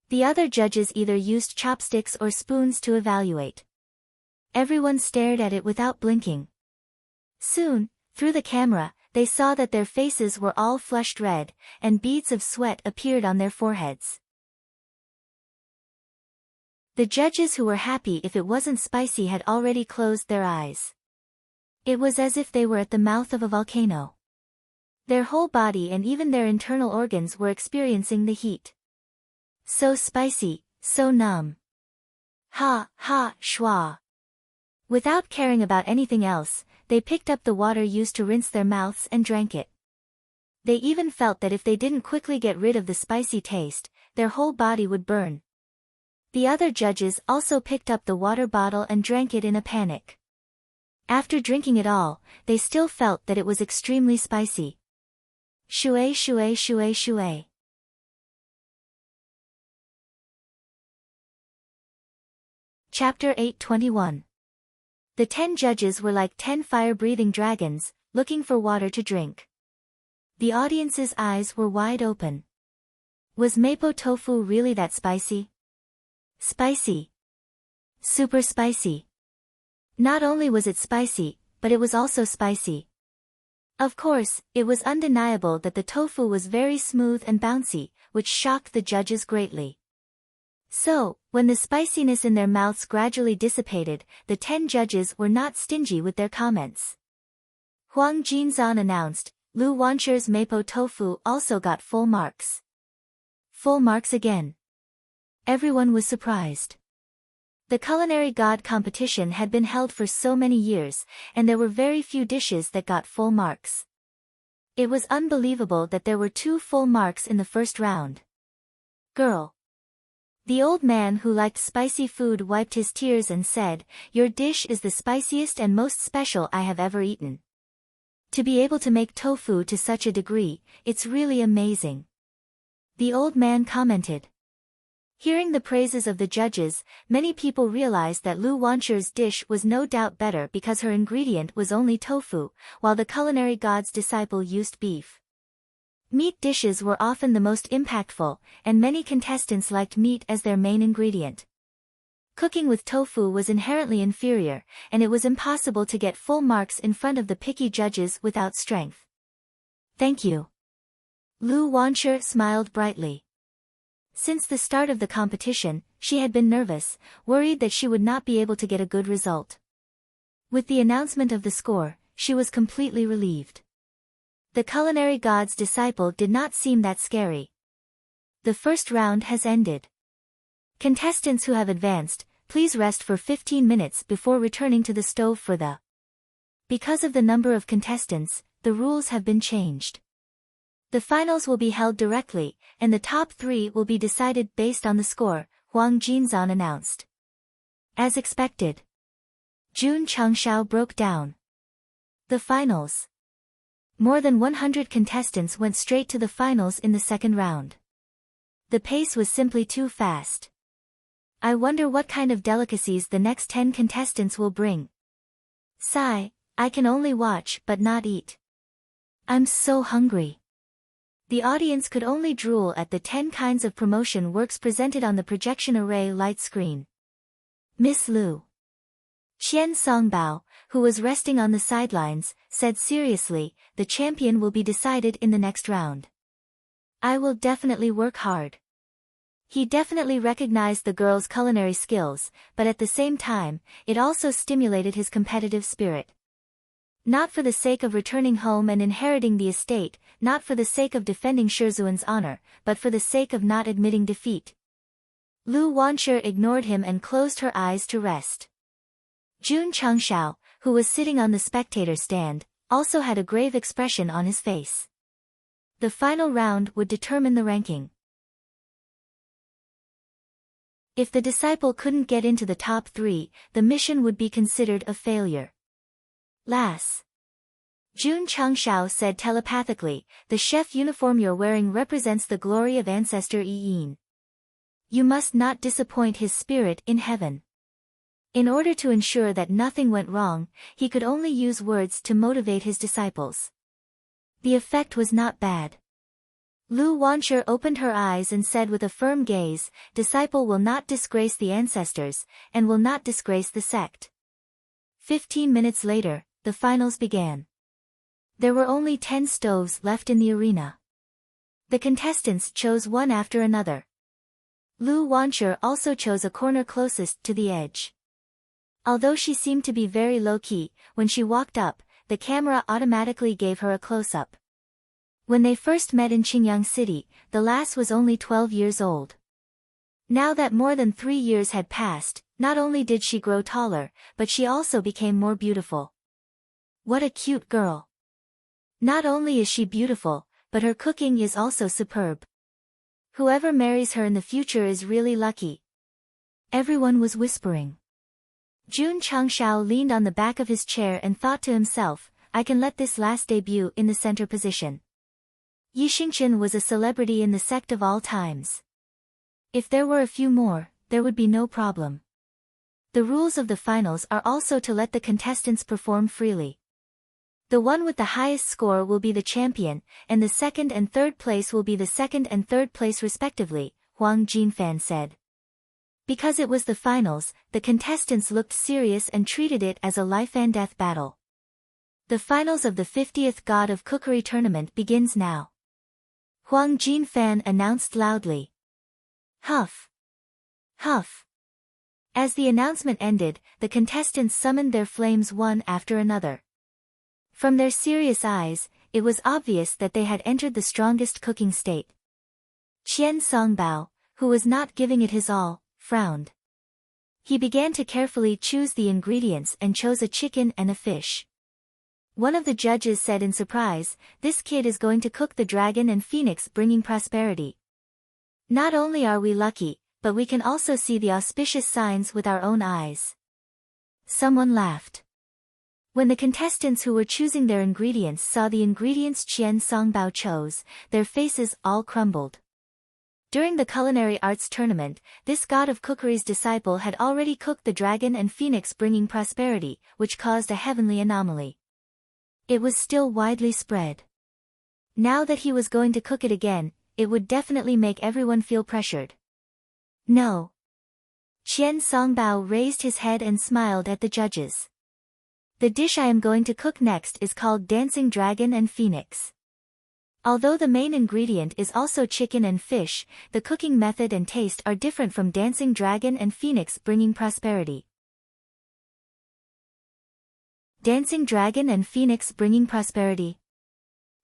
The other judges either used chopsticks or spoons to evaluate. Everyone stared at it without blinking. Soon, through the camera, they saw that their faces were all flushed red, and beads of sweat appeared on their foreheads. The judges who were happy if it wasn't spicy had already closed their eyes. It was as if they were at the mouth of a volcano. Their whole body and even their internal organs were experiencing the heat. So spicy, so numb. Ha, ha, schwa. Without caring about anything else, they picked up the water used to rinse their mouths and drank it. They even felt that if they didn't quickly get rid of the spicy taste, their whole body would burn. The other judges also picked up the water bottle and drank it in a panic. After drinking it all, they still felt that it was extremely spicy. Shui shui shui shui. Chapter 821. The 10 judges were like 10 fire-breathing dragons, looking for water to drink. The audience's eyes were wide open. Was mapo tofu really that spicy? Spicy. Super spicy. Not only was it spicy, but it was also spicy. Of course, it was undeniable that the tofu was very smooth and bouncy, which shocked the judges greatly. So, when the spiciness in their mouths gradually dissipated, the 10 judges were not stingy with their comments. Huang Jinzan announced, Lu Wancher's mapo tofu also got full marks. Full marks again. Everyone was surprised. The culinary god competition had been held for so many years, and there were very few dishes that got full marks. It was unbelievable that there were 2 full marks in the first round. Girl. The old man who liked spicy food wiped his tears and said, Your dish is the spiciest and most special I have ever eaten. To be able to make tofu to such a degree, it's really amazing. The old man commented. Hearing the praises of the judges, many people realized that Lu Wancher's dish was no doubt better because her ingredient was only tofu, while the culinary god's disciple used beef. Meat dishes were often the most impactful, and many contestants liked meat as their main ingredient. Cooking with tofu was inherently inferior, and it was impossible to get full marks in front of the picky judges without strength. Thank you. Lu Wancher smiled brightly. Since the start of the competition, she had been nervous, worried that she would not be able to get a good result. With the announcement of the score, she was completely relieved. The culinary god's disciple did not seem that scary. The first round has ended. Contestants who have advanced, please rest for 15 minutes before returning to the stove for the. Because of the number of contestants, the rules have been changed. The finals will be held directly, and the top 3 will be decided based on the score, Huang Jinzan announced. As expected. Jun Changshao broke down. The finals. More than 100 contestants went straight to the finals in the second round. The pace was simply too fast. I wonder what kind of delicacies the next 10 contestants will bring. Sigh, I can only watch but not eat. I'm so hungry. The audience could only drool at the 10 kinds of promotion works presented on the projection array light screen. Miss Lu Qian Songbao, who was resting on the sidelines, said seriously, the champion will be decided in the next round. I will definitely work hard. He definitely recognized the girl's culinary skills, but at the same time, it also stimulated his competitive spirit. Not for the sake of returning home and inheriting the estate, not for the sake of defending Shizuan's honor, but for the sake of not admitting defeat. Lu Wancher ignored him and closed her eyes to rest. Jun Changshao, who was sitting on the spectator stand, also had a grave expression on his face. The final round would determine the ranking. If the disciple couldn't get into the top 3, the mission would be considered a failure. Las. Jun Changshao said telepathically, the chef uniform you're wearing represents the glory of ancestor Yi. You must not disappoint his spirit in heaven. In order to ensure that nothing went wrong, he could only use words to motivate his disciples. The effect was not bad. Lu Wancher opened her eyes and said with a firm gaze, disciple will not disgrace the ancestors, and will not disgrace the sect. 15 minutes later, the finals began. There were only 10 stoves left in the arena. The contestants chose one after another. Lu Wancher also chose a corner closest to the edge. Although she seemed to be very low-key, when she walked up, the camera automatically gave her a close-up. When they first met in Qingyang City, the lass was only 12 years old. Now that more than 3 years had passed, not only did she grow taller, but she also became more beautiful. What a cute girl. Not only is she beautiful, but her cooking is also superb. Whoever marries her in the future is really lucky. Everyone was whispering. Jun Changshao leaned on the back of his chair and thought to himself, I can let this lass debut in the center position. Yi Xingqian was a celebrity in the sect of all times. If there were a few more, there would be no problem. The rules of the finals are also to let the contestants perform freely. The one with the highest score will be the champion, and the second and third place will be the second and third place respectively, Huang Jinfan said. Because it was the finals, the contestants looked serious and treated it as a life-and-death battle. The finals of the 50th God of Cookery tournament begins now. Huang Jinfan announced loudly. Huff. Huff. As the announcement ended, the contestants summoned their flames one after another. From their serious eyes, it was obvious that they had entered the strongest cooking state. Qian Songbao, who was not giving it his all, frowned. He began to carefully choose the ingredients and chose a chicken and a fish. One of the judges said in surprise, "This kid is going to cook the dragon and phoenix, bringing prosperity. Not only are we lucky, but we can also see the auspicious signs with our own eyes." Someone laughed. When the contestants who were choosing their ingredients saw the ingredients Qian Songbao chose, their faces all crumbled. During the culinary arts tournament, this god of cookery's disciple had already cooked the dragon and phoenix, bringing prosperity, which caused a heavenly anomaly. It was still widely spread. Now that he was going to cook it again, it would definitely make everyone feel pressured. No. Qian Songbao raised his head and smiled at the judges. The dish I am going to cook next is called Dancing Dragon and Phoenix. Although the main ingredient is also chicken and fish, the cooking method and taste are different from Dancing Dragon and Phoenix, bringing prosperity. Dancing Dragon and Phoenix, bringing prosperity.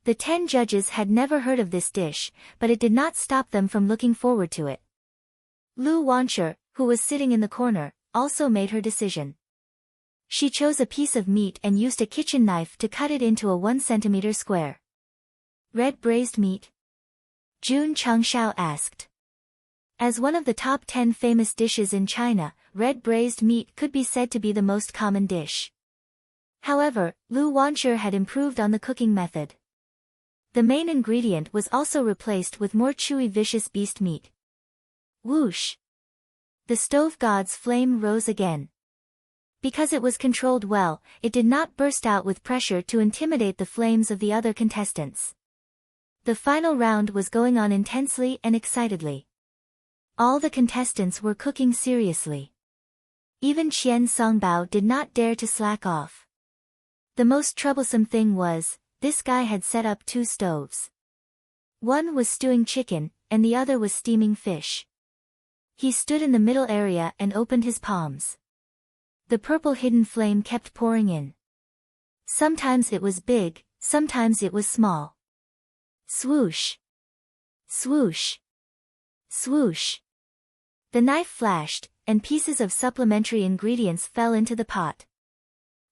The 10 judges had never heard of this dish, but it did not stop them from looking forward to it. Lu Wancher, who was sitting in the corner, also made her decision. She chose a piece of meat and used a kitchen knife to cut it into a 1 centimeter square. Red braised meat? Jun Changshao asked. As one of the top 10 famous dishes in China, red braised meat could be said to be the most common dish. However, Lu Wancher had improved on the cooking method. The main ingredient was also replaced with more chewy, vicious beast meat. Whoosh! The stove god's flame rose again. Because it was controlled well, it did not burst out with pressure to intimidate the flames of the other contestants. The final round was going on intensely and excitedly. All the contestants were cooking seriously. Even Qian Songbao did not dare to slack off. The most troublesome thing was, this guy had set up 2 stoves. One was stewing chicken, and the other was steaming fish. He stood in the middle area and opened his palms. The purple hidden flame kept pouring in. Sometimes it was big, sometimes it was small. Swoosh! Swoosh! Swoosh! The knife flashed, and pieces of supplementary ingredients fell into the pot.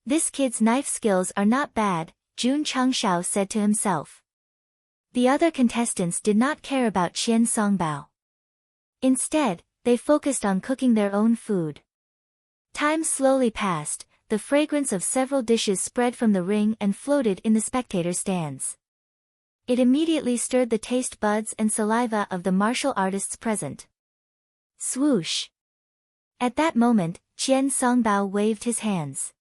This kid's knife skills are not bad, Jun Changshao said to himself. The other contestants did not care about Qian Songbao. Instead, they focused on cooking their own food. Time slowly passed, the fragrance of several dishes spread from the ring and floated in the spectator stands. It immediately stirred the taste buds and saliva of the martial artists present. Swoosh! At that moment, Qian Songbao waved his hands.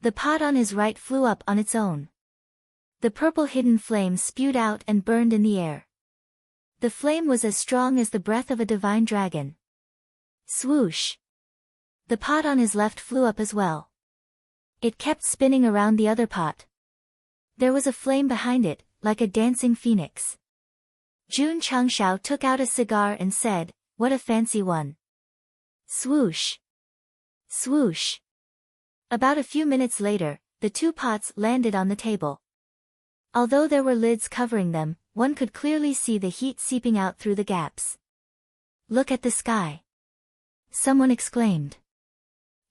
The pot on his right flew up on its own. The purple hidden flame spewed out and burned in the air. The flame was as strong as the breath of a divine dragon. Swoosh! The pot on his left flew up as well. It kept spinning around the other pot. There was a flame behind it, like a dancing phoenix. Jun Changshao took out a cigar and said, "What a fancy one." Swoosh! Swoosh! About a few minutes later, the 2 pots landed on the table. Although there were lids covering them, one could clearly see the heat seeping out through the gaps. "Look at the sky!" someone exclaimed.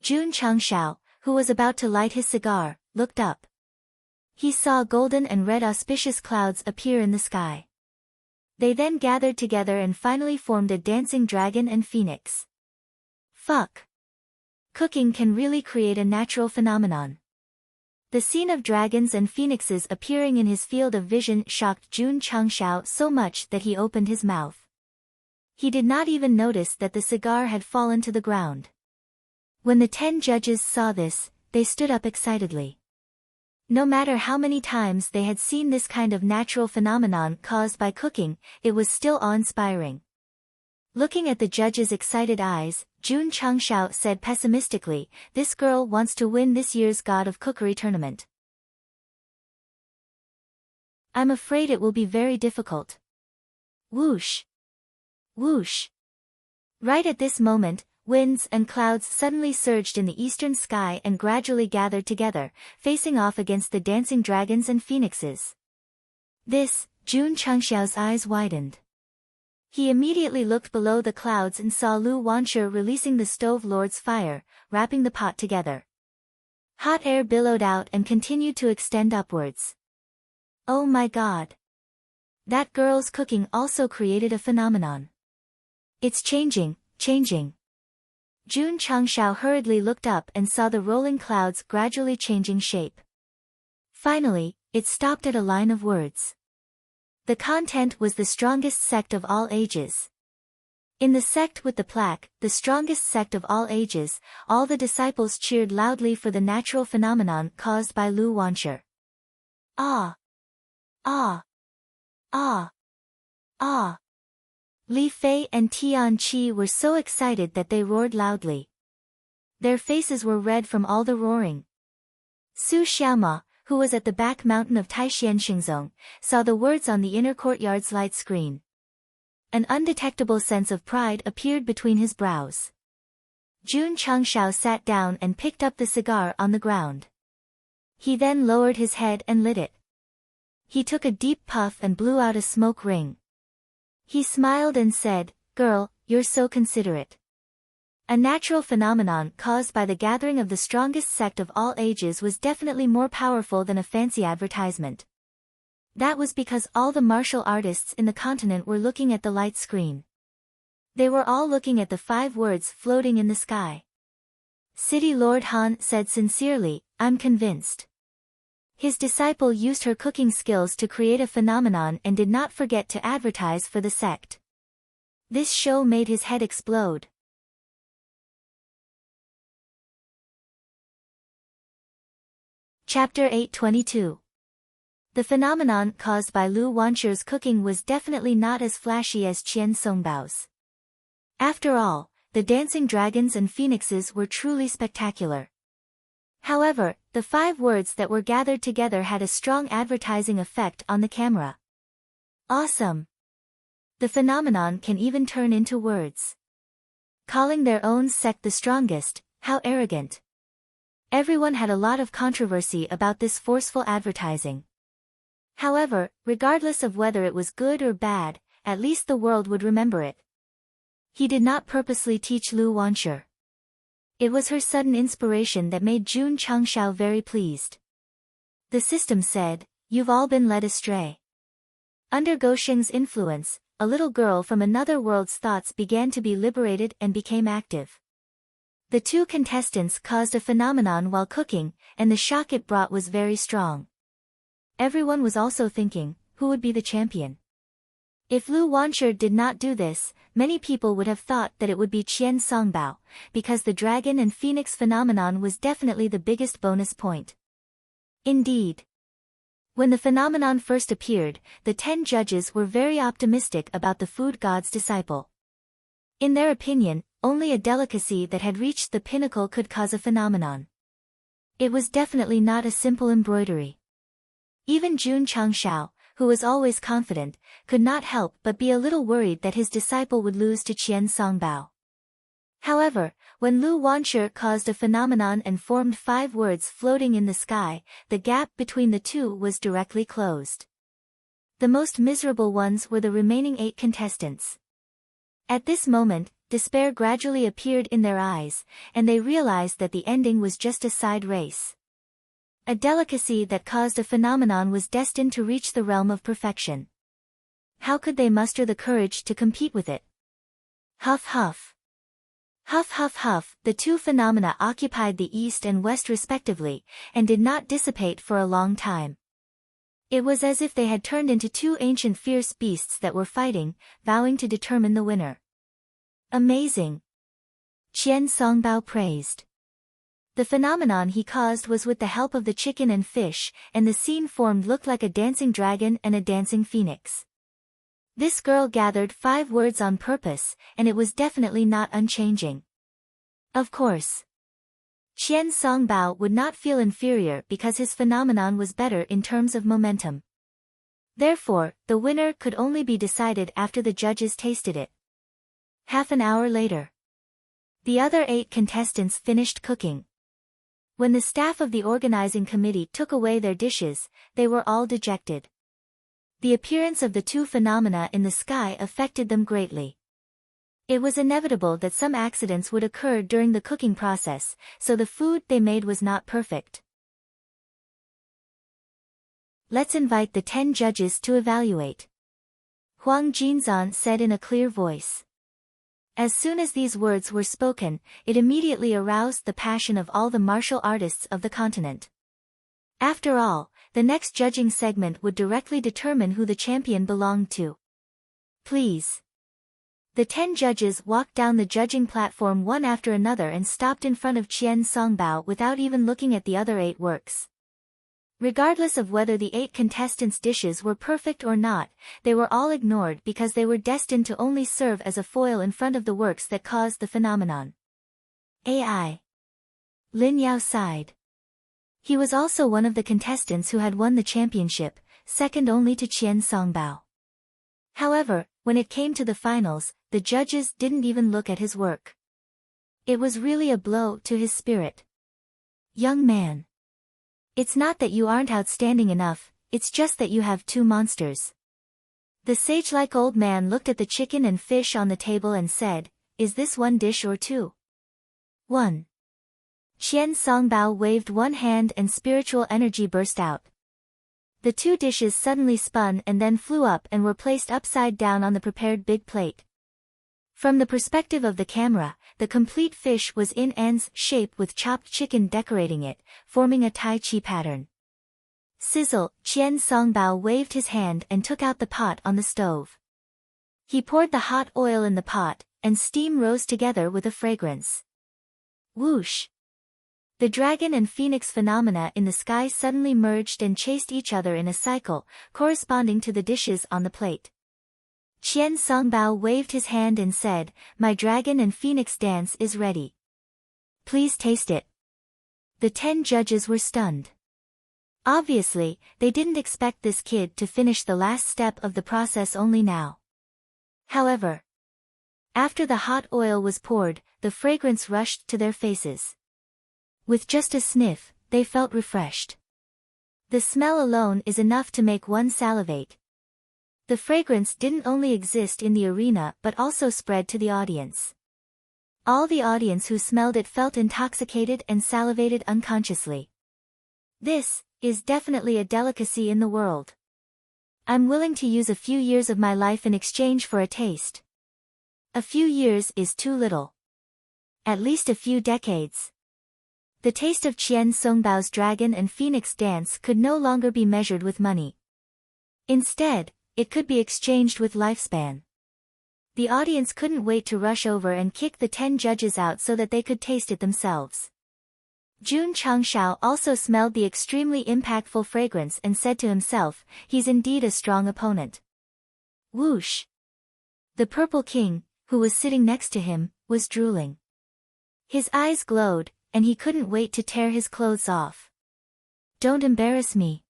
Jun Changshao, who was about to light his cigar, looked up. He saw golden and red auspicious clouds appear in the sky. They then gathered together and finally formed a dancing dragon and phoenix. Fuck! Cooking can really create a natural phenomenon. The scene of dragons and phoenixes appearing in his field of vision shocked Jun Changshao so much that he opened his mouth. He did not even notice that the cigar had fallen to the ground. When the 10 judges saw this, they stood up excitedly. No matter how many times they had seen this kind of natural phenomenon caused by cooking, it was still awe-inspiring. Looking at the judges' excited eyes, Jun Changshao said pessimistically, "This girl wants to win this year's God of Cookery tournament. I'm afraid it will be very difficult." Whoosh! Whoosh! Right at this moment, winds and clouds suddenly surged in the eastern sky and gradually gathered together, facing off against the dancing dragons and phoenixes. Jun Chengxiao's eyes widened. He immediately looked below the clouds and saw Lu Wanshi releasing the stove lord's fire, wrapping the pot together. Hot air billowed out and continued to extend upwards. Oh my god! That girl's cooking also created a phenomenon. It's changing, changing. Jun Chengxiao hurriedly looked up and saw the rolling clouds gradually changing shape. Finally, it stopped at a line of words. The content was the strongest sect of all ages. In the sect with the plaque, the strongest sect of all ages, all the disciples cheered loudly for the natural phenomenon caused by Lu Wanshi. Ah! Ah! Ah! Ah! Li Fei and Tian Qi were so excited that they roared loudly. Their faces were red from all the roaring. Su Xiaoma, who was at the back mountain of Taishan Xingzong, saw the words on the inner courtyard's light screen. An undetectable sense of pride appeared between his brows. Jun Chengxiao sat down and picked up the cigar on the ground. He then lowered his head and lit it. He took a deep puff and blew out a smoke ring. He smiled and said, "Girl, you're so considerate." A natural phenomenon caused by the gathering of the strongest sect of all ages was definitely more powerful than a fancy advertisement. That was because all the martial artists in the continent were looking at the light screen. They were all looking at the 5 words floating in the sky. City Lord Han said sincerely, "I'm convinced." His disciple used her cooking skills to create a phenomenon and did not forget to advertise for the sect. This show made his head explode. Chapter 822. The phenomenon caused by Lu Wanshi's cooking was definitely not as flashy as Qian Songbao's. After all, the dancing dragons and phoenixes were truly spectacular. However, the 5 words that were gathered together had a strong advertising effect on the camera. Awesome! The phenomenon can even turn into words. Calling their own sect the strongest, how arrogant. Everyone had a lot of controversy about this forceful advertising. However, regardless of whether it was good or bad, at least the world would remember it. He did not purposely teach Lu Wanshi. It was her sudden inspiration that made Jun Chengxiao very pleased. The system said, "You've all been led astray." Under Gosheng's influence, a little girl from another world's thoughts began to be liberated and became active. The 2 contestants caused a phenomenon while cooking, and the shock it brought was very strong. Everyone was also thinking, who would be the champion? If Lu Wanshi did not do this, many people would have thought that it would be Qian Songbao, because the dragon and phoenix phenomenon was definitely the biggest bonus point. Indeed. When the phenomenon first appeared, the 10 judges were very optimistic about the food god's disciple. In their opinion, only a delicacy that had reached the pinnacle could cause a phenomenon. It was definitely not a simple embroidery. Even Jun Chengxiao, who was always confident, could not help but be a little worried that his disciple would lose to Qian Songbao. However, when Lu Wanshi caused a phenomenon and formed 5 words floating in the sky, the gap between the 2 was directly closed. The most miserable ones were the remaining 8 contestants. At this moment, despair gradually appeared in their eyes, and they realized that the ending was just a side race. A delicacy that caused a phenomenon was destined to reach the realm of perfection. How could they muster the courage to compete with it? Huff huff. Huff huff huff, the 2 phenomena occupied the east and west respectively, and did not dissipate for a long time. It was as if they had turned into 2 ancient fierce beasts that were fighting, vowing to determine the winner. Amazing! Qian Songbao praised. The phenomenon he caused was with the help of the chicken and fish, and the scene formed looked like a dancing dragon and a dancing phoenix. This girl gathered 5 words on purpose, and it was definitely not unchanging. Of course. Qian Songbao would not feel inferior because his phenomenon was better in terms of momentum. Therefore, the winner could only be decided after the judges tasted it. Half an hour later, the other 8 contestants finished cooking. When the staff of the organizing committee took away their dishes, they were all dejected. The appearance of the 2 phenomena in the sky affected them greatly. It was inevitable that some accidents would occur during the cooking process, so the food they made was not perfect. Let's invite the 10 judges to evaluate, Huang Jinzan said in a clear voice. As soon as these words were spoken, it immediately aroused the passion of all the martial artists of the continent. After all, the next judging segment would directly determine who the champion belonged to. Please. The 10 judges walked down the judging platform one after another and stopped in front of Qian Songbao without even looking at the other 8 works. Regardless of whether the 8 contestants' dishes were perfect or not, they were all ignored because they were destined to only serve as a foil in front of the works that caused the phenomenon. AI. Lin Yao sighed. He was also one of the contestants who had won the championship, second only to Qian Songbao. However, when it came to the finals, the judges didn't even look at his work. It was really a blow to his spirit. Young man. It's not that you aren't outstanding enough, it's just that you have 2 monsters. The sage-like old man looked at the chicken and fish on the table and said, is this 1 dish or 2? 1. Qian Songbao waved one hand and spiritual energy burst out. The 2 dishes suddenly spun and then flew up and were placed upside down on the prepared big plate. From the perspective of the camera, the complete fish was in N's shape with chopped chicken decorating it, forming a Tai Chi pattern. Sizzle, Qian Songbao waved his hand and took out the pot on the stove. He poured the hot oil in the pot, and steam rose together with a fragrance. Whoosh! The dragon and phoenix phenomena in the sky suddenly merged and chased each other in a cycle, corresponding to the dishes on the plate. Qian Songbao waved his hand and said, my dragon and phoenix dance is ready. Please taste it. The 10 judges were stunned. Obviously, they didn't expect this kid to finish the last step of the process only now. However, after the hot oil was poured, the fragrance rushed to their faces. With just a sniff, they felt refreshed. The smell alone is enough to make one salivate. The fragrance didn't only exist in the arena but also spread to the audience. All the audience who smelled it felt intoxicated and salivated unconsciously. This is definitely a delicacy in the world. I'm willing to use a few years of my life in exchange for a taste. A few years is too little. At least a few decades. The taste of Qian Songbao's dragon and phoenix dance could no longer be measured with money. Instead, it could be exchanged with lifespan. The audience couldn't wait to rush over and kick the 10 judges out so that they could taste it themselves. Jun Changshao also smelled the extremely impactful fragrance and said to himself, he's indeed a strong opponent. Whoosh! The Purple King, who was sitting next to him, was drooling. His eyes glowed, and he couldn't wait to tear his clothes off. Don't embarrass me.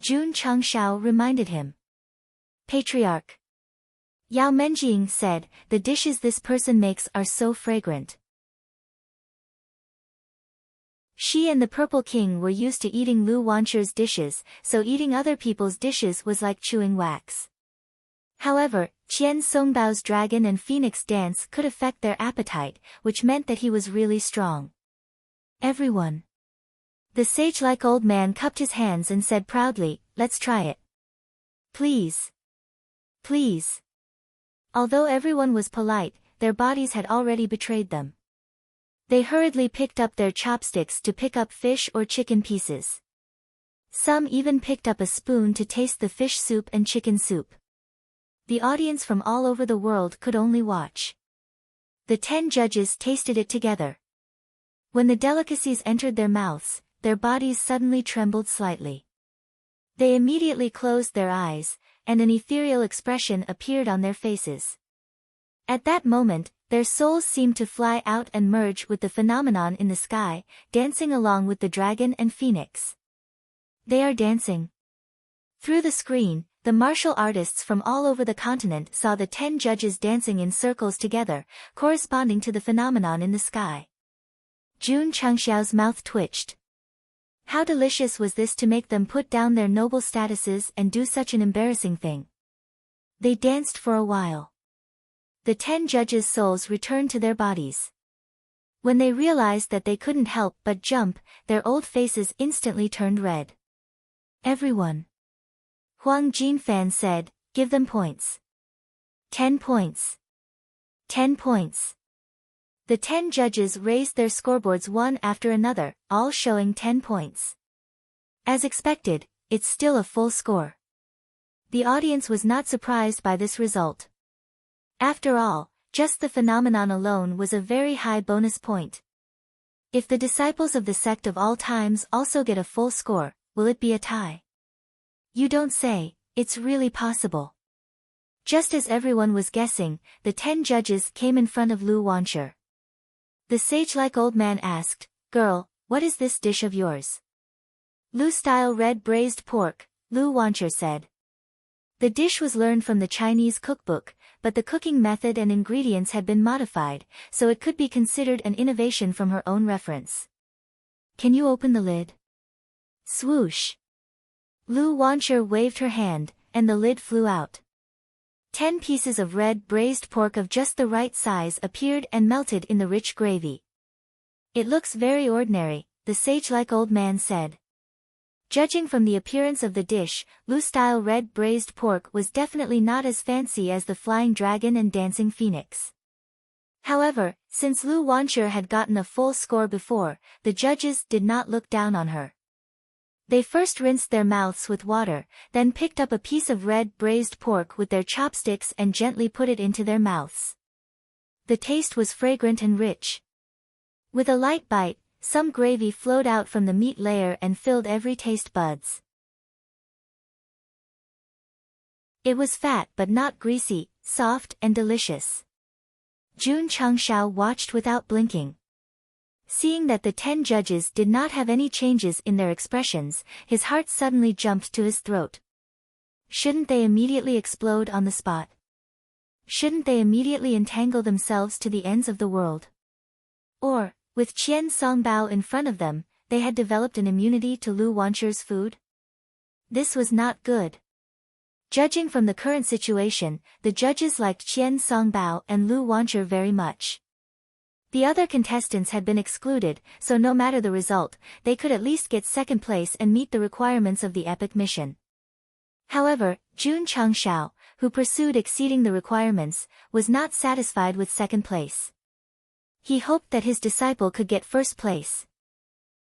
Jun Changshao reminded him. Patriarch. Yao Menjing said, the dishes this person makes are so fragrant. She and the Purple King were used to eating Lu Wancher's dishes, so eating other people's dishes was like chewing wax. However, Qian Songbao's dragon and phoenix dance could affect their appetite, which meant that he was really strong. Everyone. The sage-like old man cupped his hands and said proudly, let's try it. Please. Please. Although everyone was polite, their bodies had already betrayed them. They hurriedly picked up their chopsticks to pick up fish or chicken pieces. Some even picked up a spoon to taste the fish soup and chicken soup. The audience from all over the world could only watch. The 10 judges tasted it together. When the delicacies entered their mouths, their bodies suddenly trembled slightly. They immediately closed their eyes, and an ethereal expression appeared on their faces. At that moment, their souls seemed to fly out and merge with the phenomenon in the sky, dancing along with the dragon and phoenix. They are dancing. Through the screen, the martial artists from all over the continent saw the 10 judges dancing in circles together, corresponding to the phenomenon in the sky. Jun Chengxiao's mouth twitched. How delicious was this to make them put down their noble statuses and do such an embarrassing thing. They danced for a while. The 10 judges' souls returned to their bodies. When they realized that they couldn't help but jump, their old faces instantly turned red. Everyone. Huang Jinfan said, give them points. 10 points. 10 points. The 10 judges raised their scoreboards one after another, all showing 10 points. As expected, it's still a full score. The audience was not surprised by this result. After all, just the phenomenon alone was a very high bonus point. If the disciples of the sect of all times also get a full score, will it be a tie? You don't say, it's really possible. Just as everyone was guessing, the 10 judges came in front of Lu Wancher. The sage-like old man asked, girl, what is this dish of yours? Lu-style red braised pork, Lu Wancher said. The dish was learned from the Chinese cookbook, but the cooking method and ingredients had been modified, so it could be considered an innovation from her own reference. Can you open the lid? Swoosh. Lu Wancher waved her hand, and the lid flew out. 10 pieces of red braised pork of just the right size appeared and melted in the rich gravy. It looks very ordinary, the sage-like old man said. Judging from the appearance of the dish, Lu-style red braised pork was definitely not as fancy as the flying dragon and dancing phoenix. However, since Lu Wancher had gotten a full score before, the judges did not look down on her. They first rinsed their mouths with water, then picked up a piece of red braised pork with their chopsticks and gently put it into their mouths. The taste was fragrant and rich. With a light bite, some gravy flowed out from the meat layer and filled every taste buds. It was fat but not greasy, soft and delicious. Jun Chengxiao watched without blinking. Seeing that the 10 judges did not have any changes in their expressions, his heart suddenly jumped to his throat. Shouldn't they immediately explode on the spot? Shouldn't they immediately entangle themselves to the ends of the world? Or, with Qian Songbao in front of them, they had developed an immunity to Lu Wancher's food? This was not good. Judging from the current situation, the judges liked Qian Songbao and Lu Wancher very much. The other contestants had been excluded, so no matter the result, they could at least get second place and meet the requirements of the epic mission. However, Jun Chengxiao, who pursued exceeding the requirements, was not satisfied with second place. He hoped that his disciple could get first place.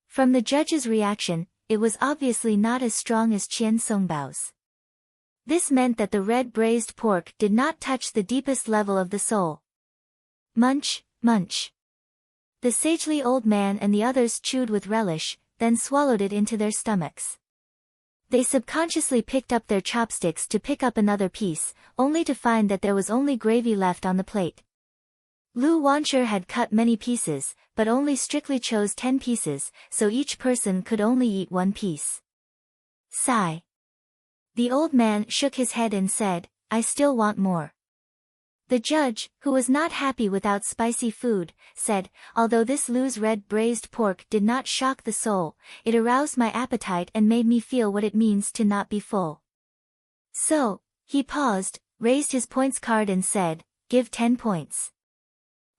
From the judge's reaction, it was obviously not as strong as Qian Songbao's. This meant that the red braised pork did not touch the deepest level of the soul. Munch, munch. The sagely old man and the others chewed with relish, then swallowed it into their stomachs. They subconsciously picked up their chopsticks to pick up another piece, only to find that there was only gravy left on the plate. Lu Wancher had cut many pieces, but only strictly chose 10 pieces, so each person could only eat one piece. Sigh. The old man shook his head and said, I still want more. The judge, who was not happy without spicy food, said, although this Lu's red braised pork did not shock the soul, it aroused my appetite and made me feel what it means to not be full. So, he paused, raised his points card and said, give 10 points.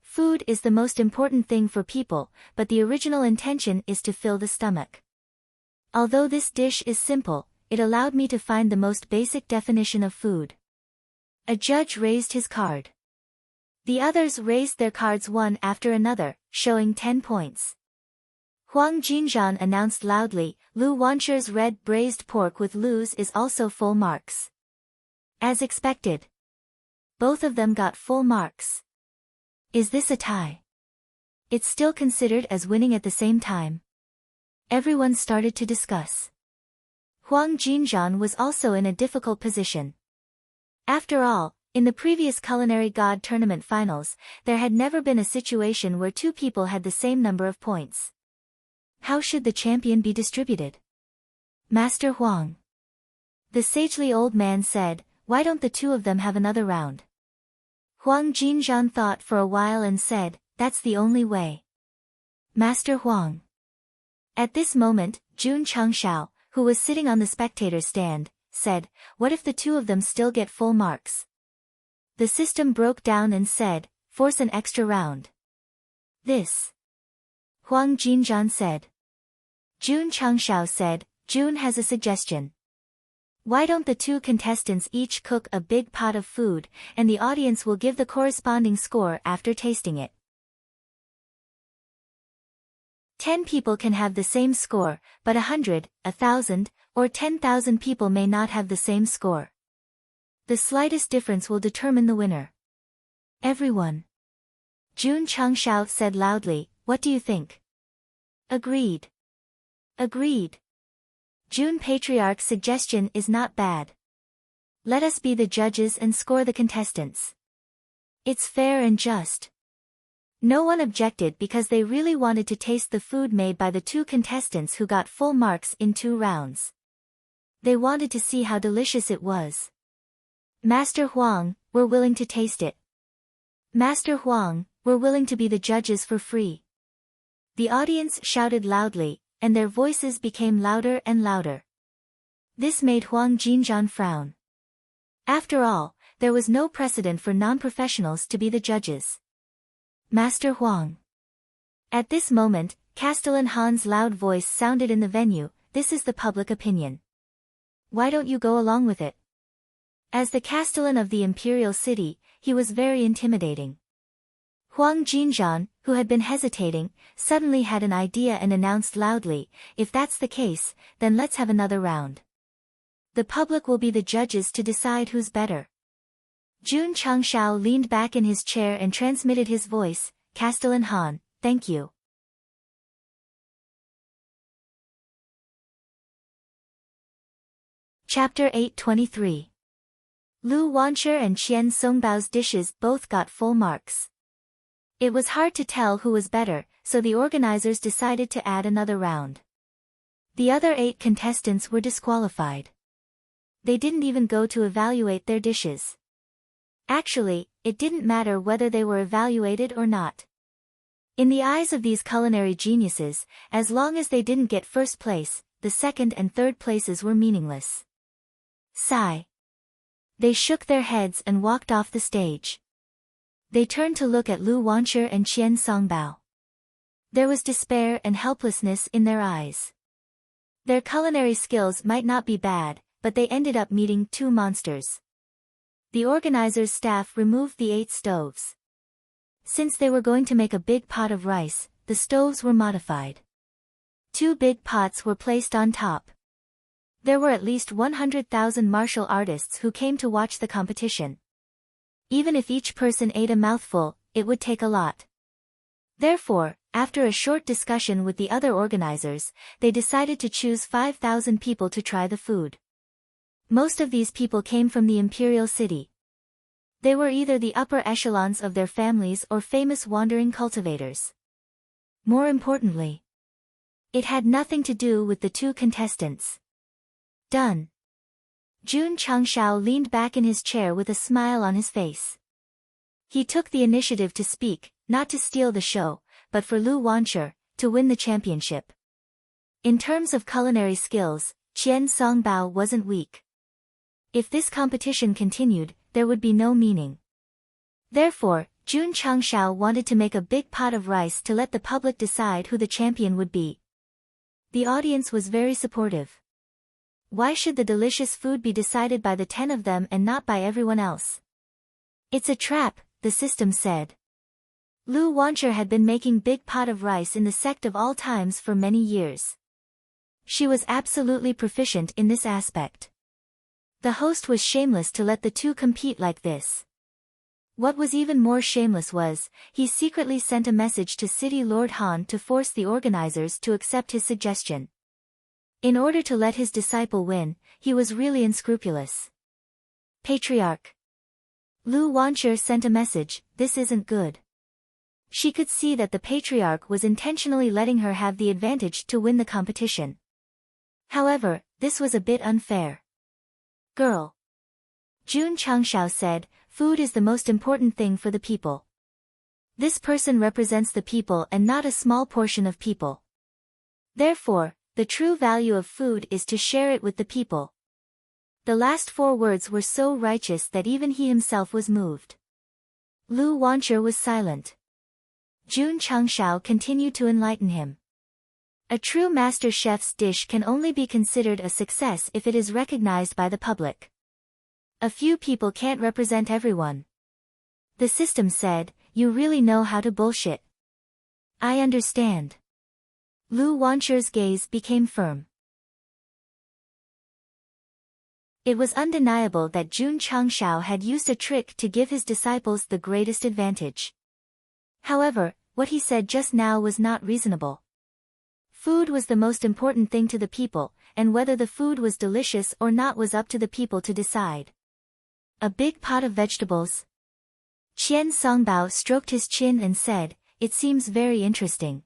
Food is the most important thing for people, but the original intention is to fill the stomach. Although this dish is simple, it allowed me to find the most basic definition of food. A judge raised his card. The others raised their cards one after another, showing 10 points. Huang Jinzhan announced loudly, Lu Wancher's red braised pork with Lu's is also full marks. As expected. Both of them got full marks. Is this a tie? It's still considered as winning at the same time. Everyone started to discuss. Huang Jinzhan was also in a difficult position. After all, in the previous Culinary God Tournament finals, there had never been a situation where two people had the same number of points. How should the champion be distributed? Master Huang. The sagely old man said, "Why don't the two of them have another round?" Huang Jinzhan thought for a while and said, "That's the only way." Master Huang. At this moment, Jun Changshao, who was sitting on the spectator stand, said, "What if the two of them still get full marks?" The system broke down and said, "Force an extra round." This. Huang Jinzhan said. Jun Changshao said, "Jun has a suggestion. Why don't the two contestants each cook a big pot of food, and the audience will give the corresponding score after tasting it? 10 people can have the same score, but 100, 1,000, or 10,000 people may not have the same score. The slightest difference will determine the winner." Everyone. Jun Changshao said loudly, "What do you think?" Agreed. Agreed. Jun Patriarch's suggestion is not bad. Let us be the judges and score the contestants. It's fair and just. No one objected because they really wanted to taste the food made by the two contestants who got full marks in 2 rounds. They wanted to see how delicious it was. Master Huang, we're willing to taste it. Master Huang, we're willing to be the judges for free. The audience shouted loudly, and their voices became louder and louder. This made Huang Jinzhan frown. After all, there was no precedent for non-professionals to be the judges. Master Huang. At this moment, Castellan Han's loud voice sounded in the venue, "This is the public opinion. Why don't you go along with it?" As the Castellan of the imperial city, he was very intimidating. Huang Jinzhan, who had been hesitating, suddenly had an idea and announced loudly, "If that's the case, then let's have another round. The public will be the judges to decide who's better." Jun Changshao leaned back in his chair and transmitted his voice, "Castellan Han, thank you." Chapter 823. Lu Wancher and Qian Songbao's dishes both got full marks. It was hard to tell who was better, so the organizers decided to add another round. The other 8 contestants were disqualified. They didn't even go to evaluate their dishes. Actually, it didn't matter whether they were evaluated or not. In the eyes of these culinary geniuses, as long as they didn't get first place, the second and third places were meaningless. Sigh. They shook their heads and walked off the stage. They turned to look at Lu Wancher and Qian Songbao. There was despair and helplessness in their eyes. Their culinary skills might not be bad, but they ended up meeting 2 monsters. The organizers' staff removed the 8 stoves. Since they were going to make a big pot of rice, the stoves were modified. 2 big pots were placed on top. There were at least 100,000 martial artists who came to watch the competition. Even if each person ate a mouthful, it would take a lot. Therefore, after a short discussion with the other organizers, they decided to choose 5,000 people to try the food. Most of these people came from the imperial city. They were either the upper echelons of their families or famous wandering cultivators. More importantly, it had nothing to do with the 2 contestants. Done. Jun Changshao leaned back in his chair with a smile on his face. He took the initiative to speak, not to steal the show, but for Lu Wancher, to win the championship. In terms of culinary skills, Qian Songbao wasn't weak. If this competition continued, there would be no meaning. Therefore, Jun Changshao wanted to make a big pot of rice to let the public decide who the champion would be. The audience was very supportive. Why should the delicious food be decided by the 10 of them and not by everyone else? It's a trap, the system said. Lu Wancher had been making big pot of rice in the sect of all times for many years. She was absolutely proficient in this aspect. The host was shameless to let the 2 compete like this. What was even more shameless was, he secretly sent a message to City Lord Han to force the organizers to accept his suggestion. In order to let his disciple win, he was really unscrupulous. Patriarch. Lu Wancher sent a message, "This isn't good." She could see that the patriarch was intentionally letting her have the advantage to win the competition. However, this was a bit unfair. Girl. Jun Changshao said, food is the most important thing for the people. This person represents the people and not a small portion of people. Therefore, the true value of food is to share it with the people. The last 4 words were so righteous that even he himself was moved. Lu Wancher was silent. Jun Changshao continued to enlighten him. A true master chef's dish can only be considered a success if it is recognized by the public. A few people can't represent everyone. The system said, you really know how to bullshit. I understand. Lu Wancher's gaze became firm. It was undeniable that Jun Changshao had used a trick to give his disciples the greatest advantage. However, what he said just now was not reasonable. Food was the most important thing to the people, and whether the food was delicious or not was up to the people to decide. A big pot of vegetables? Qian Songbao stroked his chin and said, it seems very interesting.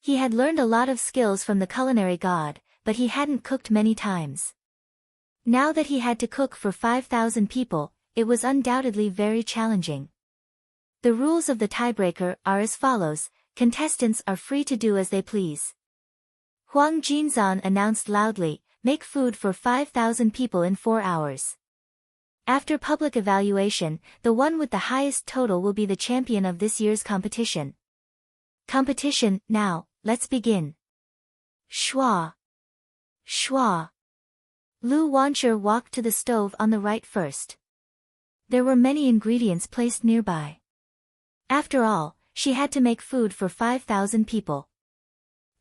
He had learned a lot of skills from the culinary god, but he hadn't cooked many times. Now that he had to cook for 5,000 people, it was undoubtedly very challenging. The rules of the tiebreaker are as follows: contestants are free to do as they please. Huang Jinzan announced loudly, make food for 5,000 people in 4 hours. After public evaluation, the one with the highest total will be the champion of this year's competition. Competition, now, let's begin. Schwa. Schwa. Lu Wancher walked to the stove on the right first. There were many ingredients placed nearby. After all, she had to make food for 5,000 people.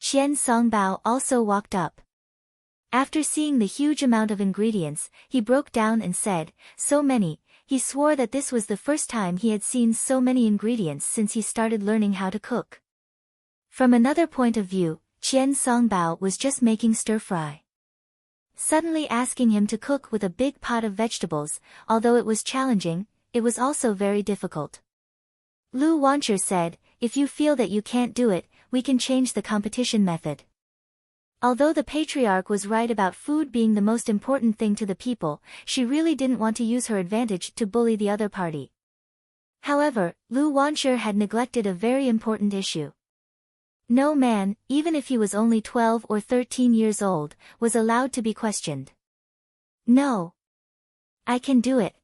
Qian Songbao also walked up. After seeing the huge amount of ingredients, he broke down and said, so many. He swore that this was the first time he had seen so many ingredients since he started learning how to cook. From another point of view, Qian Songbao was just making stir-fry. Suddenly asking him to cook with a big pot of vegetables, although it was challenging, it was also very difficult. Lu Wancher said, if you feel that you can't do it, we can change the competition method. Although the patriarch was right about food being the most important thing to the people, she really didn't want to use her advantage to bully the other party. However, Lu Wancher had neglected a very important issue. No man, even if he was only 12 or 13 years old, was allowed to be questioned. No. I can do it.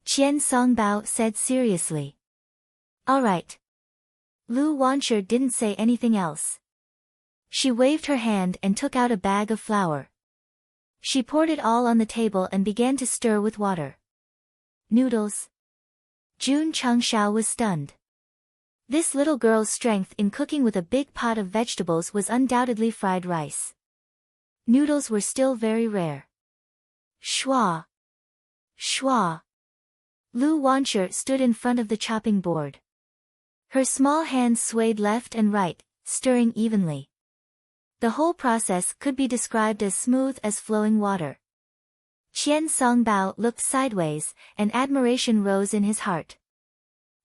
Qian Songbao said seriously. All right. Lu Wancher didn't say anything else. She waved her hand and took out a bag of flour. She poured it all on the table and began to stir with water. Noodles. Jun Changshao was stunned. This little girl's strength in cooking with a big pot of vegetables was undoubtedly fried rice. Noodles were still very rare. Schwa. Schwa. Lu Wancher stood in front of the chopping board. Her small hands swayed left and right, stirring evenly. The whole process could be described as smooth as flowing water. Qian Songbao looked sideways, and admiration rose in his heart.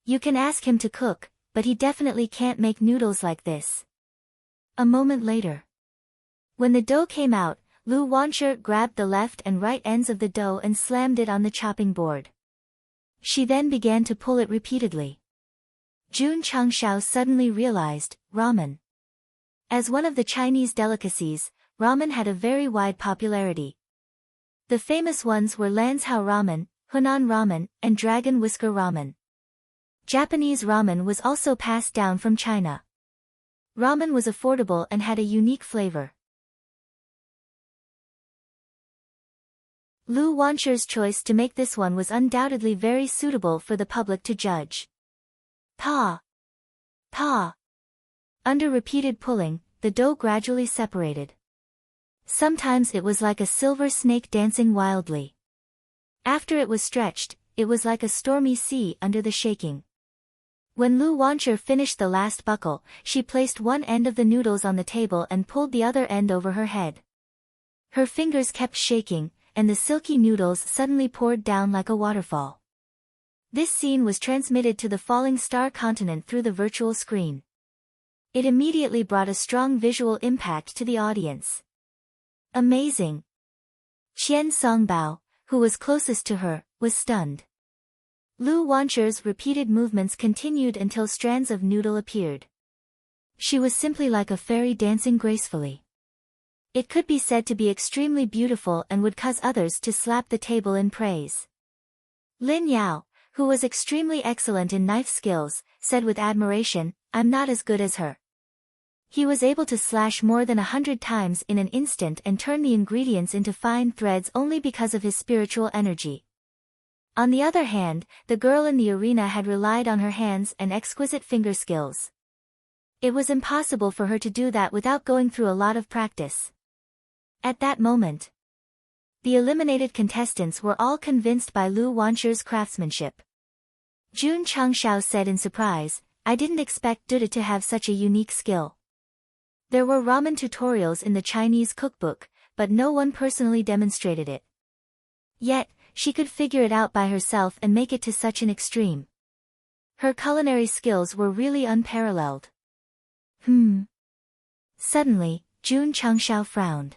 You can ask him to cook, but he definitely can't make noodles like this. A moment later. When the dough came out, Lu Wancher grabbed the left and right ends of the dough and slammed it on the chopping board. She then began to pull it repeatedly. Jun Changshao suddenly realized, ramen. As one of the Chinese delicacies, ramen had a very wide popularity. The famous ones were Lanzhou ramen, Hunan ramen, and Dragon Whisker ramen. Japanese ramen was also passed down from China. Ramen was affordable and had a unique flavor. Lu Wancher's choice to make this one was undoubtedly very suitable for the public to judge. Pa! Pa! Under repeated pulling, the dough gradually separated. Sometimes it was like a silver snake dancing wildly. After it was stretched, it was like a stormy sea under the shaking. When Lu Wancher finished the last buckle, she placed one end of the noodles on the table and pulled the other end over her head. Her fingers kept shaking, and the silky noodles suddenly poured down like a waterfall. This scene was transmitted to the falling star continent through the virtual screen. It immediately brought a strong visual impact to the audience. Amazing! Qian Songbao, who was closest to her, was stunned. Lu Wancher's repeated movements continued until strands of noodle appeared. She was simply like a fairy dancing gracefully. It could be said to be extremely beautiful and would cause others to slap the table in praise. Lin Yao, who was extremely excellent in knife skills, said with admiration, "I'm not as good as her." He was able to slash more than 100 times in an instant and turn the ingredients into fine threads only because of his spiritual energy. On the other hand, the girl in the arena had relied on her hands and exquisite finger skills. It was impossible for her to do that without going through a lot of practice. At that moment, the eliminated contestants were all convinced by Lu Wancher's craftsmanship. Jun Changshao said in surprise, "I didn't expect Duda to have such a unique skill." There were ramen tutorials in the Chinese cookbook, but no one personally demonstrated it. Yet, she could figure it out by herself and make it to such an extreme. Her culinary skills were really unparalleled. Suddenly, Jun Changshao frowned.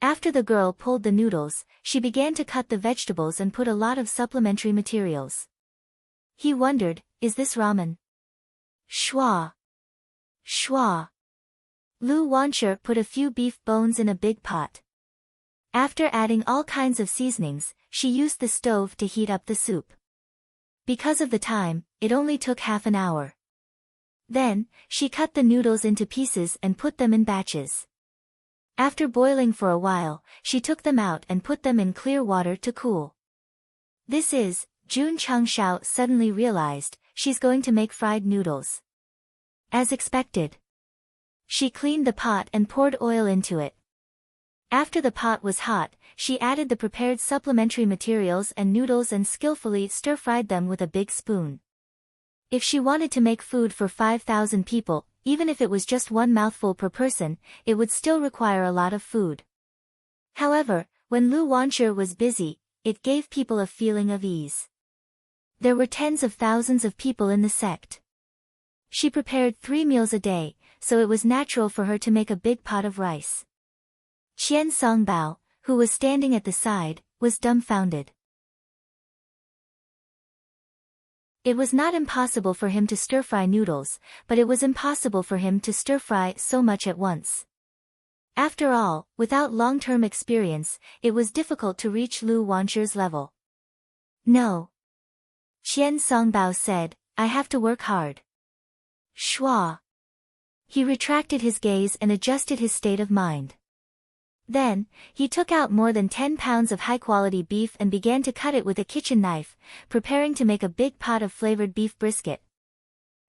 After the girl pulled the noodles, she began to cut the vegetables and put a lot of supplementary materials. He wondered, is this ramen? Shua. Shua. Lu Wancher put a few beef bones in a big pot. After adding all kinds of seasonings, she used the stove to heat up the soup. Because of the time, it only took half an hour. Then, she cut the noodles into pieces and put them in batches. After boiling for a while, she took them out and put them in clear water to cool. This is, Jun Changshao suddenly realized, she's going to make fried noodles. As expected. She cleaned the pot and poured oil into it. After the pot was hot, she added the prepared supplementary materials and noodles and skillfully stir-fried them with a big spoon. If she wanted to make food for 5,000 people, even if it was just one mouthful per person, it would still require a lot of food. However, when Lu Wancher was busy, it gave people a feeling of ease. There were tens of thousands of people in the sect. She prepared 3 meals a day, so it was natural for her to make a big pot of rice. Qian Songbao, who was standing at the side, was dumbfounded. It was not impossible for him to stir-fry noodles, but it was impossible for him to stir-fry so much at once. After all, without long-term experience, it was difficult to reach Lu Wancher's level. "No." Qian Songbao said, "I have to work hard." Shua. He retracted his gaze and adjusted his state of mind. Then, he took out more than 10 pounds of high-quality beef and began to cut it with a kitchen knife, preparing to make a big pot of flavored beef brisket.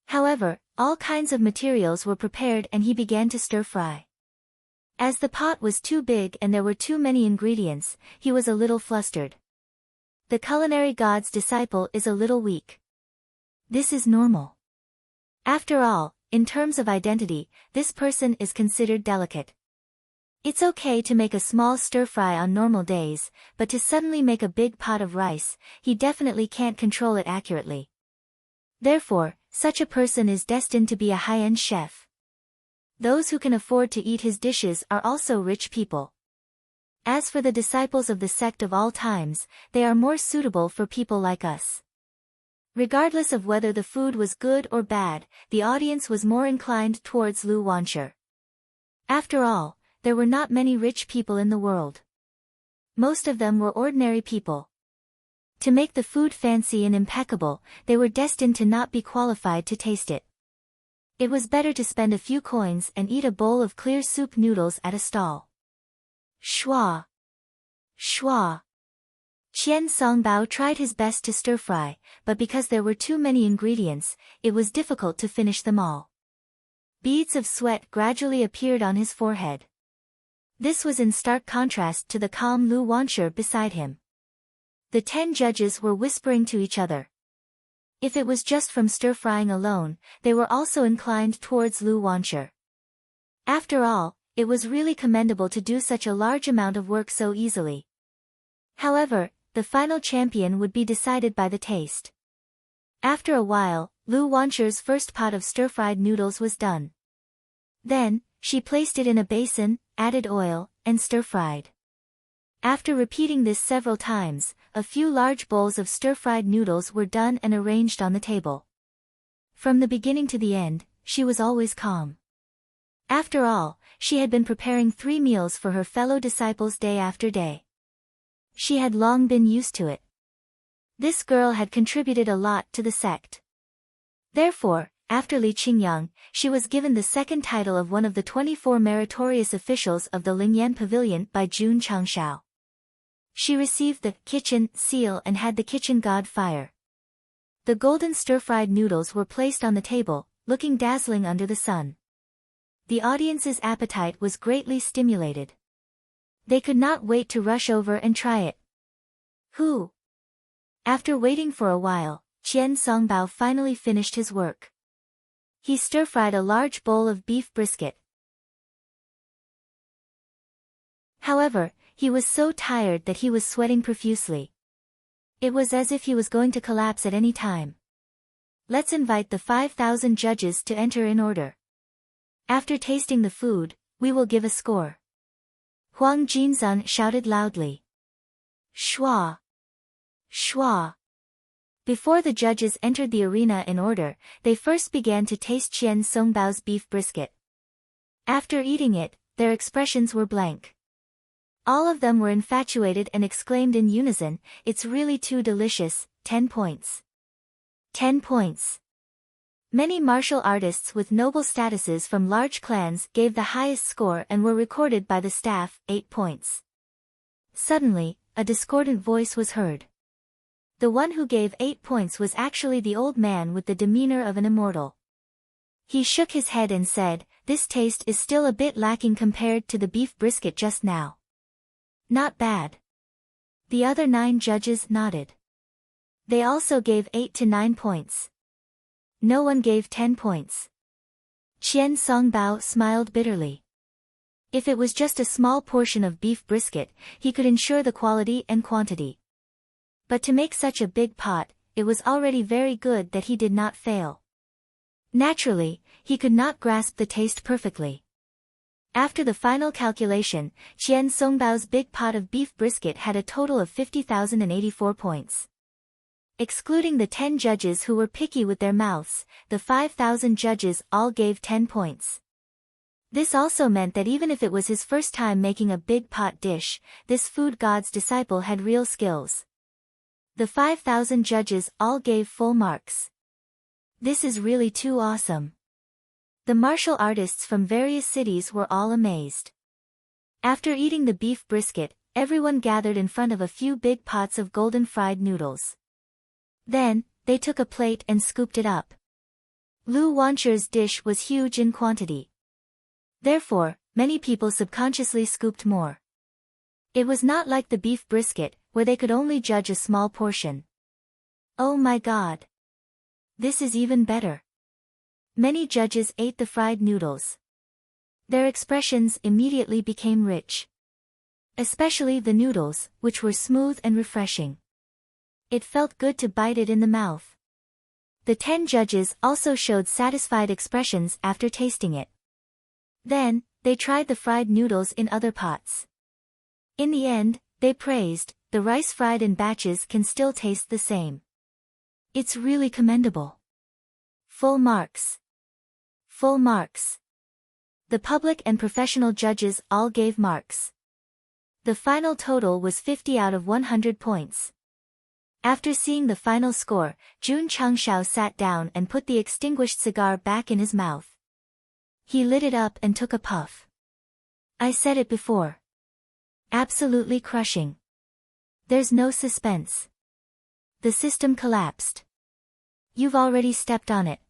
However, all kinds of materials were prepared and he began to stir-fry. As the pot was too big and there were too many ingredients, he was a little flustered. The culinary god's disciple is a little weak. This is normal. After all, in terms of identity, this person is considered delicate. It's okay to make a small stir-fry on normal days, but to suddenly make a big pot of rice, he definitely can't control it accurately. Therefore, such a person is destined to be a high-end chef. Those who can afford to eat his dishes are also rich people. As for the disciples of the sect of all times, they are more suitable for people like us. Regardless of whether the food was good or bad, the audience was more inclined towards Lu Wancher. After all, there were not many rich people in the world. Most of them were ordinary people. To make the food fancy and impeccable, they were destined to not be qualified to taste it. It was better to spend a few coins and eat a bowl of clear soup noodles at a stall. Shua. Shua. Qian Songbao tried his best to stir-fry, but because there were too many ingredients, it was difficult to finish them all. Beads of sweat gradually appeared on his forehead. This was in stark contrast to the calm Lu Wancher beside him. The 10 judges were whispering to each other. If it was just from stir-frying alone, they were also inclined towards Lu Wancher. After all, it was really commendable to do such a large amount of work so easily. However, the final champion would be decided by the taste. After a while, Lu Wancher's first pot of stir-fried noodles was done. Then, she placed it in a basin, added oil, and stir-fried. After repeating this several times, a few large bowls of stir-fried noodles were done and arranged on the table. From the beginning to the end, she was always calm. After all, she had been preparing 3 meals for her fellow disciples day after day. She had long been used to it. This girl had contributed a lot to the sect. Therefore, after Li Qingyang, she was given the second title of one of the 24 meritorious officials of the Lingyan Pavilion by Jun Changshao. She received the kitchen seal and had the kitchen god fire. The golden stir-fried noodles were placed on the table, looking dazzling under the sun. The audience's appetite was greatly stimulated. They could not wait to rush over and try it. Who? After waiting for a while, Qian Songbao finally finished his work. He stir-fried a large bowl of beef brisket. However, he was so tired that he was sweating profusely. It was as if he was going to collapse at any time. Let's invite the 5,000 judges to enter in order. After tasting the food, we will give a score. Huang Jinzun shouted loudly. Shua! Shua! Before the judges entered the arena in order, they first began to taste Qian Songbao's beef brisket. After eating it, their expressions were blank. All of them were infatuated and exclaimed in unison, "It's really too delicious, 10 points. 10 points. Many martial artists with noble statuses from large clans gave the highest score and were recorded by the staff, 8 points. Suddenly, a discordant voice was heard. The one who gave 8 points was actually the old man with the demeanor of an immortal. He shook his head and said, "This taste is still a bit lacking compared to the beef brisket just now." Not bad. The other 9 judges nodded. They also gave 8 to 9 points. No one gave 10 points. Qian Songbao smiled bitterly. If it was just a small portion of beef brisket, he could ensure the quality and quantity. But to make such a big pot, it was already very good that he did not fail. Naturally, he could not grasp the taste perfectly. After the final calculation, Qian Songbao's big pot of beef brisket had a total of 50,084 points. Excluding the 10 judges who were picky with their mouths, the 5,000 judges all gave 10 points. This also meant that even if it was his first time making a big pot dish, this food god's disciple had real skills. The 5,000 judges all gave full marks. This is really too awesome. The martial artists from various cities were all amazed. After eating the beef brisket, everyone gathered in front of a few big pots of golden fried noodles. Then, they took a plate and scooped it up. Lu Wancher's dish was huge in quantity. Therefore, many people subconsciously scooped more. It was not like the beef brisket, where they could only judge a small portion. Oh my God! This is even better. Many judges ate the fried noodles. Their expressions immediately became rich. Especially the noodles, which were smooth and refreshing. It felt good to bite it in the mouth. The 10 judges also showed satisfied expressions after tasting it. Then, they tried the fried noodles in other pots. In the end, they praised, the rice fried in batches can still taste the same. It's really commendable. Full marks. Full marks. The public and professional judges all gave marks. The final total was 50 out of 100 points. After seeing the final score, Jun Changshao sat down and put the extinguished cigar back in his mouth. He lit it up and took a puff. I said it before. Absolutely crushing. There's no suspense. The system collapsed. You've already stepped on it.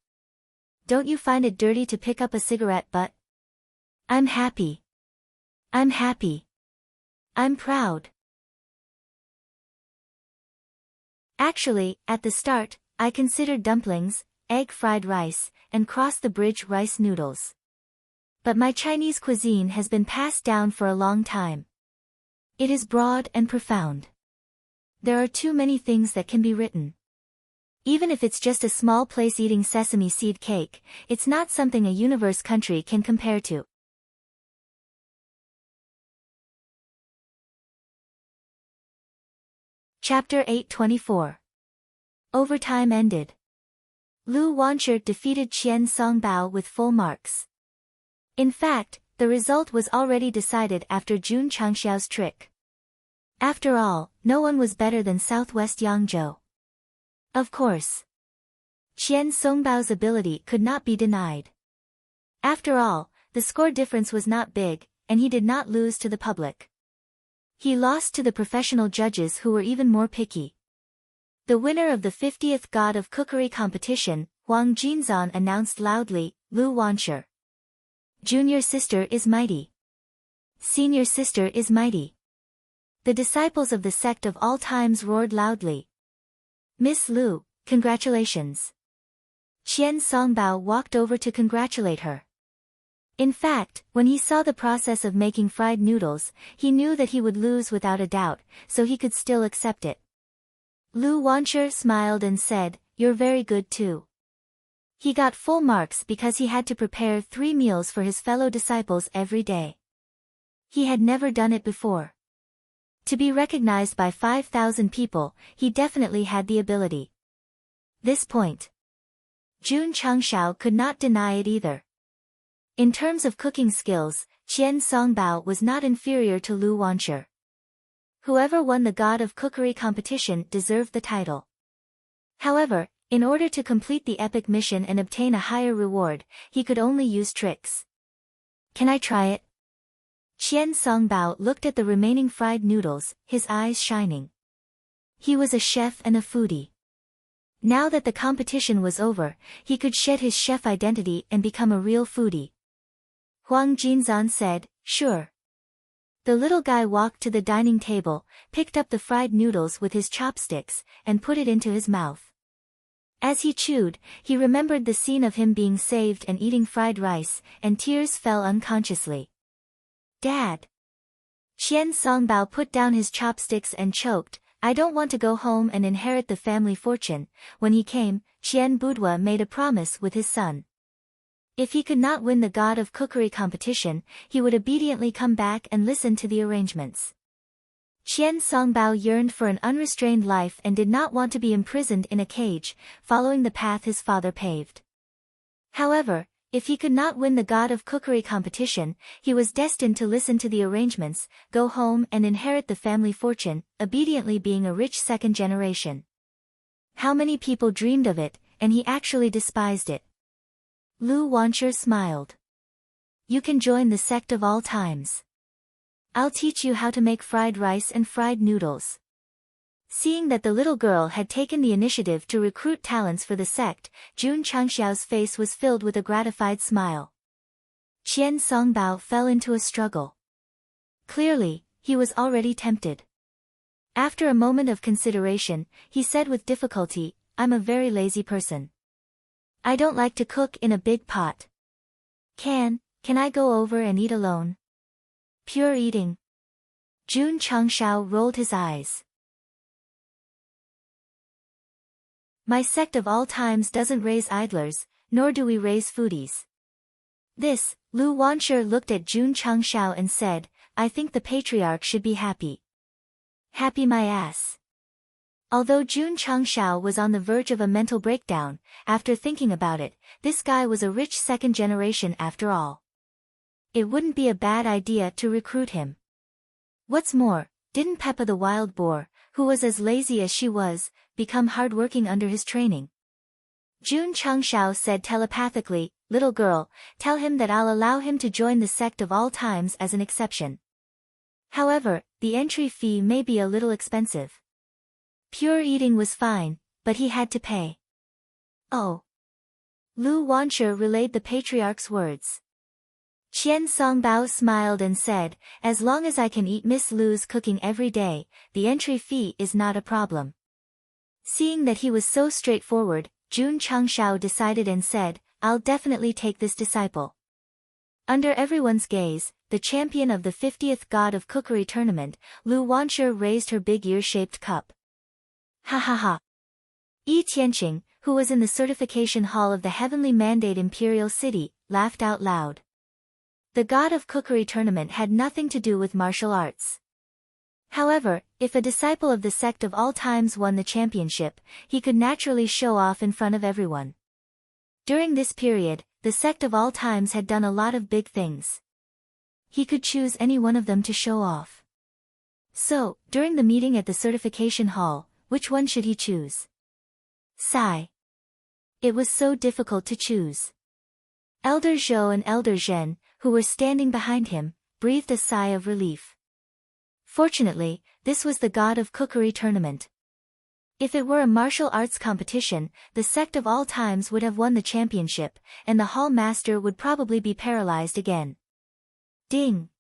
Don't you find it dirty to pick up a cigarette butt? I'm happy. I'm happy. I'm proud. Actually, at the start, I considered dumplings, egg fried rice, and cross-the-bridge rice noodles. But my Chinese cuisine has been passed down for a long time. It is broad and profound. There are too many things that can be written. Even if it's just a small place eating sesame seed cake, it's not something a universe country can compare to. Chapter 824. Overtime ended. Lu Wanshi defeated Qian Songbao with full marks. In fact, the result was already decided after Jun Changxiao's trick. After all, no one was better than Southwest Yangzhou. Of course. Qian Songbao's ability could not be denied. After all, the score difference was not big, and he did not lose to the public. He lost to the professional judges who were even more picky. The winner of the 50th God of Cookery competition, Huang Jinzan, announced loudly, Lu Wanshi. Junior sister is mighty. Senior sister is mighty. The disciples of the sect of all times roared loudly. Miss Lu, congratulations. Qian Songbao walked over to congratulate her. In fact, when he saw the process of making fried noodles, he knew that he would lose without a doubt, so he could still accept it. Lu Wanshi smiled and said, "You're very good too." He got full marks because he had to prepare 3 meals for his fellow disciples every day. He had never done it before. To be recognized by 5,000 people, he definitely had the ability. This point. Jun Changxiao could not deny it either. In terms of cooking skills, Qian Songbao was not inferior to Lu Wanshi. Whoever won the God of Cookery competition deserved the title. However, in order to complete the epic mission and obtain a higher reward, he could only use tricks. Can I try it? Qian Songbao looked at the remaining fried noodles, his eyes shining. He was a chef and a foodie. Now that the competition was over, he could shed his chef identity and become a real foodie. Huang Jinzan said, "Sure." The little guy walked to the dining table, picked up the fried noodles with his chopsticks, and put it into his mouth. As he chewed, he remembered the scene of him being saved and eating fried rice, and tears fell unconsciously. "Dad." Qian Songbao put down his chopsticks and choked, "I don't want to go home and inherit the family fortune." When he came, Qian Boudoir made a promise with his son. If he could not win the God of Cookery competition, he would obediently come back and listen to the arrangements. Qian Songbao yearned for an unrestrained life and did not want to be imprisoned in a cage, following the path his father paved. However, if he could not win the God of Cookery competition, he was destined to listen to the arrangements, go home and inherit the family fortune, obediently being a rich second generation. How many people dreamed of it, and he actually despised it. Lu Wanshi smiled. "You can join the sect of all times. I'll teach you how to make fried rice and fried noodles." Seeing that the little girl had taken the initiative to recruit talents for the sect, Jun Changxiao's face was filled with a gratified smile. Qian Songbao fell into a struggle. Clearly, he was already tempted. After a moment of consideration, he said with difficulty, "I'm a very lazy person. I don't like to cook in a big pot. Can I go over and eat alone?" Pure eating. Jun Changxiao rolled his eyes. "My sect of all times doesn't raise idlers, nor do we raise foodies." This, Lu Wanshi looked at Jun Changxiao and said, "I think the patriarch should be happy." Happy my ass. Although Jun Changxiao was on the verge of a mental breakdown, after thinking about it, this guy was a rich second generation after all. It wouldn't be a bad idea to recruit him. What's more, didn't Peppa the wild boar, who was as lazy as she was, become hardworking under his training? Jun Changxiao said telepathically, "Little girl, tell him that I'll allow him to join the sect of all times as an exception. However, the entry fee may be a little expensive." Pure eating was fine, but he had to pay. "Oh." Lu Wanshi relayed the patriarch's words. Qian Songbao smiled and said, "As long as I can eat Miss Lu's cooking every day, the entry fee is not a problem." Seeing that he was so straightforward, Jun Changxiao decided and said, "I'll definitely take this disciple." Under everyone's gaze, the champion of the 50th God of Cookery tournament, Lu Wanshi raised her big ear-shaped cup. Ha ha ha. Yi Tianqing, who was in the certification hall of the heavenly mandate Imperial City, laughed out loud. The God of Cookery tournament had nothing to do with martial arts. However, if a disciple of the sect of all times won the championship, he could naturally show off in front of everyone. During this period, the sect of all times had done a lot of big things. He could choose any one of them to show off. So, during the meeting at the certification hall, which one should he choose? Sigh. It was so difficult to choose. Elder Zhou and Elder Zhen, who were standing behind him, breathed a sigh of relief. Fortunately, this was the God of Cookery tournament. If it were a martial arts competition, the sect of all times would have won the championship, and the hall master would probably be paralyzed again. Ding!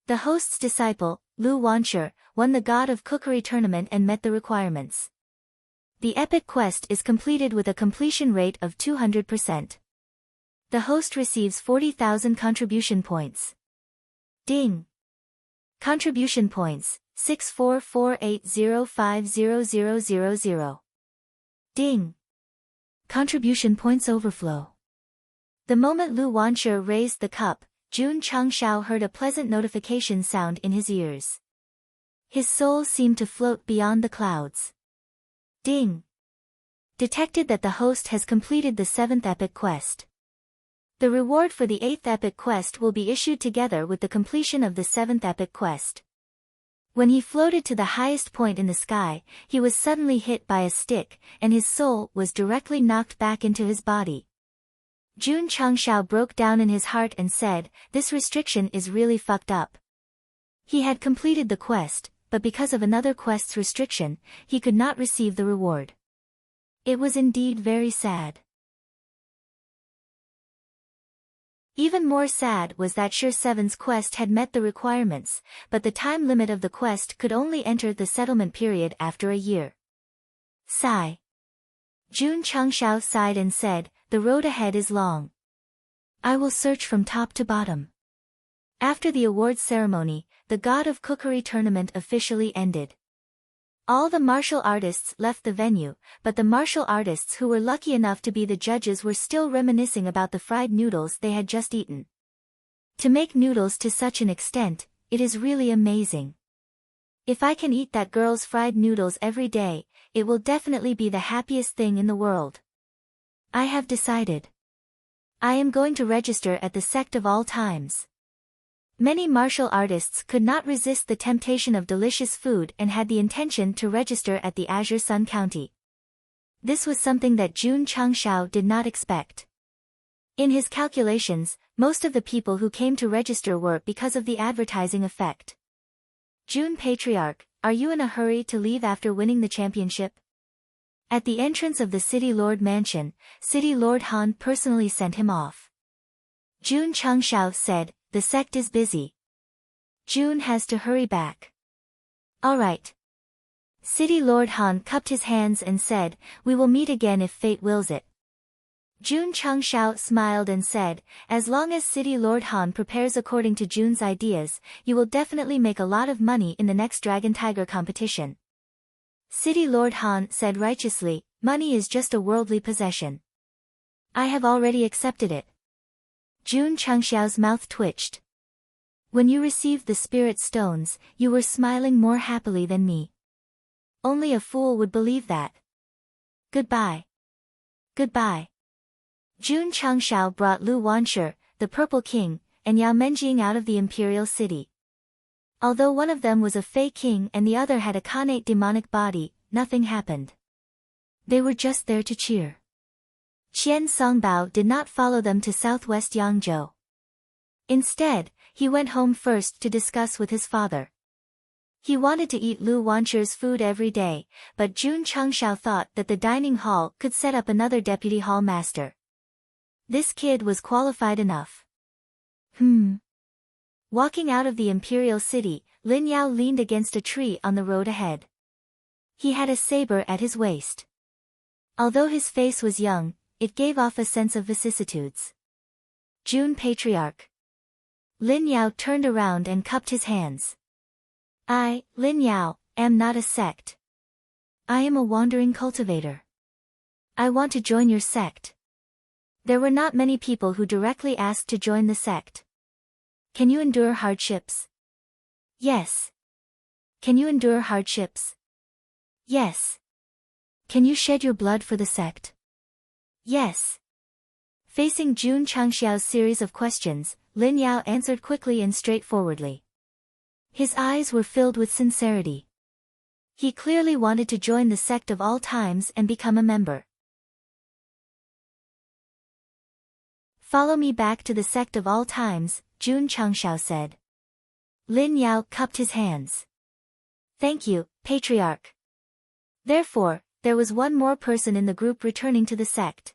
The host's disciple, Lu Wanshi, won the God of Cookery tournament and met the requirements. The epic quest is completed with a completion rate of 200%. The host receives 40,000 contribution points. Ding! Contribution points, 64480500000. Ding! Contribution points overflow. The moment Lu Wanshi raised the cup, Jun Changshao heard a pleasant notification sound in his ears. His soul seemed to float beyond the clouds. Ding! Detected that the host has completed the 7th epic quest. The reward for the 8th epic quest will be issued together with the completion of the 7th epic quest. When he floated to the highest point in the sky, he was suddenly hit by a stick, and his soul was directly knocked back into his body. Jun Changshao broke down in his heart and said, "This restriction is really fucked up." He had completed the quest, but because of another quest's restriction, he could not receive the reward. It was indeed very sad. Even more sad was that Shur 7's quest had met the requirements, but the time limit of the quest could only enter the settlement period after a year. Sigh. Jun Changshao sighed and said, "The road ahead is long. I will search from top to bottom." After the awards ceremony, the God of Cookery tournament officially ended. All the martial artists left the venue, but the martial artists who were lucky enough to be the judges were still reminiscing about the fried noodles they had just eaten. To make noodles to such an extent, it is really amazing. If I can eat that girl's fried noodles every day, it will definitely be the happiest thing in the world. I have decided. I am going to register at the sect of all times. Many martial artists could not resist the temptation of delicious food and had the intention to register at the Azure Sun County. This was something that Jun Changshao did not expect. In his calculations, most of the people who came to register were because of the advertising effect. Jun Patriarch, are you in a hurry to leave after winning the championship? At the entrance of the City Lord Mansion, City Lord Han personally sent him off. Jun Changshao said, "The sect is busy. Jun has to hurry back." "Alright." City Lord Han cupped his hands and said, "We will meet again if fate wills it." Jun Changshao smiled and said, "As long as City Lord Han prepares according to Jun's ideas, you will definitely make a lot of money in the next Dragon Tiger competition." City Lord Han said righteously, "Money is just a worldly possession. I have already accepted it." Jun Changshao's mouth twitched. "When you received the spirit stones, you were smiling more happily than me. Only a fool would believe that. Goodbye. Goodbye." Jun Changshao brought Lu Wanshi, the Purple King, and Yao Menjing out of the imperial city. Although one of them was a Fey king and the other had a Khanate demonic body, nothing happened. They were just there to cheer. Qian Songbao did not follow them to southwest Yangzhou. Instead, he went home first to discuss with his father. He wanted to eat Lu Wanshi's food every day, but Jun Changshao thought that the dining hall could set up another deputy hall master. This kid was qualified enough. Walking out of the imperial city, Lin Yao leaned against a tree on the road ahead. He had a saber at his waist. Although his face was young, it gave off a sense of vicissitudes. Jun Patriarch. Lin Yao turned around and cupped his hands. "I, Lin Yao, am not a sect. I am a wandering cultivator. I want to join your sect." There were not many people who directly asked to join the sect. "Can you endure hardships?" "Yes." Can you endure hardships? Yes. Can you shed your blood for the sect? Yes. Facing Jun Changxiao's series of questions, Lin Yao answered quickly and straightforwardly. His eyes were filled with sincerity. He clearly wanted to join the sect of all times and become a member. Follow me back to the sect of all times, Jun Changxiao said. Lin Yao cupped his hands. Thank you, Patriarch. Therefore, there was one more person in the group returning to the sect.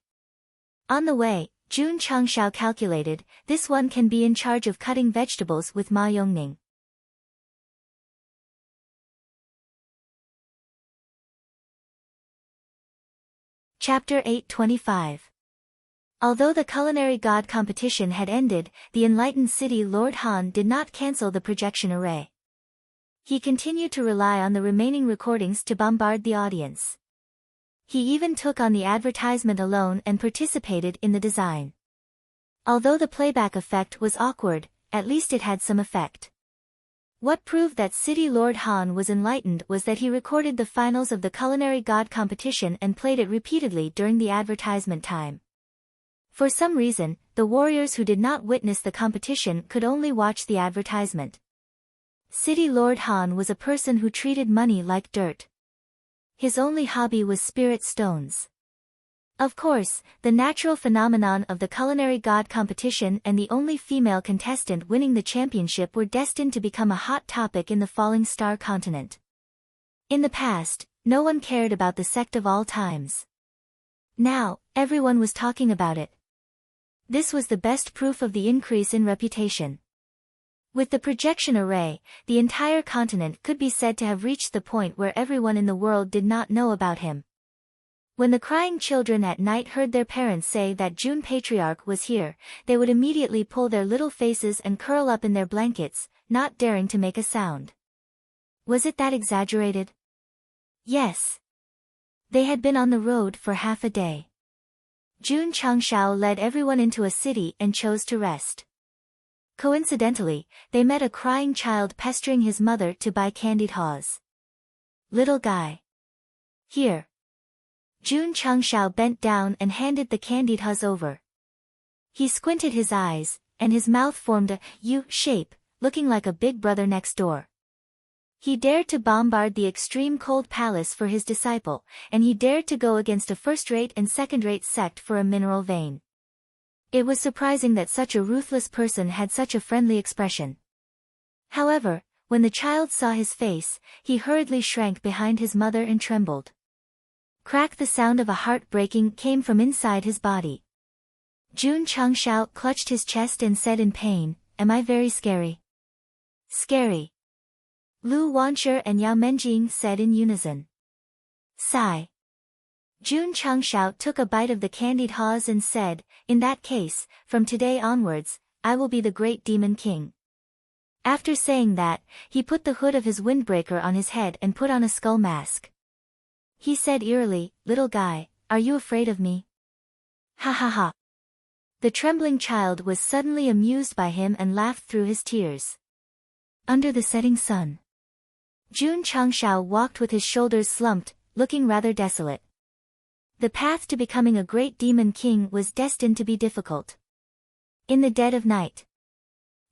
On the way, Jun Changxiao calculated, this one can be in charge of cutting vegetables with Ma Yongning. Chapter 825. Although the culinary god competition had ended, the enlightened city Lord Han did not cancel the projection array. He continued to rely on the remaining recordings to bombard the audience. He even took on the advertisement alone and participated in the design. Although the playback effect was awkward, at least it had some effect. What proved that City Lord Han was enlightened was that he recorded the finals of the culinary god competition and played it repeatedly during the advertisement time. For some reason, the warriors who did not witness the competition could only watch the advertisement. City Lord Han was a person who treated money like dirt. His only hobby was spirit stones. Of course, the natural phenomenon of the culinary god competition and the only female contestant winning the championship were destined to become a hot topic in the falling star continent. In the past, no one cared about the sect of all times. Now, everyone was talking about it. This was the best proof of the increase in reputation. With the projection array, the entire continent could be said to have reached the point where everyone in the world did not know about him. When the crying children at night heard their parents say that Jun Patriarch was here, they would immediately pull their little faces and curl up in their blankets, not daring to make a sound. Was it that exaggerated? Yes. They had been on the road for half a day. Jun Changxiao led everyone into a city and chose to rest. Coincidentally, they met a crying child pestering his mother to buy candied haws. Little guy. Here. Jun Changxiao bent down and handed the candied haws over. He squinted his eyes, and his mouth formed a U shape, looking like a big brother next door. He dared to bombard the extreme cold palace for his disciple, and he dared to go against a first-rate and second-rate sect for a mineral vein. It was surprising that such a ruthless person had such a friendly expression. However, when the child saw his face, he hurriedly shrank behind his mother and trembled. Crack! The sound of a heart breaking came from inside his body. Jun Changxiao clutched his chest and said in pain, "Am I very scary?" "Scary." Lu Wanshi and Yao Menjing said in unison. Sigh. Jun Changxiao took a bite of the candied haws and said, "In that case, from today onwards, I will be the great demon king." After saying that, he put the hood of his windbreaker on his head and put on a skull mask. He said eerily, "Little guy, are you afraid of me?" Ha ha ha. The trembling child was suddenly amused by him and laughed through his tears. Under the setting sun, Jun Changxiao walked with his shoulders slumped, looking rather desolate. The path to becoming a great demon king was destined to be difficult. In the dead of night,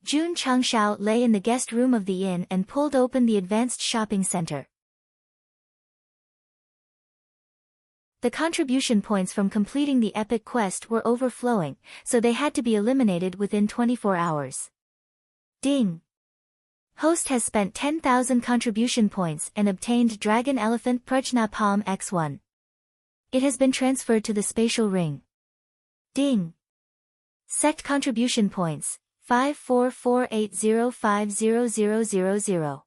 Jun Changxiao lay in the guest room of the inn and pulled open the advanced shopping center. The contribution points from completing the epic quest were overflowing, so they had to be eliminated within 24 hours. Ding! Host has spent 10,000 contribution points and obtained Dragon Elephant Prajna Palm X1. It has been transferred to the spatial ring. Ding! Sect contribution points, 54480500000.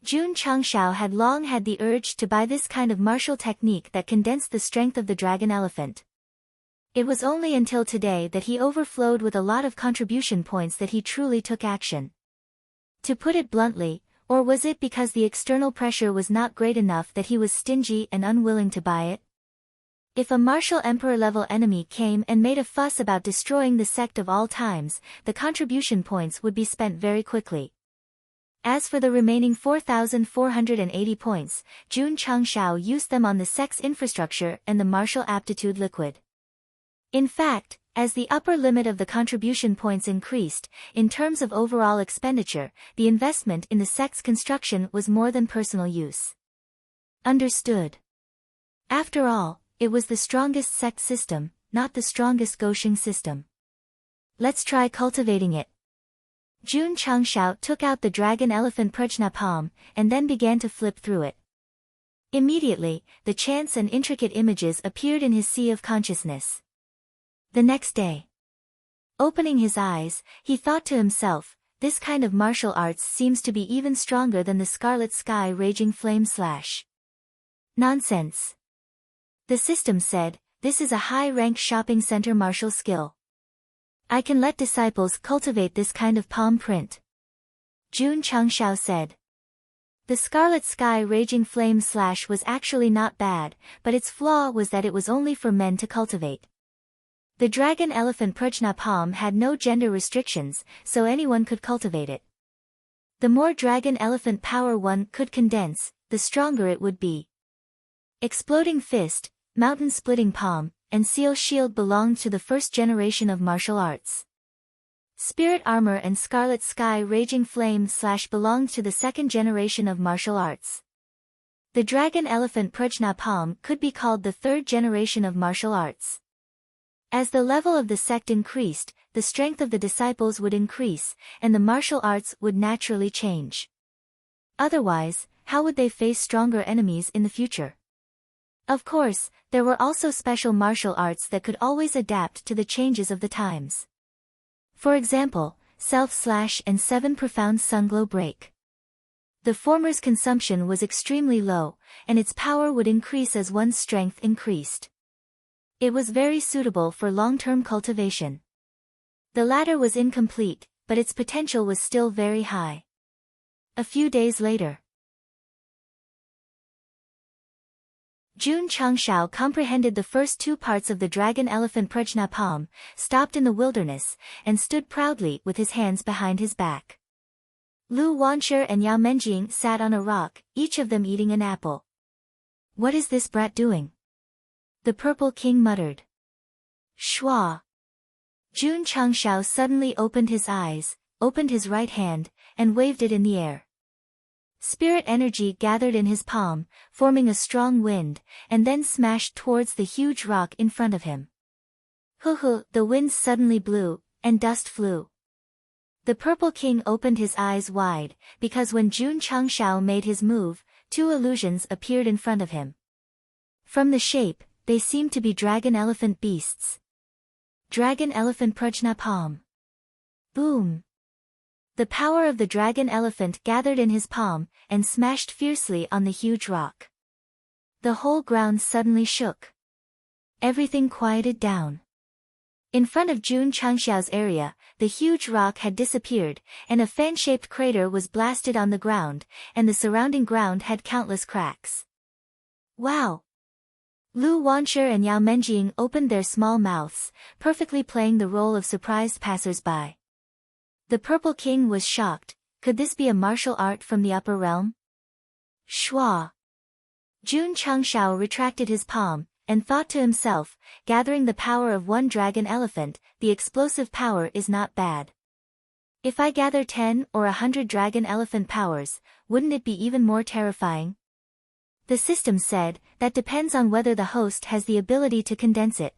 Jun Changxiao had long had the urge to buy this kind of martial technique that condensed the strength of the dragon elephant. It was only until today that he overflowed with a lot of contribution points that he truly took action. To put it bluntly, or was it because the external pressure was not great enough that he was stingy and unwilling to buy it? If a martial emperor-level enemy came and made a fuss about destroying the sect of all times, the contribution points would be spent very quickly. As for the remaining 4,480 points, Jun Changshao used them on the Sect's infrastructure and the martial aptitude liquid. In fact, as the upper limit of the contribution points increased, in terms of overall expenditure, the investment in the Sect's construction was more than personal use. Understood. After all, it was the strongest Sect system, not the strongest Goshing system. Let's try cultivating it. Jun Changshao took out the dragon elephant prajna palm, and then began to flip through it. Immediately, the chants and intricate images appeared in his sea of consciousness. The next day, opening his eyes, he thought to himself, this kind of martial arts seems to be even stronger than the scarlet sky raging flame slash. Nonsense. The system said, this is a high-rank shopping center martial skill. I can let disciples cultivate this kind of palm print. Jun Changshao said. The scarlet sky raging flame slash was actually not bad, but its flaw was that it was only for men to cultivate. The dragon elephant prajna palm had no gender restrictions, so anyone could cultivate it. The more dragon elephant power one could condense, the stronger it would be. Exploding fist, mountain splitting palm, and seal shield belonged to the first generation of martial arts. Spirit armor and scarlet sky raging flame slash belonged to the second generation of martial arts. The dragon elephant prajna palm could be called the third generation of martial arts. As the level of the sect increased, the strength of the disciples would increase, and the martial arts would naturally change. Otherwise, how would they face stronger enemies in the future? Of course, there were also special martial arts that could always adapt to the changes of the times. For example, Self-Slash and 7 Profound Sunglow Break. The former's consumption was extremely low, and its power would increase as one's strength increased. It was very suitable for long-term cultivation. The latter was incomplete, but its potential was still very high. A few days later, Jun Changshao comprehended the first two parts of the dragon elephant prajna palm, stopped in the wilderness, and stood proudly with his hands behind his back. Lu Wanshi and Yao Menjing sat on a rock, each of them eating an apple. What is this brat doing? The Purple King muttered. Shua. Jun Changshao suddenly opened his eyes, opened his right hand, and waved it in the air. Spirit energy gathered in his palm, forming a strong wind, and then smashed towards the huge rock in front of him. Hoo-hoo, the wind suddenly blew, and dust flew. The Purple King opened his eyes wide, because when Jun Changshao made his move, two illusions appeared in front of him. From the shape, they seemed to be dragon elephant beasts. Dragon elephant prajna palm. Boom! The power of the dragon elephant gathered in his palm, and smashed fiercely on the huge rock. The whole ground suddenly shook. Everything quieted down. In front of Jun Changshao's area, the huge rock had disappeared, and a fan-shaped crater was blasted on the ground, and the surrounding ground had countless cracks. Wow! Lu Wanshi and Yao Menjing opened their small mouths, perfectly playing the role of surprised passers-by. The Purple King was shocked. Could this be a martial art from the upper realm? Shua! Jun Changshao retracted his palm, and thought to himself, gathering the power of one dragon elephant, the explosive power is not bad. If I gather 10 or 100 dragon elephant powers, wouldn't it be even more terrifying? The system said, that depends on whether the host has the ability to condense it.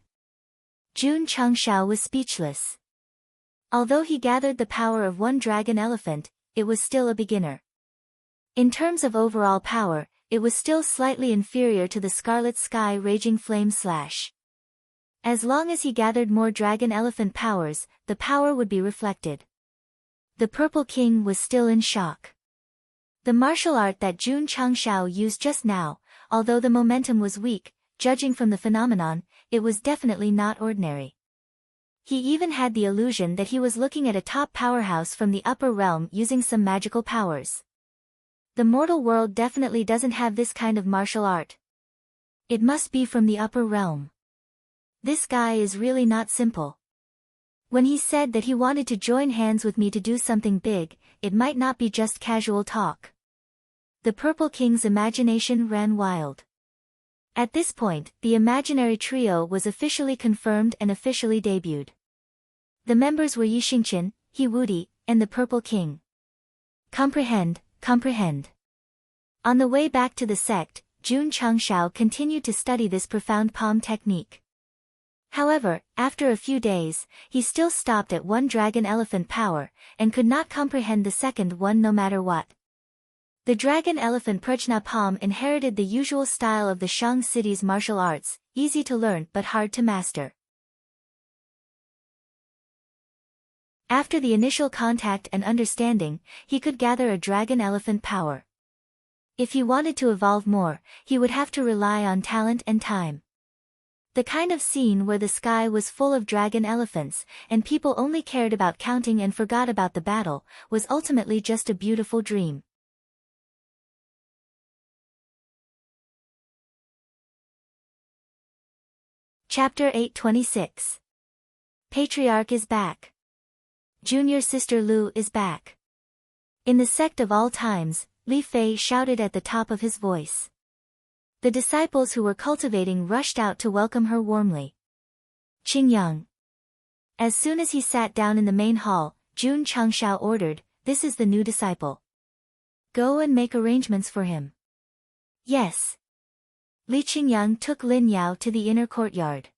Jun Changshao was speechless. Although he gathered the power of one dragon elephant, it was still a beginner. In terms of overall power, it was still slightly inferior to the Scarlet Sky Raging Flame Slash. As long as he gathered more dragon elephant powers, the power would be reflected. The Purple King was still in shock. The martial art that Jun Changshao used just now, although the momentum was weak, judging from the phenomenon, it was definitely not ordinary. He even had the illusion that he was looking at a top powerhouse from the upper realm using some magical powers. The mortal world definitely doesn't have this kind of martial art. It must be from the upper realm. This guy is really not simple. When he said that he wanted to join hands with me to do something big, it might not be just casual talk. The Purple King's imagination ran wild. At this point, the imaginary trio was officially confirmed and officially debuted. The members were Yi Xingqian, He Wudi, and the Purple King. Comprehend, comprehend. On the way back to the sect, Jun Changshao continued to study this profound palm technique. However, after a few days, he still stopped at one dragon elephant power, and could not comprehend the second one no matter what. The dragon elephant Prajna palm inherited the usual style of the Shang city's martial arts, easy to learn but hard to master. After the initial contact and understanding, he could gather a dragon elephant power. If he wanted to evolve more, he would have to rely on talent and time. The kind of scene where the sky was full of dragon elephants, and people only cared about counting and forgot about the battle, was ultimately just a beautiful dream. Chapter 826. Patriarch is back. Junior sister Lu is back. In the sect of all times, Li Fei shouted at the top of his voice. The disciples who were cultivating rushed out to welcome her warmly. Qingyang. As soon as he sat down in the main hall, Jun Changshao ordered, "This is the new disciple. Go and make arrangements for him." Yes. Li Qingyang took Lin Yao to the inner courtyard.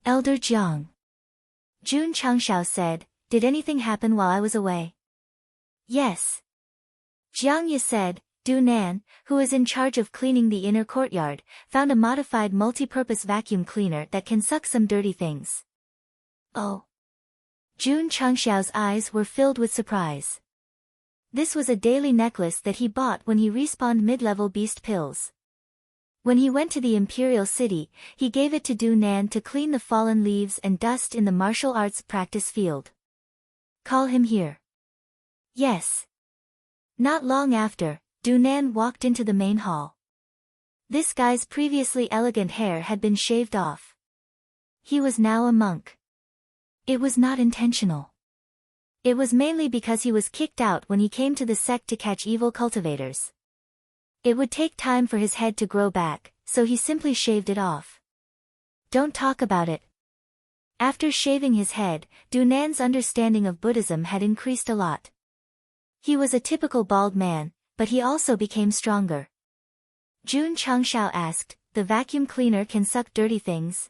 Elder Jiang. Jun Changshao said, "Did anything happen while I was away?" Yes. Jiang Ye said, Du Nan, who is in charge of cleaning the inner courtyard, found a modified multi-purpose vacuum cleaner that can suck some dirty things. Oh. Jun Changshao's eyes were filled with surprise. This was a daily necklace that he bought when he respawned mid-level beast pills. When he went to the Imperial City, he gave it to Du Nan to clean the fallen leaves and dust in the martial arts practice field. Call him here. Yes. Not long after, Du Nan walked into the main hall. This guy's previously elegant hair had been shaved off. He was now a monk. It was not intentional. It was mainly because he was kicked out when he came to the sect to catch evil cultivators. It would take time for his head to grow back, so he simply shaved it off. Don't talk about it. After shaving his head, Du Nan's understanding of Buddhism had increased a lot. He was a typical bald man, but he also became stronger. Jun Changshao asked, "The vacuum cleaner can suck dirty things?"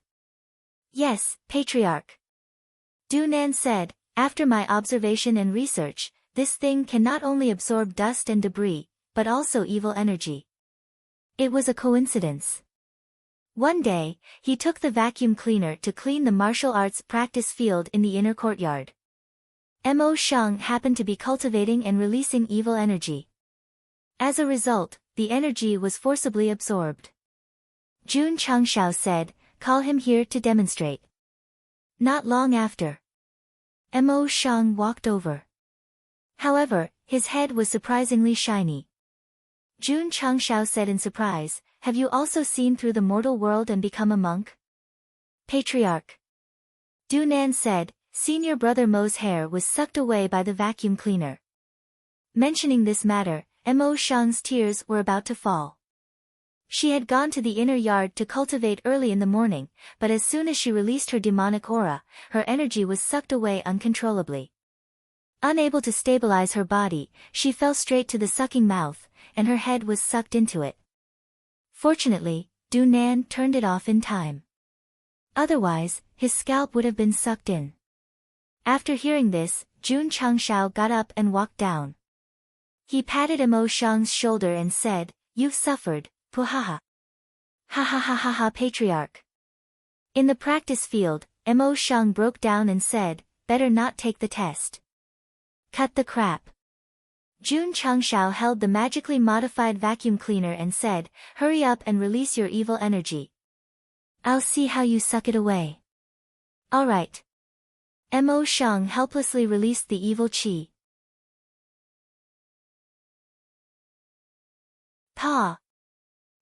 Yes, Patriarch. Du Nan said, "After my observation and research, this thing can not only absorb dust and debris, but also evil energy." It was a coincidence. One day, he took the vacuum cleaner to clean the martial arts practice field in the inner courtyard. Mo Sheng happened to be cultivating and releasing evil energy. As a result, the energy was forcibly absorbed. Jun Changshao said, "Call him here to demonstrate." Not long after, Mo Sheng walked over. However, his head was surprisingly shiny. Jun Changshao said in surprise, "Have you also seen through the mortal world and become a monk?" Patriarch. Du Nan said, "Senior brother Mo's hair was sucked away by the vacuum cleaner." Mentioning this matter, Mo Shang's tears were about to fall. She had gone to the inner yard to cultivate early in the morning, but as soon as she released her demonic aura, her energy was sucked away uncontrollably. Unable to stabilize her body, she fell straight to the sucking mouth, and her head was sucked into it. Fortunately, Du Nan turned it off in time. Otherwise, his scalp would have been sucked in. After hearing this, Jun Changshao got up and walked down. He patted Mo Shang's shoulder and said, "You've suffered, puhaha." Ha ha ha ha ha Patriarch. In the practice field, Mo Shang broke down and said, "Better not take the test." Cut the crap. Jun Changshao held the magically modified vacuum cleaner and said, "Hurry up and release your evil energy. I'll see how you suck it away." Alright. Mo Shang helplessly released the evil qi. Pa!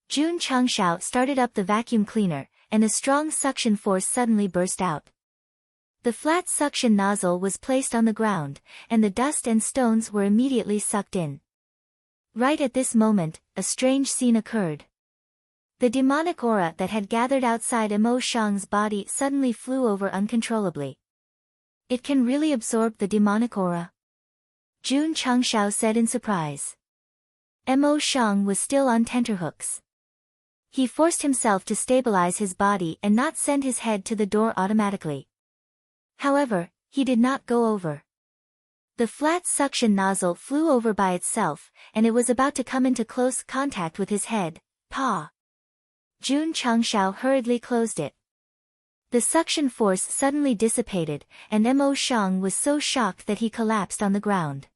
Jun Changshao started up the vacuum cleaner, and a strong suction force suddenly burst out. The flat suction nozzle was placed on the ground, and the dust and stones were immediately sucked in. Right at this moment, a strange scene occurred. The demonic aura that had gathered outside Mo Shang's body suddenly flew over uncontrollably. It can really absorb the demonic aura? Jun Changshao said in surprise. Mo Shang was still on tenterhooks. He forced himself to stabilize his body and not send his head to the door automatically. However, he did not go over. The flat suction nozzle flew over by itself, and it was about to come into close contact with his head. Pa! Jun Changshao hurriedly closed it. The suction force suddenly dissipated, and Mo Shang was so shocked that he collapsed on the ground.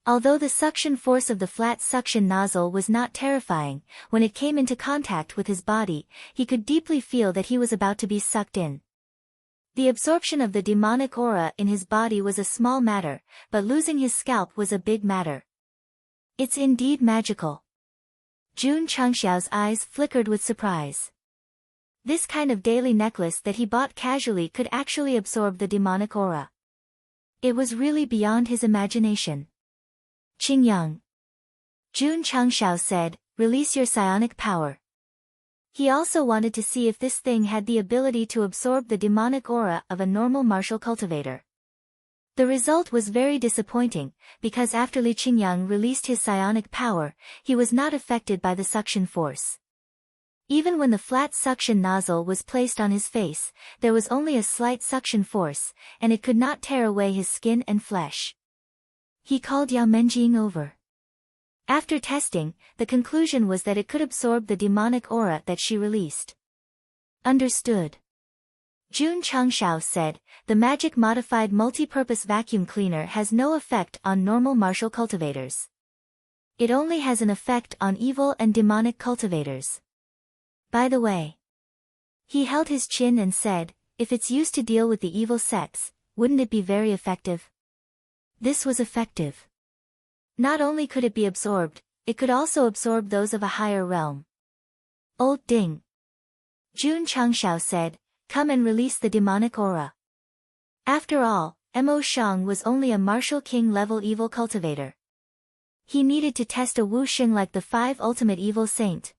Although the suction force of the flat suction nozzle was not terrifying, when it came into contact with his body, he could deeply feel that he was about to be sucked in. The absorption of the demonic aura in his body was a small matter, but losing his scalp was a big matter. It's indeed magical. Jun Changxiao's eyes flickered with surprise. This kind of daily necklace that he bought casually could actually absorb the demonic aura. It was really beyond his imagination. Qingyang. Jun Changxiao said, release your psionic power. He also wanted to see if this thing had the ability to absorb the demonic aura of a normal martial cultivator. The result was very disappointing, because after Li Qingyang released his psionic power, he was not affected by the suction force. Even when the flat suction nozzle was placed on his face, there was only a slight suction force, and it could not tear away his skin and flesh. He called Yao Menjing over. After testing, the conclusion was that it could absorb the demonic aura that she released. Understood. Jun Changshao said, the magic-modified multi-purpose vacuum cleaner has no effect on normal martial cultivators. It only has an effect on evil and demonic cultivators. By the way. He held his chin and said, if it's used to deal with the evil sects, wouldn't it be very effective? This was effective. Not only could it be absorbed, it could also absorb those of a higher realm. Old Ding. Jun Changshao said, come and release the demonic aura. After all, Mo Shang was only a martial king level evil cultivator. He needed to test a Wu Xing like the 5 ultimate evil saint.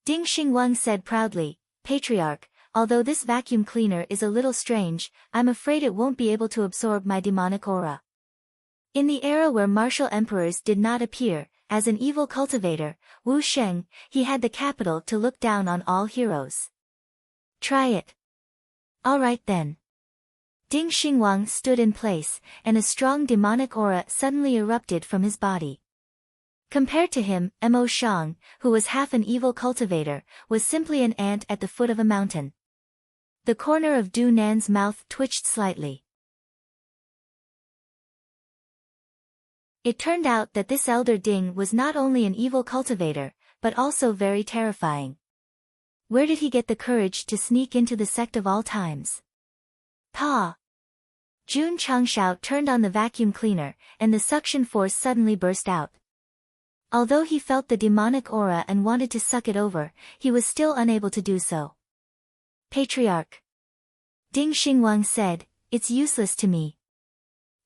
Ding Xingwang said proudly, Patriarch, although this vacuum cleaner is a little strange, I'm afraid it won't be able to absorb my demonic aura. In the era where martial emperors did not appear, as an evil cultivator, Wu Sheng, he had the capital to look down on all heroes. Try it. All right then. Ding Xingwang stood in place, and a strong demonic aura suddenly erupted from his body. Compared to him, Mo Shang, who was half an evil cultivator, was simply an ant at the foot of a mountain. The corner of Du Nan's mouth twitched slightly. It turned out that this elder Ding was not only an evil cultivator, but also very terrifying. Where did he get the courage to sneak into the sect of all times? Pa! Jun Changshao turned on the vacuum cleaner, and the suction force suddenly burst out. Although he felt the demonic aura and wanted to suck it over, he was still unable to do so. Patriarch. Ding Xingwang said, it's useless to me.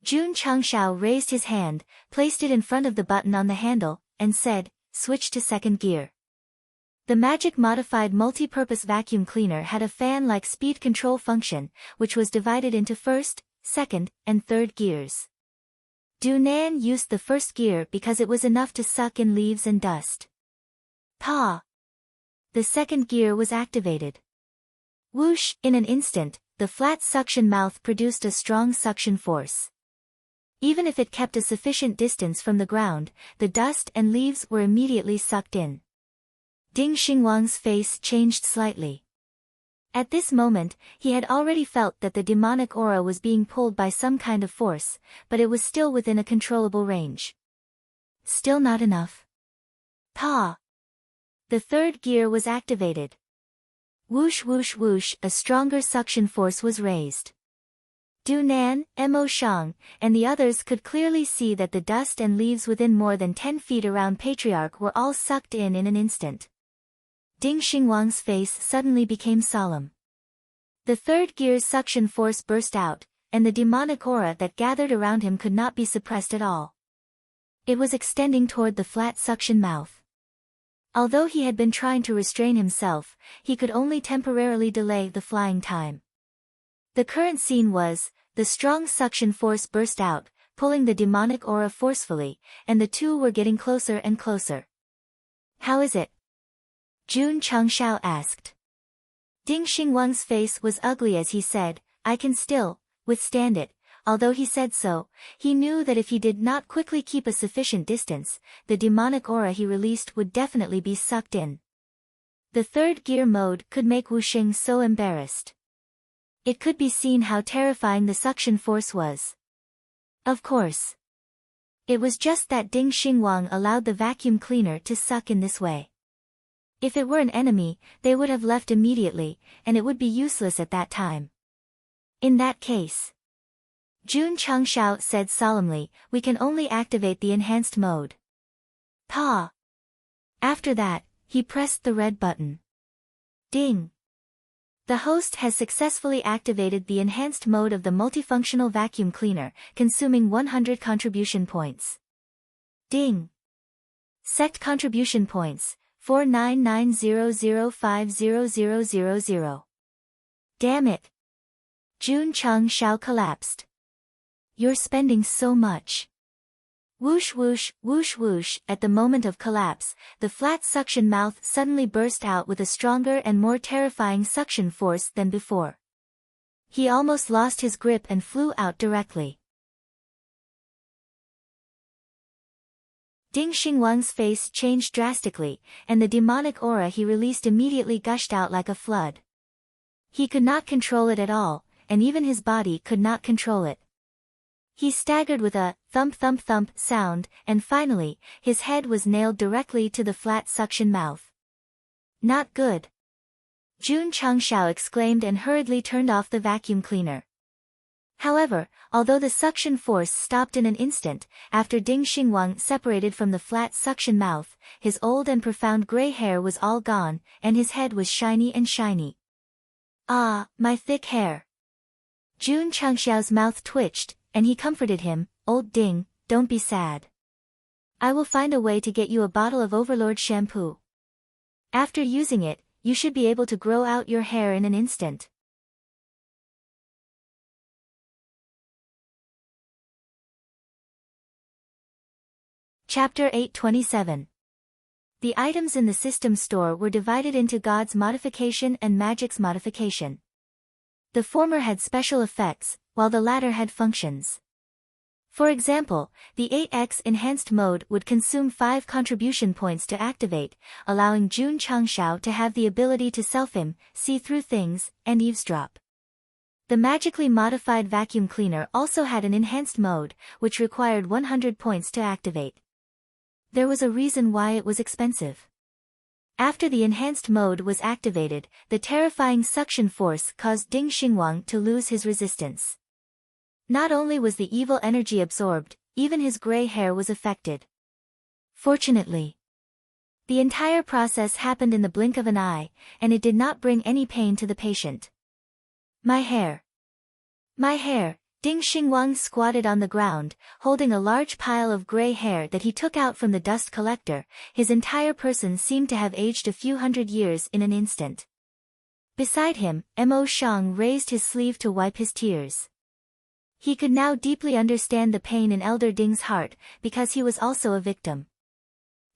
Jun Changshao raised his hand, placed it in front of the button on the handle, and said, switch to second gear. The magic-modified multi-purpose vacuum cleaner had a fan-like speed control function, which was divided into first, second, and third gears. Du Nan used the first gear because it was enough to suck in leaves and dust. Pa! The second gear was activated. Whoosh! In an instant, the flat suction mouth produced a strong suction force. Even if it kept a sufficient distance from the ground, the dust and leaves were immediately sucked in. Ding Xingwang's face changed slightly. At this moment, he had already felt that the demonic aura was being pulled by some kind of force, but it was still within a controllable range. Still not enough. Pa! The third gear was activated. Whoosh whoosh whoosh, a stronger suction force was raised. Du Nan, Mo Shang, and the others could clearly see that the dust and leaves within more than 10 feet around Patriarch were all sucked in an instant. Ding Xingwang's face suddenly became solemn. The third gear's suction force burst out, and the demonic aura that gathered around him could not be suppressed at all. It was extending toward the flat suction mouth. Although he had been trying to restrain himself, he could only temporarily delay the flying time. The current scene was, the strong suction force burst out, pulling the demonic aura forcefully, and the two were getting closer and closer. "How is it?" Jun Changshao asked. Ding Xingwang's face was ugly as he said, "I can still withstand it." Although he said so, he knew that if he did not quickly keep a sufficient distance, the demonic aura he released would definitely be sucked in. The third gear mode could make Wuxing so embarrassed. It could be seen how terrifying the suction force was. Of course. It was just that Ding Xingwang allowed the vacuum cleaner to suck in this way. If it were an enemy, they would have left immediately, and it would be useless at that time. In that case, Jun Changshao said solemnly, "We can only activate the enhanced mode." Pa. After that, he pressed the red button. Ding. The host has successfully activated the enhanced mode of the multifunctional vacuum cleaner, consuming 100 contribution points. Ding. Sect contribution points, 4990050000. Damn it. Jun Changshao collapsed. "You're spending so much." Whoosh whoosh, whoosh whoosh. At the moment of collapse, the flat suction mouth suddenly burst out with a stronger and more terrifying suction force than before. He almost lost his grip and flew out directly. Ding Xingwang's face changed drastically, and the demonic aura he released immediately gushed out like a flood. He could not control it at all, and even his body could not control it. He staggered with a thump thump thump sound, and finally, his head was nailed directly to the flat suction mouth. "Not good." Jun Changshao exclaimed and hurriedly turned off the vacuum cleaner. However, although the suction force stopped in an instant, after Ding Xingwang separated from the flat suction mouth, his old and profound gray hair was all gone, and his head was shiny and shiny. "Ah, my thick hair." Jun Changshao's mouth twitched, and he comforted him, "Old Ding, don't be sad. I will find a way to get you a bottle of Overlord shampoo. After using it, you should be able to grow out your hair in an instant." Chapter 827. The items in the system store were divided into God's modification and Magic's modification. The former had special effects, while the latter had functions. For example, the 8x enhanced mode would consume 5 contribution points to activate, allowing Jun Changshao to have the ability to self-him, see through things, and eavesdrop. The magically modified vacuum cleaner also had an enhanced mode, which required 100 points to activate. There was a reason why it was expensive. After the enhanced mode was activated, the terrifying suction force caused Ding Xingwang to lose his resistance. Not only was the evil energy absorbed, even his gray hair was affected. Fortunately, the entire process happened in the blink of an eye, and it did not bring any pain to the patient. "My hair. My hair." Ding Xingwang squatted on the ground, holding a large pile of gray hair that he took out from the dust collector. His entire person seemed to have aged a few hundred years in an instant. Beside him, Mo Shang raised his sleeve to wipe his tears. He could now deeply understand the pain in Elder Ding's heart, because he was also a victim.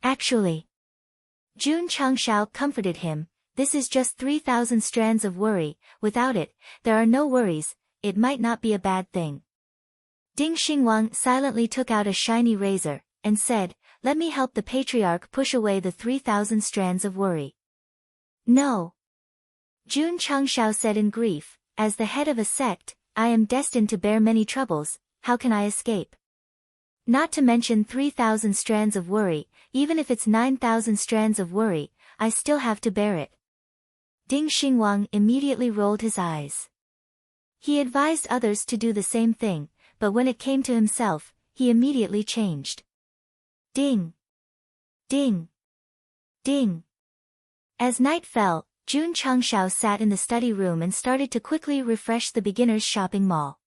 "Actually," Jun Changshao comforted him, "this is just 3,000 strands of worry. Without it, there are no worries. It might not be a bad thing." Ding Xingwang silently took out a shiny razor, and said, "Let me help the patriarch push away the 3,000 strands of worry." "No." Jun Changshao said in grief, "As the head of a sect, I am destined to bear many troubles. How can I escape? Not to mention 3,000 strands of worry, even if it's 9,000 strands of worry, I still have to bear it." Ding Xingwang immediately rolled his eyes. He advised others to do the same thing, but when it came to himself, he immediately changed. Ding! Ding! Ding! As night fell, Jun Changshao sat in the study room and started to quickly refresh the beginner's shopping mall.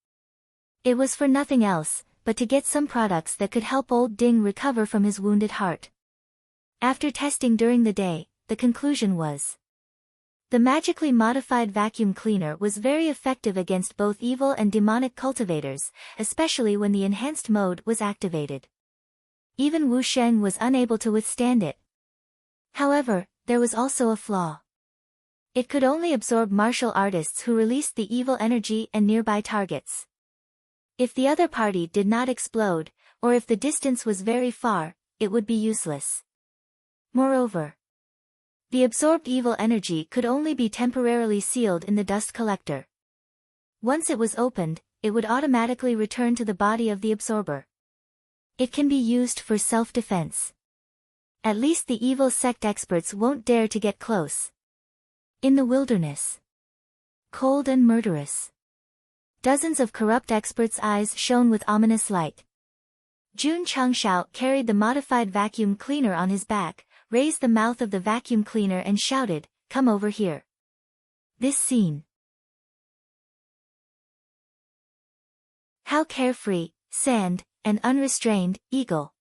It was for nothing else, but to get some products that could help old Ding recover from his wounded heart. After testing during the day, the conclusion was: the magically modified vacuum cleaner was very effective against both evil and demonic cultivators, especially when the enhanced mode was activated. Even Wu Sheng was unable to withstand it. However, there was also a flaw. It could only absorb martial artists who released the evil energy and nearby targets. If the other party did not explode, or if the distance was very far, it would be useless. Moreover, the absorbed evil energy could only be temporarily sealed in the dust collector. Once it was opened, it would automatically return to the body of the absorber. It can be used for self-defense. At least the evil sect experts won't dare to get close. In the wilderness, cold and murderous, dozens of corrupt experts' eyes shone with ominous light. Jun Changshao carried the modified vacuum cleaner on his back, raised the mouth of the vacuum cleaner and shouted, "Come over here." This scene. How carefree, sand, and unrestrained, eagle.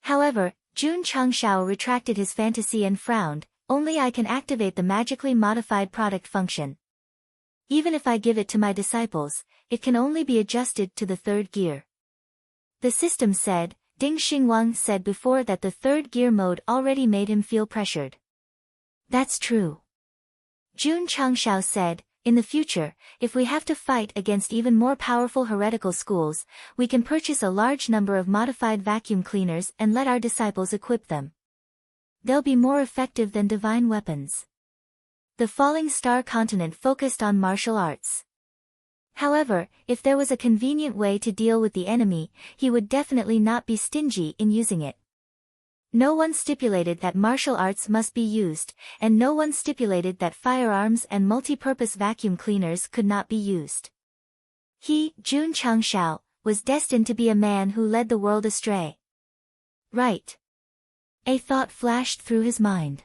However, Jun Changshao retracted his fantasy and frowned. Only I can activate the magically modified product function. Even if I give it to my disciples, it can only be adjusted to the third gear. The system said. Ding Xingwang said before that the third gear mode already made him feel pressured. That's true. Jun Changshao said, in the future, if we have to fight against even more powerful heretical schools, we can purchase a large number of modified vacuum cleaners and let our disciples equip them. They'll be more effective than divine weapons. The Falling Star continent focused on martial arts. However, if there was a convenient way to deal with the enemy, he would definitely not be stingy in using it. No one stipulated that martial arts must be used, and no one stipulated that firearms and multi-purpose vacuum cleaners could not be used. He, Jun Changshao, was destined to be a man who led the world astray. Right. A thought flashed through his mind.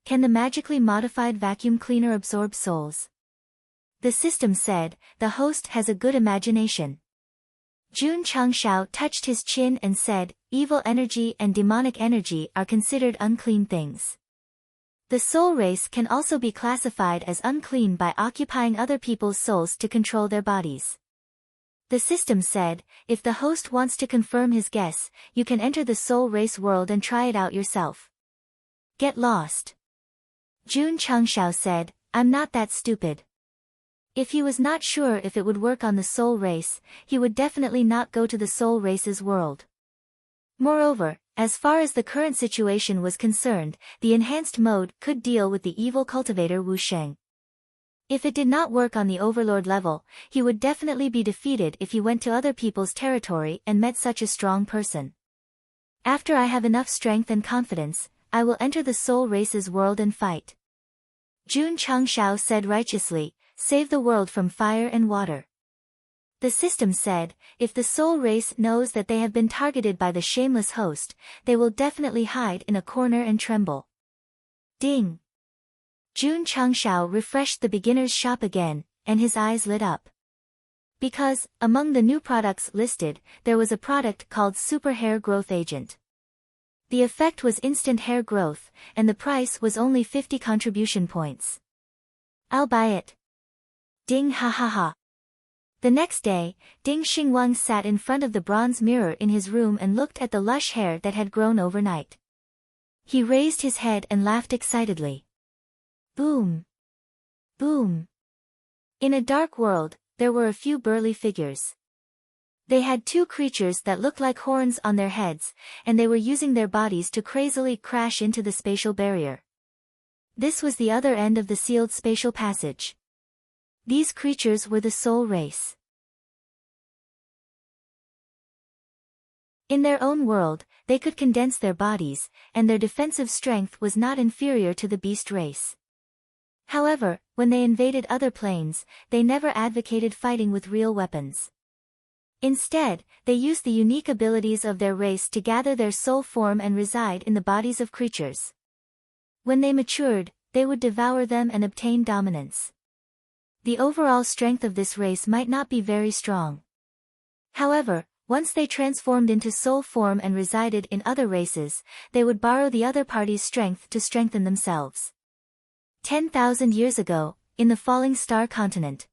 Can the magically modified vacuum cleaner absorb souls? The system said, the host has a good imagination. Jun Changshao touched his chin and said, evil energy and demonic energy are considered unclean things. The soul race can also be classified as unclean by occupying other people's souls to control their bodies. The system said, if the host wants to confirm his guess, you can enter the soul race world and try it out yourself. Get lost. Jun Changshao said, I'm not that stupid. If he was not sure if it would work on the soul race, he would definitely not go to the soul race's world. Moreover, as far as the current situation was concerned, the enhanced mode could deal with the evil cultivator Wu Sheng. If it did not work on the overlord level, he would definitely be defeated if he went to other people's territory and met such a strong person. After I have enough strength and confidence, I will enter the soul race's world and fight. Jun Changshao said righteously, save the world from fire and water. The system said, if the soul race knows that they have been targeted by the shameless host, they will definitely hide in a corner and tremble. Ding! Jun Changshao refreshed the beginner's shop again, and his eyes lit up. Because, among the new products listed, there was a product called Super Hair Growth Agent. The effect was instant hair growth, and the price was only 50 contribution points. I'll buy it. Ding ha ha ha. The next day, Ding Xingwang sat in front of the bronze mirror in his room and looked at the lush hair that had grown overnight. He raised his head and laughed excitedly. Boom! Boom! In a dark world, there were a few burly figures. They had two creatures that looked like horns on their heads, and they were using their bodies to crazily crash into the spatial barrier. This was the other end of the sealed spatial passage. These creatures were the soul race. In their own world, they could condense their bodies, and their defensive strength was not inferior to the beast race. However, when they invaded other planes, they never advocated fighting with real weapons. Instead, they used the unique abilities of their race to gather their soul form and reside in the bodies of creatures. When they matured, they would devour them and obtain dominance. The overall strength of this race might not be very strong. However, once they transformed into soul form and resided in other races, they would borrow the other party's strength to strengthen themselves. 10,000 years ago, in the falling star continent,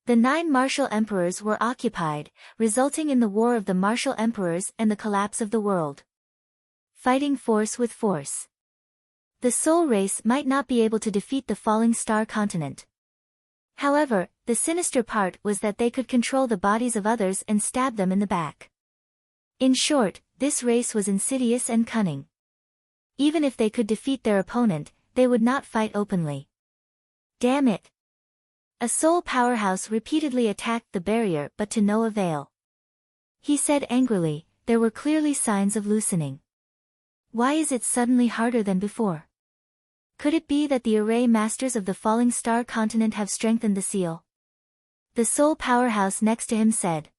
the 9 martial emperors were occupied, resulting in the War of the Martial Emperors and the collapse of the world. Fighting force with force. The soul race might not be able to defeat the falling star continent. However, the sinister part was that they could control the bodies of others and stab them in the back. In short, this race was insidious and cunning. Even if they could defeat their opponent, they would not fight openly. Damn it! A soul powerhouse repeatedly attacked the barrier but to no avail. He said angrily, there were clearly signs of loosening. Why is it suddenly harder than before? Could it be that the array masters of the falling star continent have strengthened the seal? The soul powerhouse next to him said.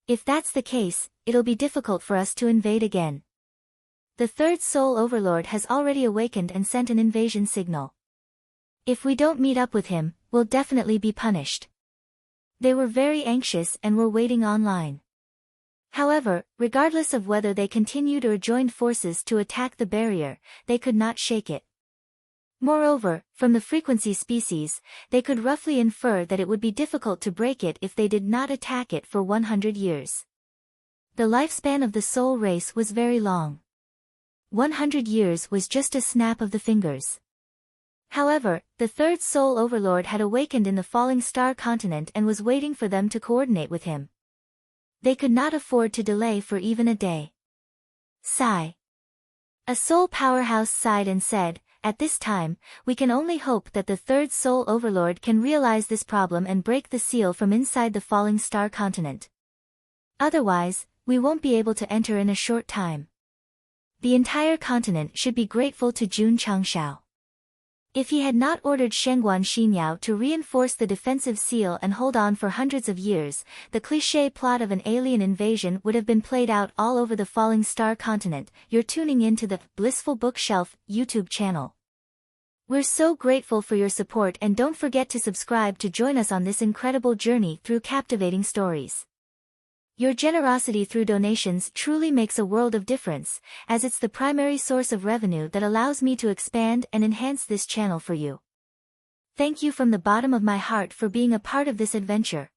If that's the case, it'll be difficult for us to invade again. The third soul overlord has already awakened and sent an invasion signal. If we don't meet up with him, we'll definitely be punished. They were very anxious and were waiting online. However, regardless of whether they continued or joined forces to attack the barrier, they could not shake it. Moreover, from the frequency species, they could roughly infer that it would be difficult to break it if they did not attack it for 100 years. The lifespan of the soul race was very long. 100 years was just a snap of the fingers. However, the third soul overlord had awakened in the falling star continent and was waiting for them to coordinate with him. They could not afford to delay for even a day. Sigh. A soul powerhouse sighed and said, at this time, we can only hope that the third soul overlord can realize this problem and break the seal from inside the falling star continent. Otherwise, we won't be able to enter in a short time. The entire continent should be grateful to Jun Changshao. If he had not ordered Shengguan Xinyao to reinforce the defensive seal and hold on for hundreds of years, the cliché plot of an alien invasion would have been played out all over the falling star continent. You're tuning into the Blissful Bookshelf YouTube channel. We're so grateful for your support, and don't forget to subscribe to join us on this incredible journey through captivating stories. Your generosity through donations truly makes a world of difference, as it's the primary source of revenue that allows me to expand and enhance this channel for you. Thank you from the bottom of my heart for being a part of this adventure.